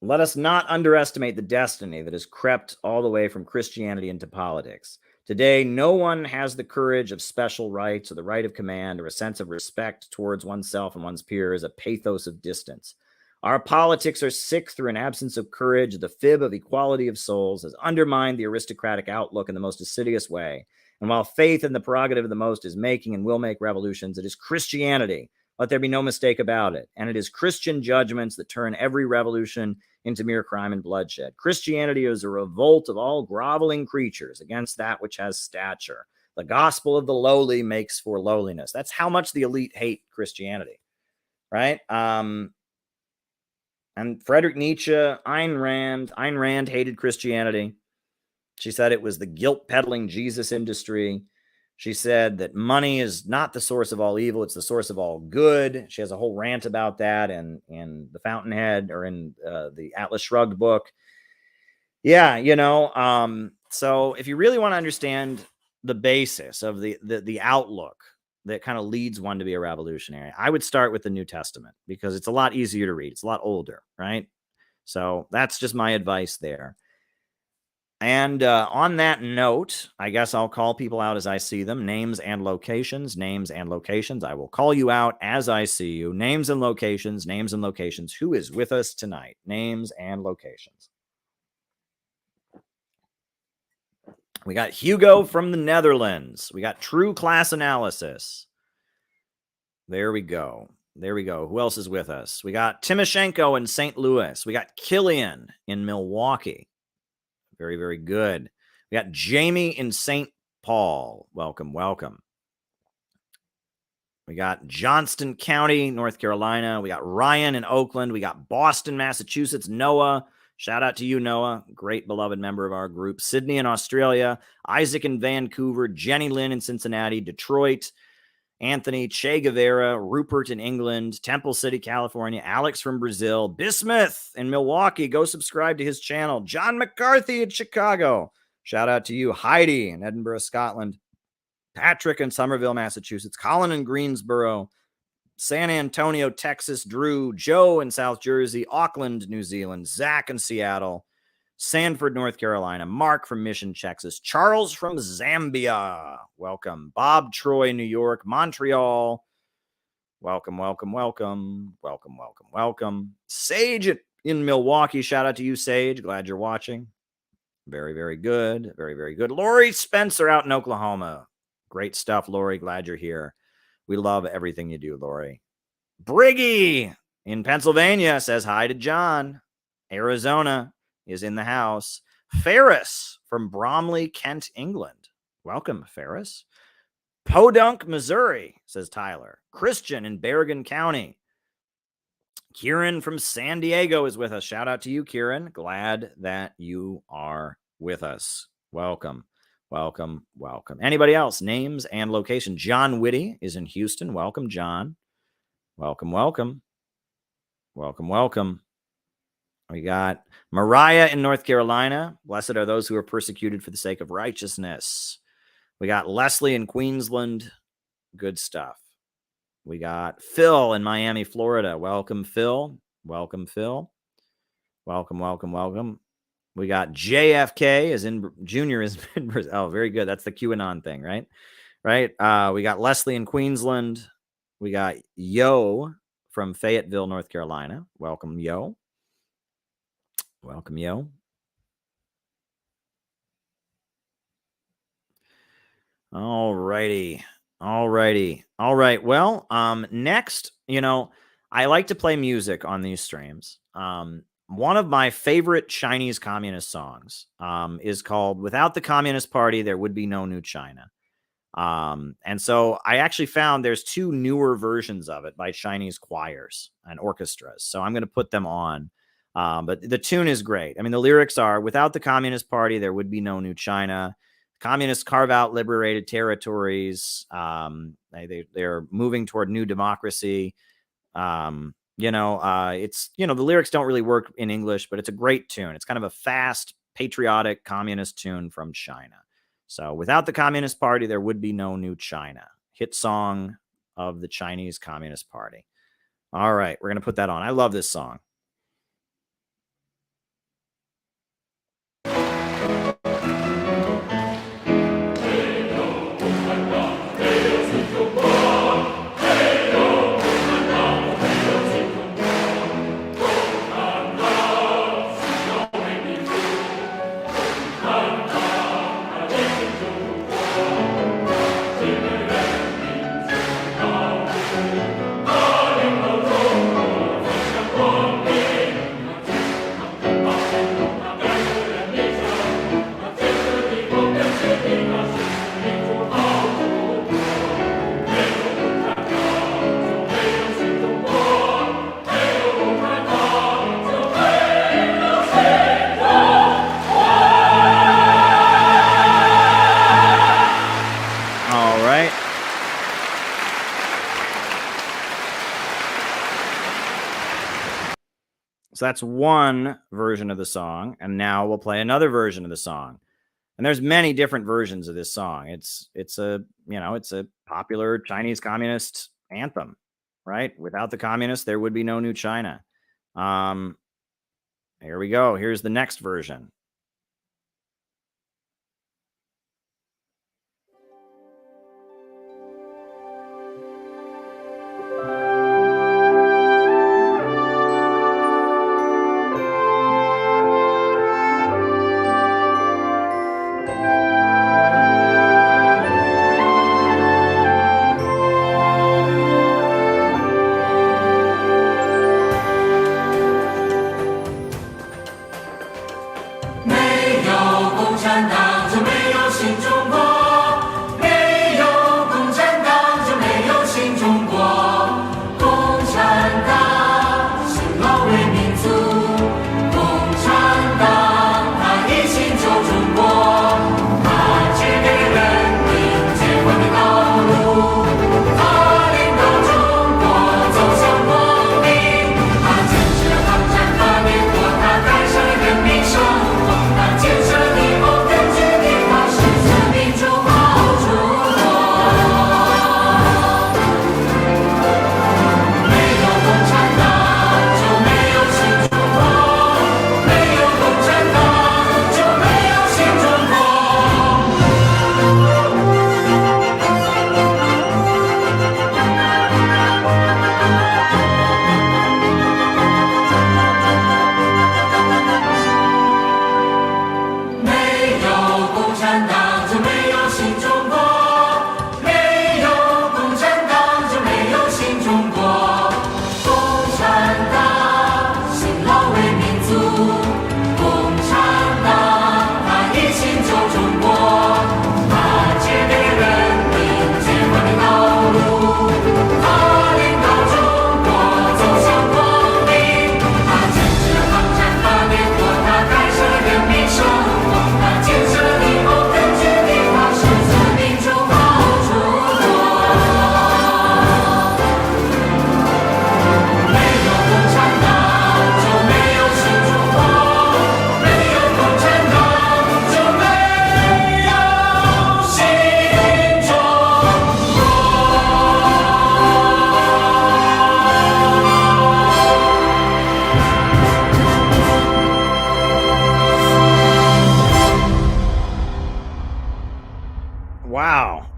[SPEAKER 1] Let us not underestimate the destiny that has crept all the way from Christianity into politics. Today, no one has the courage of special rights or the right of command or a sense of respect towards oneself and one's peers, a pathos of distance. Our politics are sick through an absence of courage. The fib of equality of souls has undermined the aristocratic outlook in the most insidious way. And while faith in the prerogative of the most is making and will make revolutions, it is Christianity. Let there be no mistake about it. And it is Christian judgments that turn every revolution into mere crime and bloodshed. Christianity is a revolt of all groveling creatures against that which has stature. The gospel of the lowly makes for lowliness. That's how much the elite hate Christianity, right? And Friedrich Nietzsche, Ayn Rand hated Christianity. She said it was the guilt-peddling Jesus industry. She said that money is not the source of all evil, it's the source of all good. She has a whole rant about that in The Fountainhead, or in the Atlas Shrugged book. Yeah, so if you really want to understand the basis of the outlook that kind of leads one to be a revolutionary, I would start with the New Testament, because it's a lot easier to read. It's a lot older, right? So that's just my advice there. And on that note, I guess I'll call people out as I see them. Names and locations, names and locations. I will call you out as I see you. Names and locations, names and locations. Who is with us tonight? Names and locations. We got Hugo from the Netherlands. We got True Class Analysis. There we go. There we go. Who else is with us? We got Timoshenko in St. Louis. We got Killian in Milwaukee. Very, very good. We got Jamie in St. Paul. Welcome, welcome. We got Johnston County, North Carolina. We got Ryan in Oakland. We got Boston, Massachusetts. Noah. Shout out to you, Noah. Great beloved member of our group. Sydney in Australia. Isaac in Vancouver. Jenny Lynn in Cincinnati. Detroit. Anthony, Che Guevara, Rupert in England, Temple City, California, Alex from Brazil, Bismuth in Milwaukee. Go subscribe to his channel. John McCarthy in Chicago. Shout out to you. Heidi in Edinburgh, Scotland. Patrick in Somerville, Massachusetts. Colin in Greensboro. San Antonio, Texas. Drew. Joe in South Jersey. Auckland, New Zealand. Zach in Seattle. Sanford, North Carolina. Mark from Mission, Texas. Charles from Zambia. Welcome. Bob Troy, New York. Montreal. Welcome, welcome, welcome. Welcome, welcome, welcome. Sage in Milwaukee. Shout out to you, Sage. Glad you're watching. Very, very good. Very, very good. Lori Spencer out in Oklahoma. Great stuff, Lori. Glad you're here. We love everything you do, Lori. Briggy in Pennsylvania says hi to John. Arizona is in the house. Ferris from Bromley, Kent, England. Welcome, Ferris. Podunk, Missouri, says Tyler. Christian in Bergen County. Kieran from San Diego is with us. Shout out to you, Kieran. Glad that you are with us. Welcome, welcome, welcome. Anybody else? Names and location. John Whitty is in Houston. Welcome, John. Welcome, welcome. Welcome, welcome. We got Mariah in North Carolina. Blessed are those who are persecuted for the sake of righteousness. We got Leslie in Queensland. Good stuff. We got Phil in Miami, Florida. Welcome, Phil. Welcome, Phil. Welcome, welcome, welcome. We got JFK is in Junior is in Brazil. Oh, very good. That's the QAnon thing, right? Right. We got Leslie in Queensland. We got Yo from Fayetteville, North Carolina. Welcome, Yo. Welcome, Yo. All righty. All righty. All right. Well, next, I like to play music on these streams. One of my favorite Chinese communist songs is called "Without the Communist Party, There Would Be No New China." And so I actually found there's two newer versions of it by Chinese choirs and orchestras. So I'm going to put them on. But the tune is great. I mean, the lyrics are, "Without the Communist Party, there would be no new China. Communists carve out liberated territories. They're moving toward new democracy." The lyrics don't really work in English, but it's a great tune. It's kind of a fast, patriotic communist tune from China. So without the Communist Party, there would be no new China. Hit song of the Chinese Communist Party. All right, we're going to put that on. I love this song. So that's one version of the song, and now we'll play another version of the song. And there's many different versions of this song. It's a popular Chinese communist anthem, right? Without the communists, there would be no new China. Here we go. Here's the next version.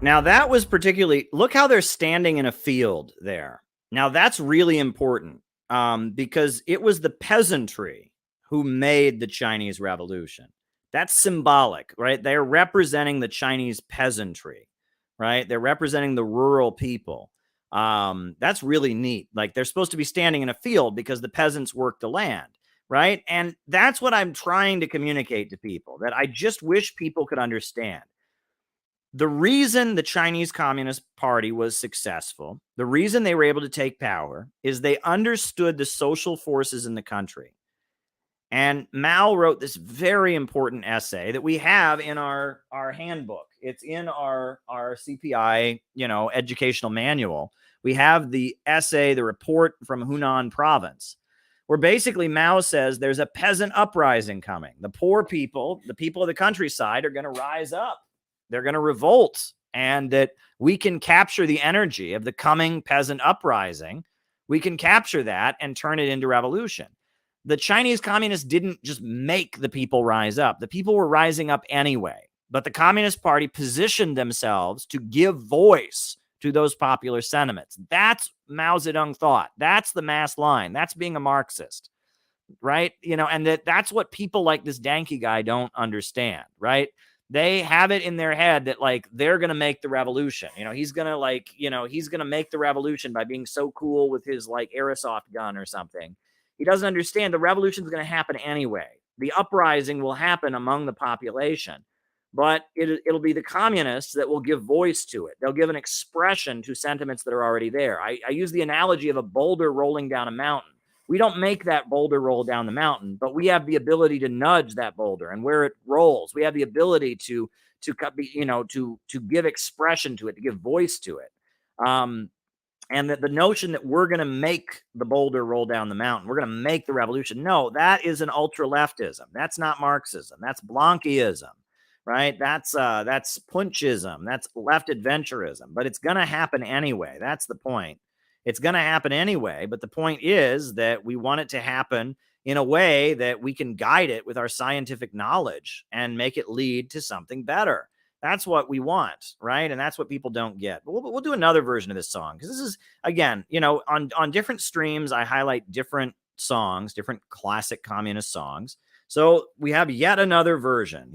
[SPEAKER 1] Now that was particularly, look how they're standing in a field there. Now that's really important because it was the peasantry who made the Chinese Revolution. That's symbolic, right? They're representing the Chinese peasantry. right? They're representing the rural people. That's really neat. Like, they're supposed to be standing in a field because the peasants work the land, right? And that's what I'm trying to communicate to people, that I just wish people could understand. The reason the Chinese Communist Party was successful, the reason they were able to take power, is they understood the social forces in the country. And Mao wrote this very important essay that we have in our handbook. It's in our CPI, educational manual. We have the essay, the report from Hunan province, where basically Mao says there's a peasant uprising coming. The poor people, the people of the countryside, are going to rise up. They're going to revolt, and that we can capture the energy of the coming peasant uprising. We can capture that and turn it into revolution. The Chinese communists didn't just make the people rise up. The people were rising up anyway. But the Communist Party positioned themselves to give voice to those popular sentiments. That's Mao Zedong thought. That's the mass line. That's being a Marxist, right? And that's what people like this Danke guy don't understand, right? They have it in their head that, like, they're going to make the revolution. He's going to he's going to make the revolution by being so cool with his, like, airsoft gun or something. He doesn't understand the revolution is going to happen anyway. The uprising will happen among the population, but it'll be the communists that will give voice to it. They'll give an expression to sentiments that are already there. I use the analogy of a boulder rolling down a mountain. We don't make that boulder roll down the mountain, but we have the ability to nudge that boulder, and where it rolls, we have the ability to give expression to it, to give voice to it. And that the notion that we're going to make the boulder roll down the mountain, we're going to make the revolution. No, that is an ultra-leftism. That's not Marxism. That's Blanquism, right? That's Punchism. That's left adventurism. But it's going to happen anyway. That's the point. It's going to happen anyway. But the point is that we want it to happen in a way that we can guide it with our scientific knowledge and make it lead to something better. That's what we want, right? And that's what people don't get. But we'll do another version of this song, because this is, again, on different streams, I highlight different songs, different classic communist songs. So we have yet another version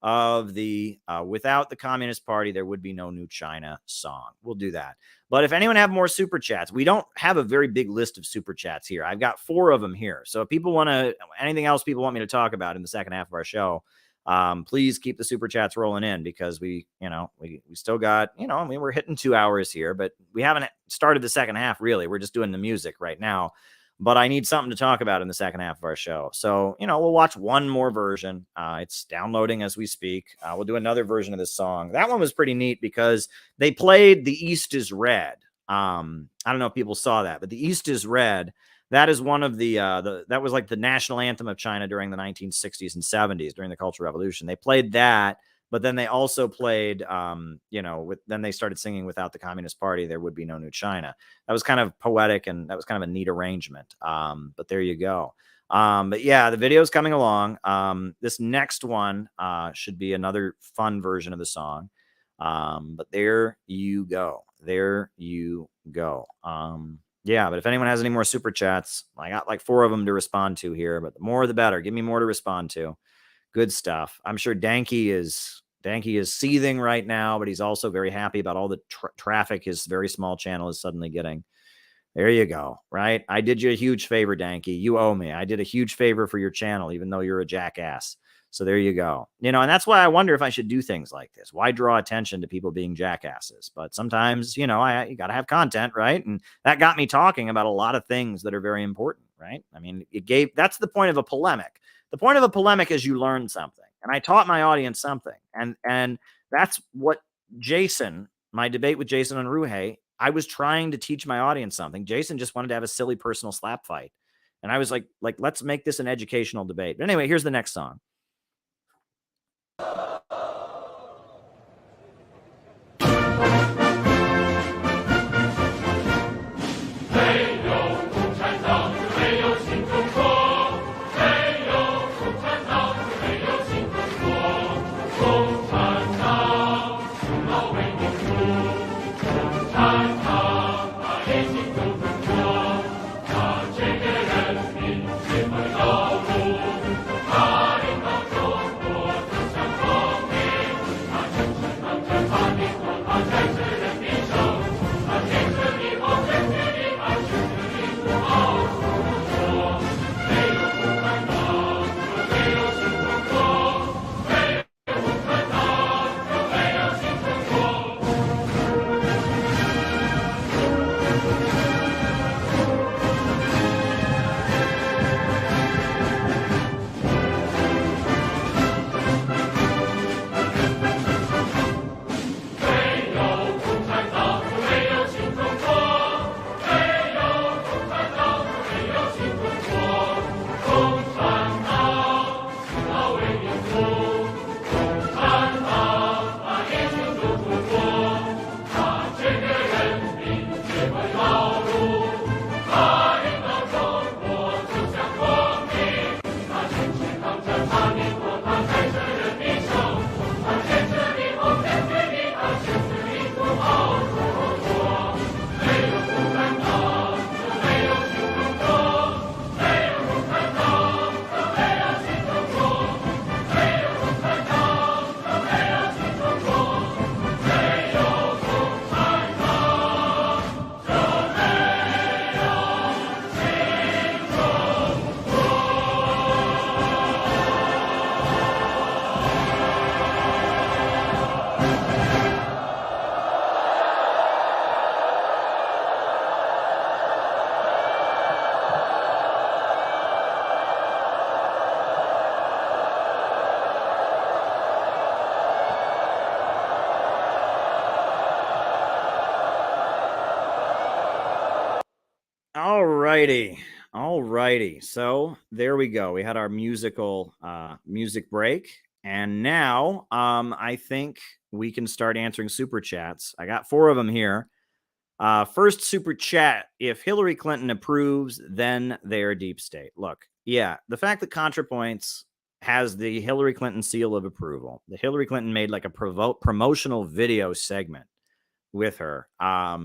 [SPEAKER 1] of the Without the Communist Party, There Would Be No New China song. We'll do that. But if anyone have more super chats, we don't have a very big list of super chats here. I've got 4 of them here. So if people anything else people want me to talk about in the second half of our show, please keep the super chats rolling in, because we still got, we're hitting 2 hours here, but we haven't started the second half really. We're just doing the music right now, but I need something to talk about in the second half of our show. So, we'll watch one more version. It's downloading as we speak. We'll do another version of this song. That one was pretty neat because they played The East is Red. I don't know if people saw that, but The East is Red. That is one of that was like the national anthem of China during the 1960s and 70s during the Cultural Revolution. They played that, but then they also played, then they started singing Without the Communist Party, There Would Be No New China. That was kind of poetic, and that was kind of a neat arrangement. But there you go. But yeah, the video's coming along. This next one should be another fun version of the song. But there you go. There you go. Yeah, but if anyone has any more super chats, I got like 4 of them to respond to here, but the more the better. Give me more to respond to. Good stuff. I'm sure Danke is seething right now, but he's also very happy about all the traffic his very small channel is suddenly getting. There you go, right? I did you a huge favor, Danke. You owe me. I did a huge favor for your channel, even though you're a jackass. So there you go. And that's why I wonder if I should do things like this. Why draw attention to people being jackasses? But sometimes, you got to have content, right? And that got me talking about a lot of things that are very important, right? I mean, that's the point of a polemic. The point of a polemic is you learn something. And I taught my audience something. And that's what my debate with Jason on Ruhe, I was trying to teach my audience something. Jason just wanted to have a silly personal slap fight. And I was like, let's make this an educational debate. But anyway, here's the next song. righty. All righty. So there we go. We had our music break. And now I think we can start answering super chats. I got 4 of them here. First super chat. If Hillary Clinton approves, then they're deep state. Look, yeah, the fact that ContraPoints has the Hillary Clinton seal of approval. The Hillary Clinton made like a promotional video segment with her. I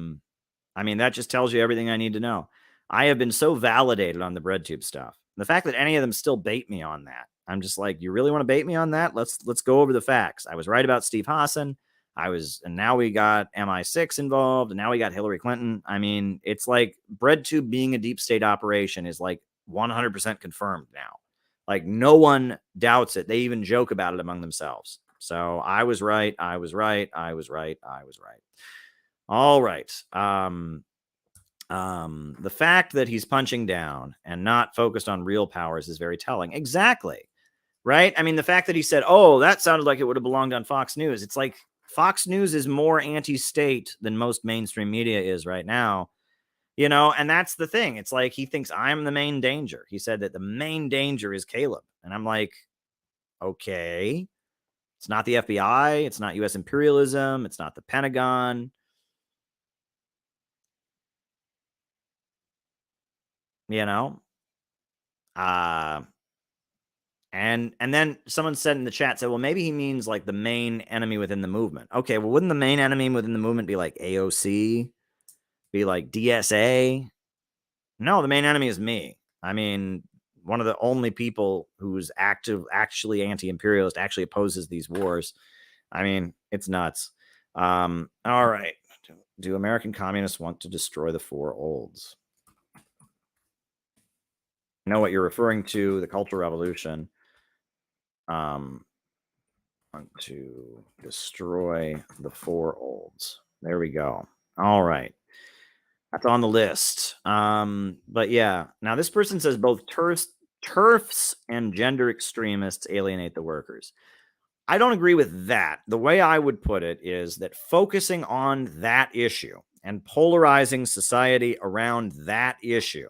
[SPEAKER 1] mean, that just tells you everything I need to know. I have been so validated on the BreadTube stuff. The fact that any of them still bait me on that, I'm just like, you really want to bait me on that? Let's go over the facts. I was right about Steve Hassan. And now we got MI6 involved, and now we got Hillary Clinton. I mean, it's like BreadTube being a deep state operation is like 100% confirmed now. Like, no one doubts it. They even joke about it among themselves. So I was right. I was right. I was right. I was right. All right. The fact that he's punching down and not focused on real powers is very telling. Exactly. Right. I mean, the fact that he said, oh, that sounded like it would have belonged on Fox News. It's like Fox News is more anti-state than most mainstream media is right now. You know, and that's the thing. It's like he thinks I'm the main danger. He said that the main danger is Caleb. And I'm like, okay, it's not the FBI. It's not U.S. imperialism. It's not the Pentagon. You know, and then someone said in the chat, said, well, maybe he means like the main enemy within the movement. Okay, well, wouldn't the main enemy within the movement be like AOC? Be like DSA? No, the main enemy is me. I mean, one of the only people who's actually anti-imperialist, actually opposes these wars. I mean, it's nuts. All right. Do American communists want to destroy the 4 olds? Know what you're referring to, the Cultural Revolution. Want to destroy the 4 olds. There we go. All right. That's on the list. But yeah, now this person says both TERFs and gender extremists alienate the workers. I don't agree with that. The way I would put it is that focusing on that issue and polarizing society around that issue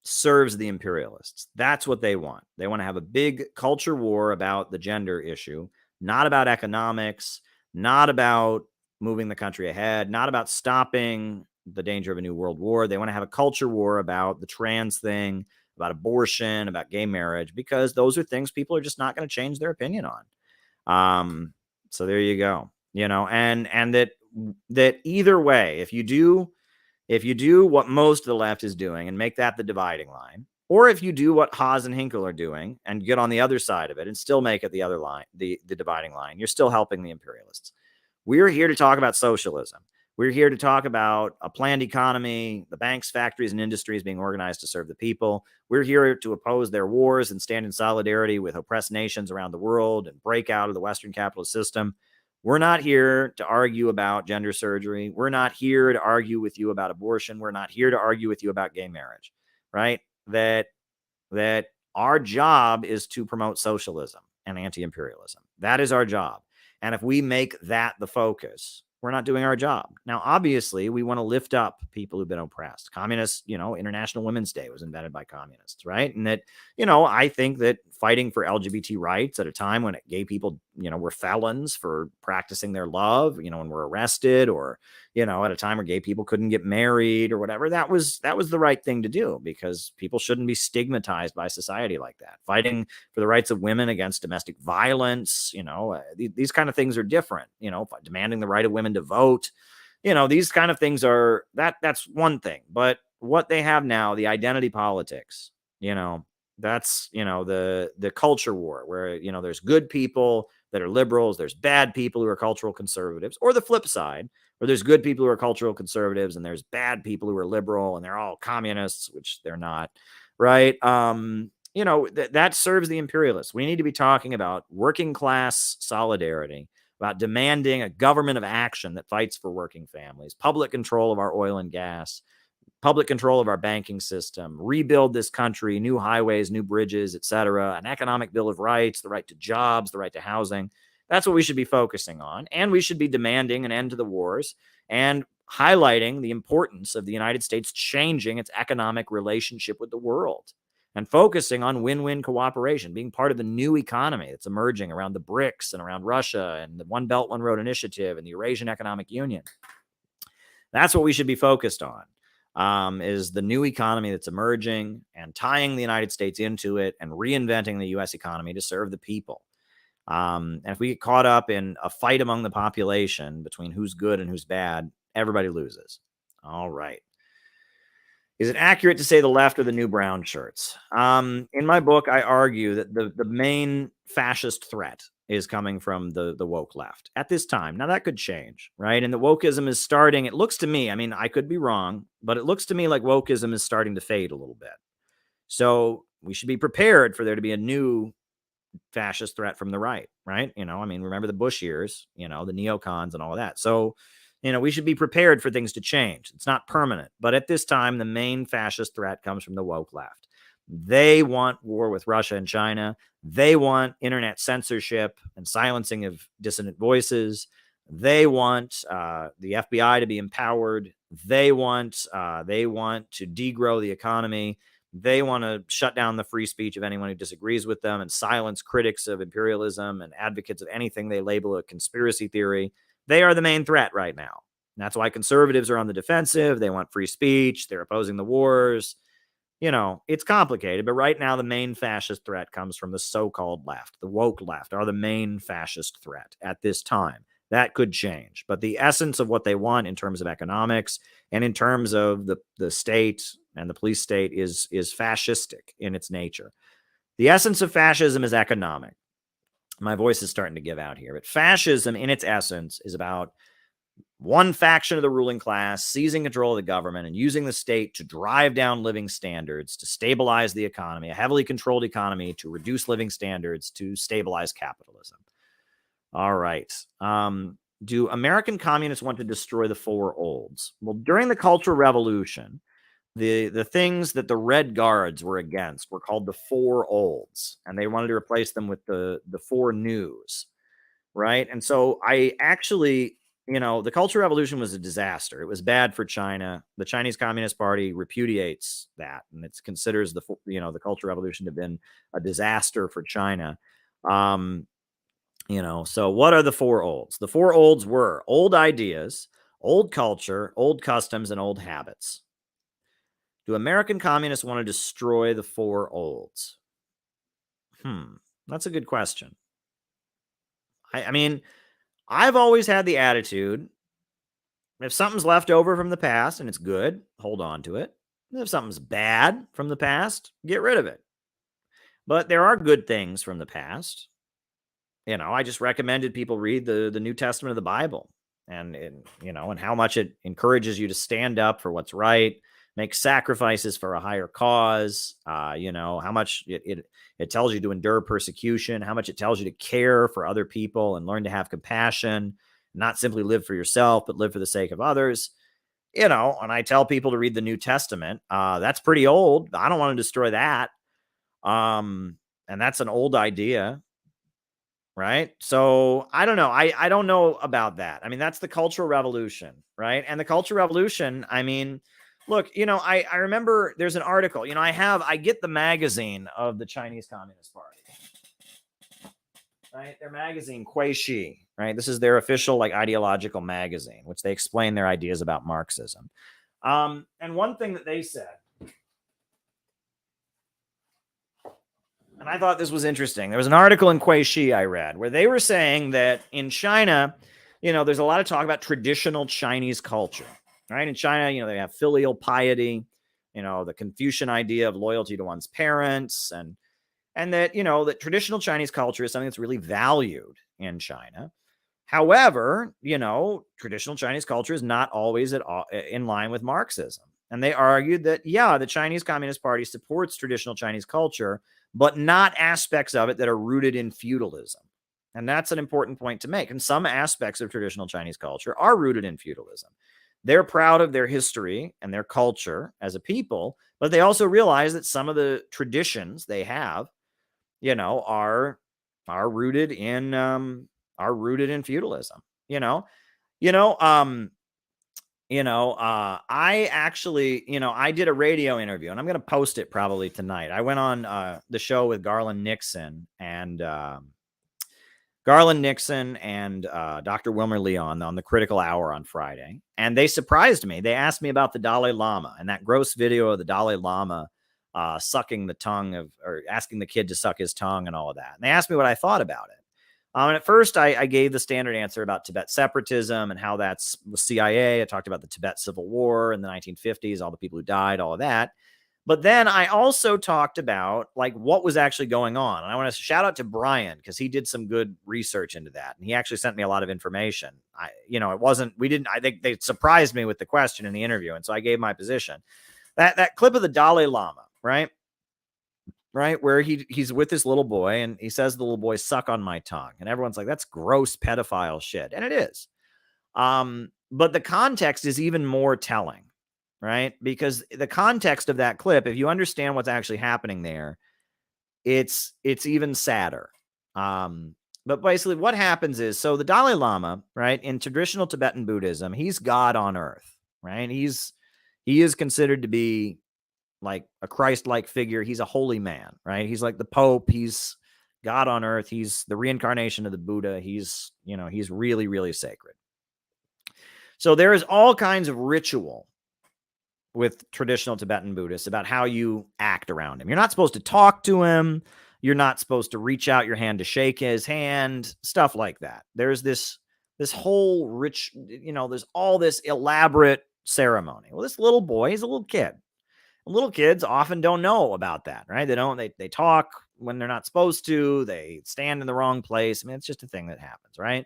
[SPEAKER 1] serves the imperialists. That's what they want. They want to have a big culture war about the gender issue, not about economics, not about moving the country ahead, not about stopping the danger of a new world war. They want to have a culture war about the trans thing, about abortion, about gay marriage, because those are things people are just not going to change their opinion on. So there you go. You know, and that either way, if you do what most of the left is doing and make that the dividing line, or if you do what Haas and Hinkle are doing and get on the other side of it and still make it the other line, the dividing line, you're still helping the imperialists. We're here to talk about socialism. We're here to talk about a planned economy, the banks, factories, and industries being organized to serve the people. We're here to oppose their wars and stand in solidarity with oppressed nations around the world and break out of the Western capitalist system. We're not here to argue about gender surgery. We're not here to argue with you about abortion. We're not here to argue with you about gay marriage, right? That our job is to promote socialism and anti-imperialism. That is our job. And if we make that the focus, we're not doing our job. Now, obviously, we want to lift up people who've been oppressed. Communists, you know, International Women's Day was invented by communists, right? And that, you know, I think that fighting for LGBT rights at a time when gay people, you know, were felons for practicing their love, you know, and were arrested, or, you know, at a time where gay people couldn't get married or whatever, that was the right thing to do, because people shouldn't be stigmatized by society like that. Fighting for the rights of women against domestic violence, you know, these kind of things are different, you know, demanding the right of women to vote, you know, these kind of things are that's one thing. But what they have now, the identity politics, you know, that's, you know, the culture war where, you know, there's good people that are liberals, there's bad people who are cultural conservatives, or the flip side, where there's good people who are cultural conservatives and there's bad people who are liberal and they're all communists, which they're not, right? You know, that serves the imperialists. We need to be talking about working class solidarity, about demanding a government of action that fights for working families, public control of our oil and gas, public control of our banking system, rebuild this country, new highways, new bridges, etc., an economic bill of rights, the right to jobs, the right to housing. That's what we should be focusing on. And we should be demanding an end to the wars and highlighting the importance of the United States changing its economic relationship with the world and focusing on win-win cooperation, being part of the new economy that's emerging around the BRICS and around Russia and the One Belt, One Road Initiative and the Eurasian Economic Union. That's what we should be focused on, is the new economy that's emerging and tying the United States into it and reinventing the U.S. economy to serve the people. And if we get caught up in a fight among the population between who's good and who's bad, everybody loses. All right. Is it accurate to say the left are the new brown shirts? In my book, I argue that the main fascist threat is coming from the woke left at this time. Now, that could change, right? And the wokeism is starting, it looks to me, I mean, I could be wrong, but it looks to me like wokeism is starting to fade a little bit. So we should be prepared for there to be a new fascist threat from the right? I mean, remember the Bush years, the neocons and all of that. So, we should be prepared for things to change. It's not permanent. But at this time, the main fascist threat comes from the woke left. They want war with Russia and China. They want internet censorship and silencing of dissident voices. They want the FBI to be empowered. They want to degrow the economy. They want to shut down the free speech of anyone who disagrees with them and silence critics of imperialism and advocates of anything they label a conspiracy theory. They are the main threat right now. And that's why conservatives are on the defensive. They want free speech. They're opposing the wars. It's complicated, but right now the main fascist threat comes from the so-called left. The woke left are the main fascist threat at this time. That could change. But the essence of what they want in terms of economics and in terms of the state and the police state is fascistic in its nature. The essence of fascism is economic. My voice is starting to give out here, but fascism in its essence is about one faction of the ruling class seizing control of the government and using the state to drive down living standards, to stabilize the economy, a heavily controlled economy, to reduce living standards, to stabilize capitalism. All right. Do American communists want to destroy the four olds? Well, during the Cultural Revolution, the things that the Red Guards were against were called the four olds, and they wanted to replace them with the four news, right? And so I actually, the Cultural Revolution was a disaster. It was bad for China. The Chinese Communist Party repudiates that, and it considers the Cultural Revolution to have been a disaster for China. So what are the four olds? The four olds were old ideas, old culture, old customs, and old habits. Do American communists want to destroy the four olds? That's a good question. I mean, I've always had the attitude, if something's left over from the past and it's good, hold on to it. If something's bad from the past, get rid of it. But there are good things from the past. I just recommended people read the New Testament of the Bible and how much it encourages you to stand up for what's right, make sacrifices for a higher cause, how much it tells you to endure persecution, how much it tells you to care for other people and learn to have compassion, not simply live for yourself, but live for the sake of others. And I tell people to read the New Testament. That's pretty old. I don't want to destroy that. And that's an old idea. Right. So I don't know. I don't know about that. I mean, that's the Cultural Revolution. Right. And the Cultural Revolution, I mean, look, I remember there's an article, I get the magazine of the Chinese Communist Party. Right. Their magazine, Kuixi. Right. This is their official ideological magazine, which they explain their ideas about Marxism. And one thing that they said, and I thought this was interesting. There was an article in Kuixi I read where they were saying that in China, there's a lot of talk about traditional Chinese culture, right? In China, they have filial piety, the Confucian idea of loyalty to one's parents, and that, that traditional Chinese culture is something that's really valued in China. However, traditional Chinese culture is not always in line with Marxism. And they argued that, the Chinese Communist Party supports traditional Chinese culture, but not aspects of it that are rooted in feudalism. And that's an important point to make. And some aspects of traditional Chinese culture are rooted in feudalism. They're proud of their history and their culture as a people, but they also realize that some of the traditions they have, are rooted in feudalism. I actually, I did a radio interview, and I'm going to post it probably tonight. I went on the show with Garland Nixon and Dr. Wilmer Leon on the Critical Hour on Friday. And they surprised me. They asked me about the Dalai Lama and that gross video of the Dalai Lama sucking the tongue or asking the kid to suck his tongue and all of that. And they asked me what I thought about it. And at first, I gave the standard answer about Tibet separatism and how that's CIA. I talked about the Tibet Civil War in the 1950s, all the people who died, all of that. But then I also talked about like what was actually going on. And I want to shout out to Brian because he did some good research into that. And he actually sent me a lot of information. I think they surprised me with the question in the interview. And so I gave my position. That clip of the Dalai Lama, right? Where he's with this little boy and he says the little boy, suck on my tongue. And everyone's like, that's gross pedophile shit. And it is. But the context is even more telling, right? Because the context of that clip, if you understand what's actually happening there, it's even sadder. But basically what happens is, so the Dalai Lama, right, in traditional Tibetan Buddhism, he's God on earth, right? He is considered to be like a Christ-like figure. He's a holy man, right? He's like the Pope. He's God on earth. He's the reincarnation of the Buddha. He's really, really sacred. So there is all kinds of ritual with traditional Tibetan Buddhists about how you act around him. You're not supposed to talk to him. You're not supposed to reach out your hand to shake his hand, stuff like that. There's this whole rich, there's all this elaborate ceremony. Well, this little boy, he's a little kid. Little kids often don't know about that, right? They talk when they're not supposed to. They stand in the wrong place. I mean, it's just a thing that happens, right?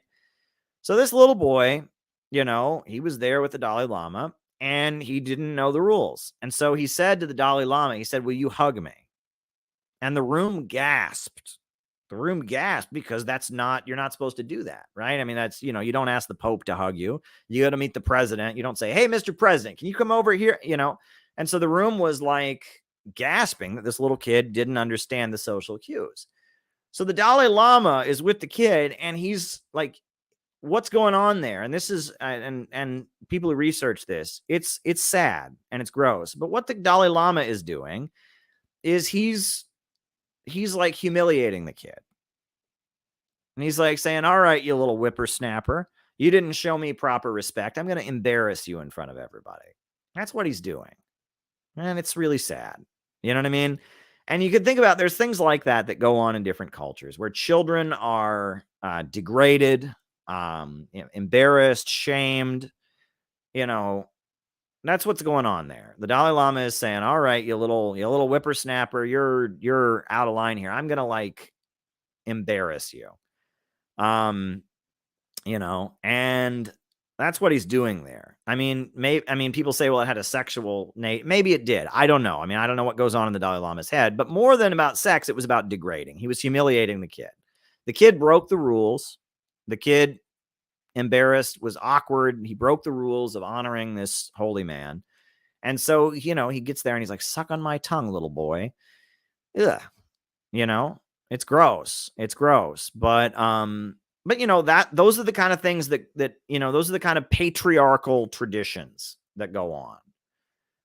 [SPEAKER 1] So this little boy, he was there with the Dalai Lama and he didn't know the rules. And so he said to the Dalai Lama, he said, will you hug me? And the room gasped. The room gasped because you're not supposed to do that, right? I mean, that's, you don't ask the Pope to hug you. You got to meet the president. You don't say, hey, Mr. President, can you come over here? And so the room was like gasping that this little kid didn't understand the social cues. So the Dalai Lama is with the kid and he's like, what's going on there? And this is, and people who research this, it's sad and it's gross. But what the Dalai Lama is doing is he's like humiliating the kid. And he's like saying, all right, you little whippersnapper, you didn't show me proper respect. I'm going to embarrass you in front of everybody. That's what he's doing. And it's really sad. You know what I mean? And you could think about, there's things like that go on in different cultures where children are degraded, embarrassed, shamed. That's what's going on there. The Dalai Lama is saying, all right, you little whippersnapper, you're out of line here. I'm going to like embarrass you. And that's what he's doing there. I mean, people say, well, it had a sexual maybe it did. I don't know. I mean, I don't know what goes on in the Dalai Lama's head, but more than about sex, it was about degrading. He was humiliating the kid. The kid broke the rules. The kid, embarrassed, was awkward. He broke the rules of honoring this holy man. And so, he gets there and he's like, suck on my tongue, little boy. Ugh. It's gross. It's gross. But those are the kind of things that those are the kind of patriarchal traditions that go on,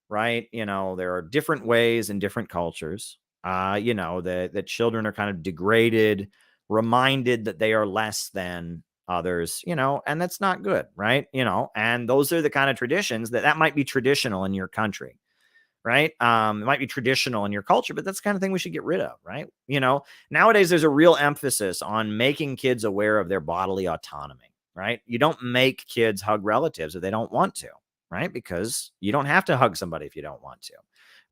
[SPEAKER 1] right? There are different ways in different cultures, that children are kind of degraded, reminded that they are less than others, and that's not good, right? And those are the kind of traditions that might be traditional in your country. Right. It might be traditional in your culture, but that's the kind of thing we should get rid of. Right. Nowadays, there's a real emphasis on making kids aware of their bodily autonomy. Right. You don't make kids hug relatives if they don't want to. Right. Because you don't have to hug somebody if you don't want to.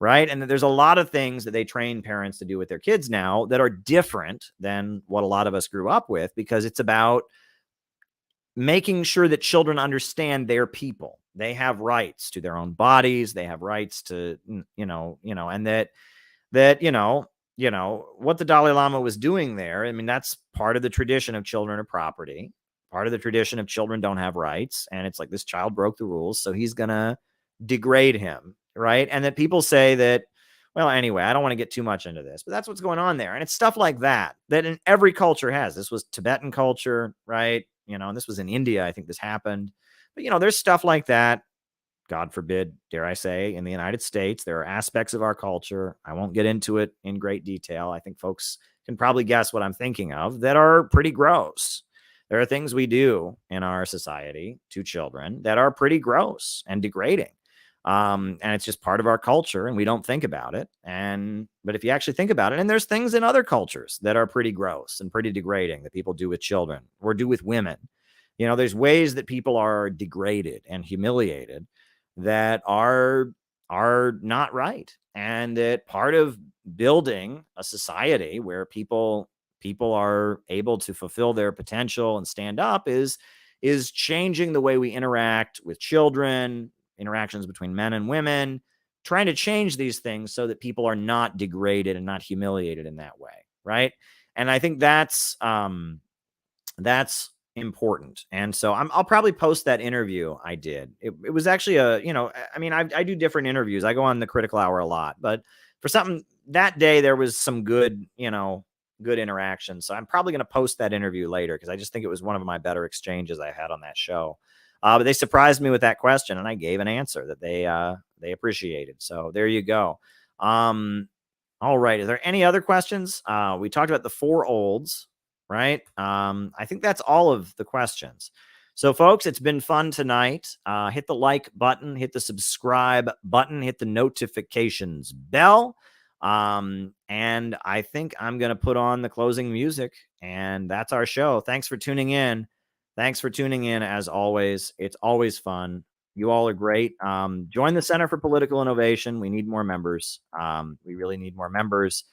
[SPEAKER 1] Right. And there's a lot of things that they train parents to do with their kids now that are different than what a lot of us grew up with, because it's about making sure that children understand their people. They have rights to their own bodies. They have rights to, and that what the Dalai Lama was doing there. I mean, that's part of the tradition of children are property. Part of the tradition of children don't have rights. And it's like, this child broke the rules, so he's going to degrade him. Right. And that people say that, well, anyway, I don't want to get too much into this, but that's what's going on there. And it's stuff like that in every culture has. This was Tibetan culture, right? And this was in India. I think this happened. But, there's stuff like that God forbid, dare I say, in the United States, there are aspects of our culture, I won't get into it in great detail, I think folks can probably guess what I'm thinking of, that are pretty gross. There are things we do in our society to children that are pretty gross and degrading. And it's just part of our culture, and we don't think about it. But if you actually think about it, and there's things in other cultures that are pretty gross and pretty degrading that people do with children or do with women. You know, there's ways that people are degraded and humiliated that are not right, and that part of building a society where people are able to fulfill their potential and stand up is changing the way we interact with children, interactions between men and women, trying to change these things so that people are not degraded and not humiliated in that way, right? And I think that's important. And so I'll probably post that interview I did. It was actually I do different interviews. I go on the Critical Hour a lot, but for something that day, there was some good interaction. So I'm probably going to post that interview later because I just think it was one of my better exchanges I had on that show. But they surprised me with that question, and I gave an answer that they appreciated. So there you go. All right. Is there any other questions? We talked about the four olds, right? I think that's all of the questions. So, folks, it's been fun tonight. Hit the like button, hit the subscribe button, hit the notifications bell. And I think I'm going to put on the closing music, and that's our show. Thanks for tuning in. As always. It's always fun. You all are great. Join the Center for Political Innovation. We need more members. We really need more members.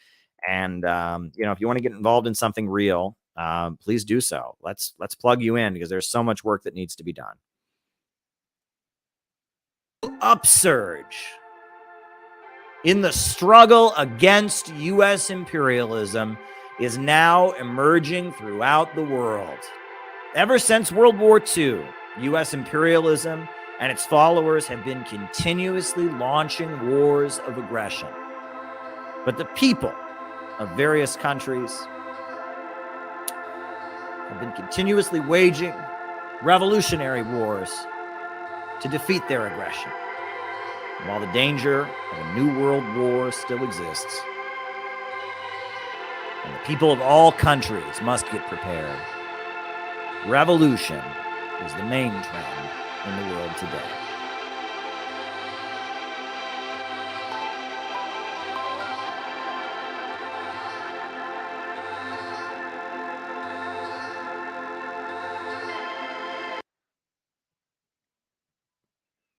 [SPEAKER 1] And, if you want to get involved in something real, please do so. Let's plug you in because there's so much work that needs to be done. Upsurge in the struggle against U.S. imperialism is now emerging throughout the world. Ever since World War II, U.S. imperialism and its followers have been continuously launching wars of aggression. But the people of various countries have been continuously waging revolutionary wars to defeat their aggression. And while the danger of a new world war still exists, and the people of all countries must get prepared, revolution is the main trend in the world today.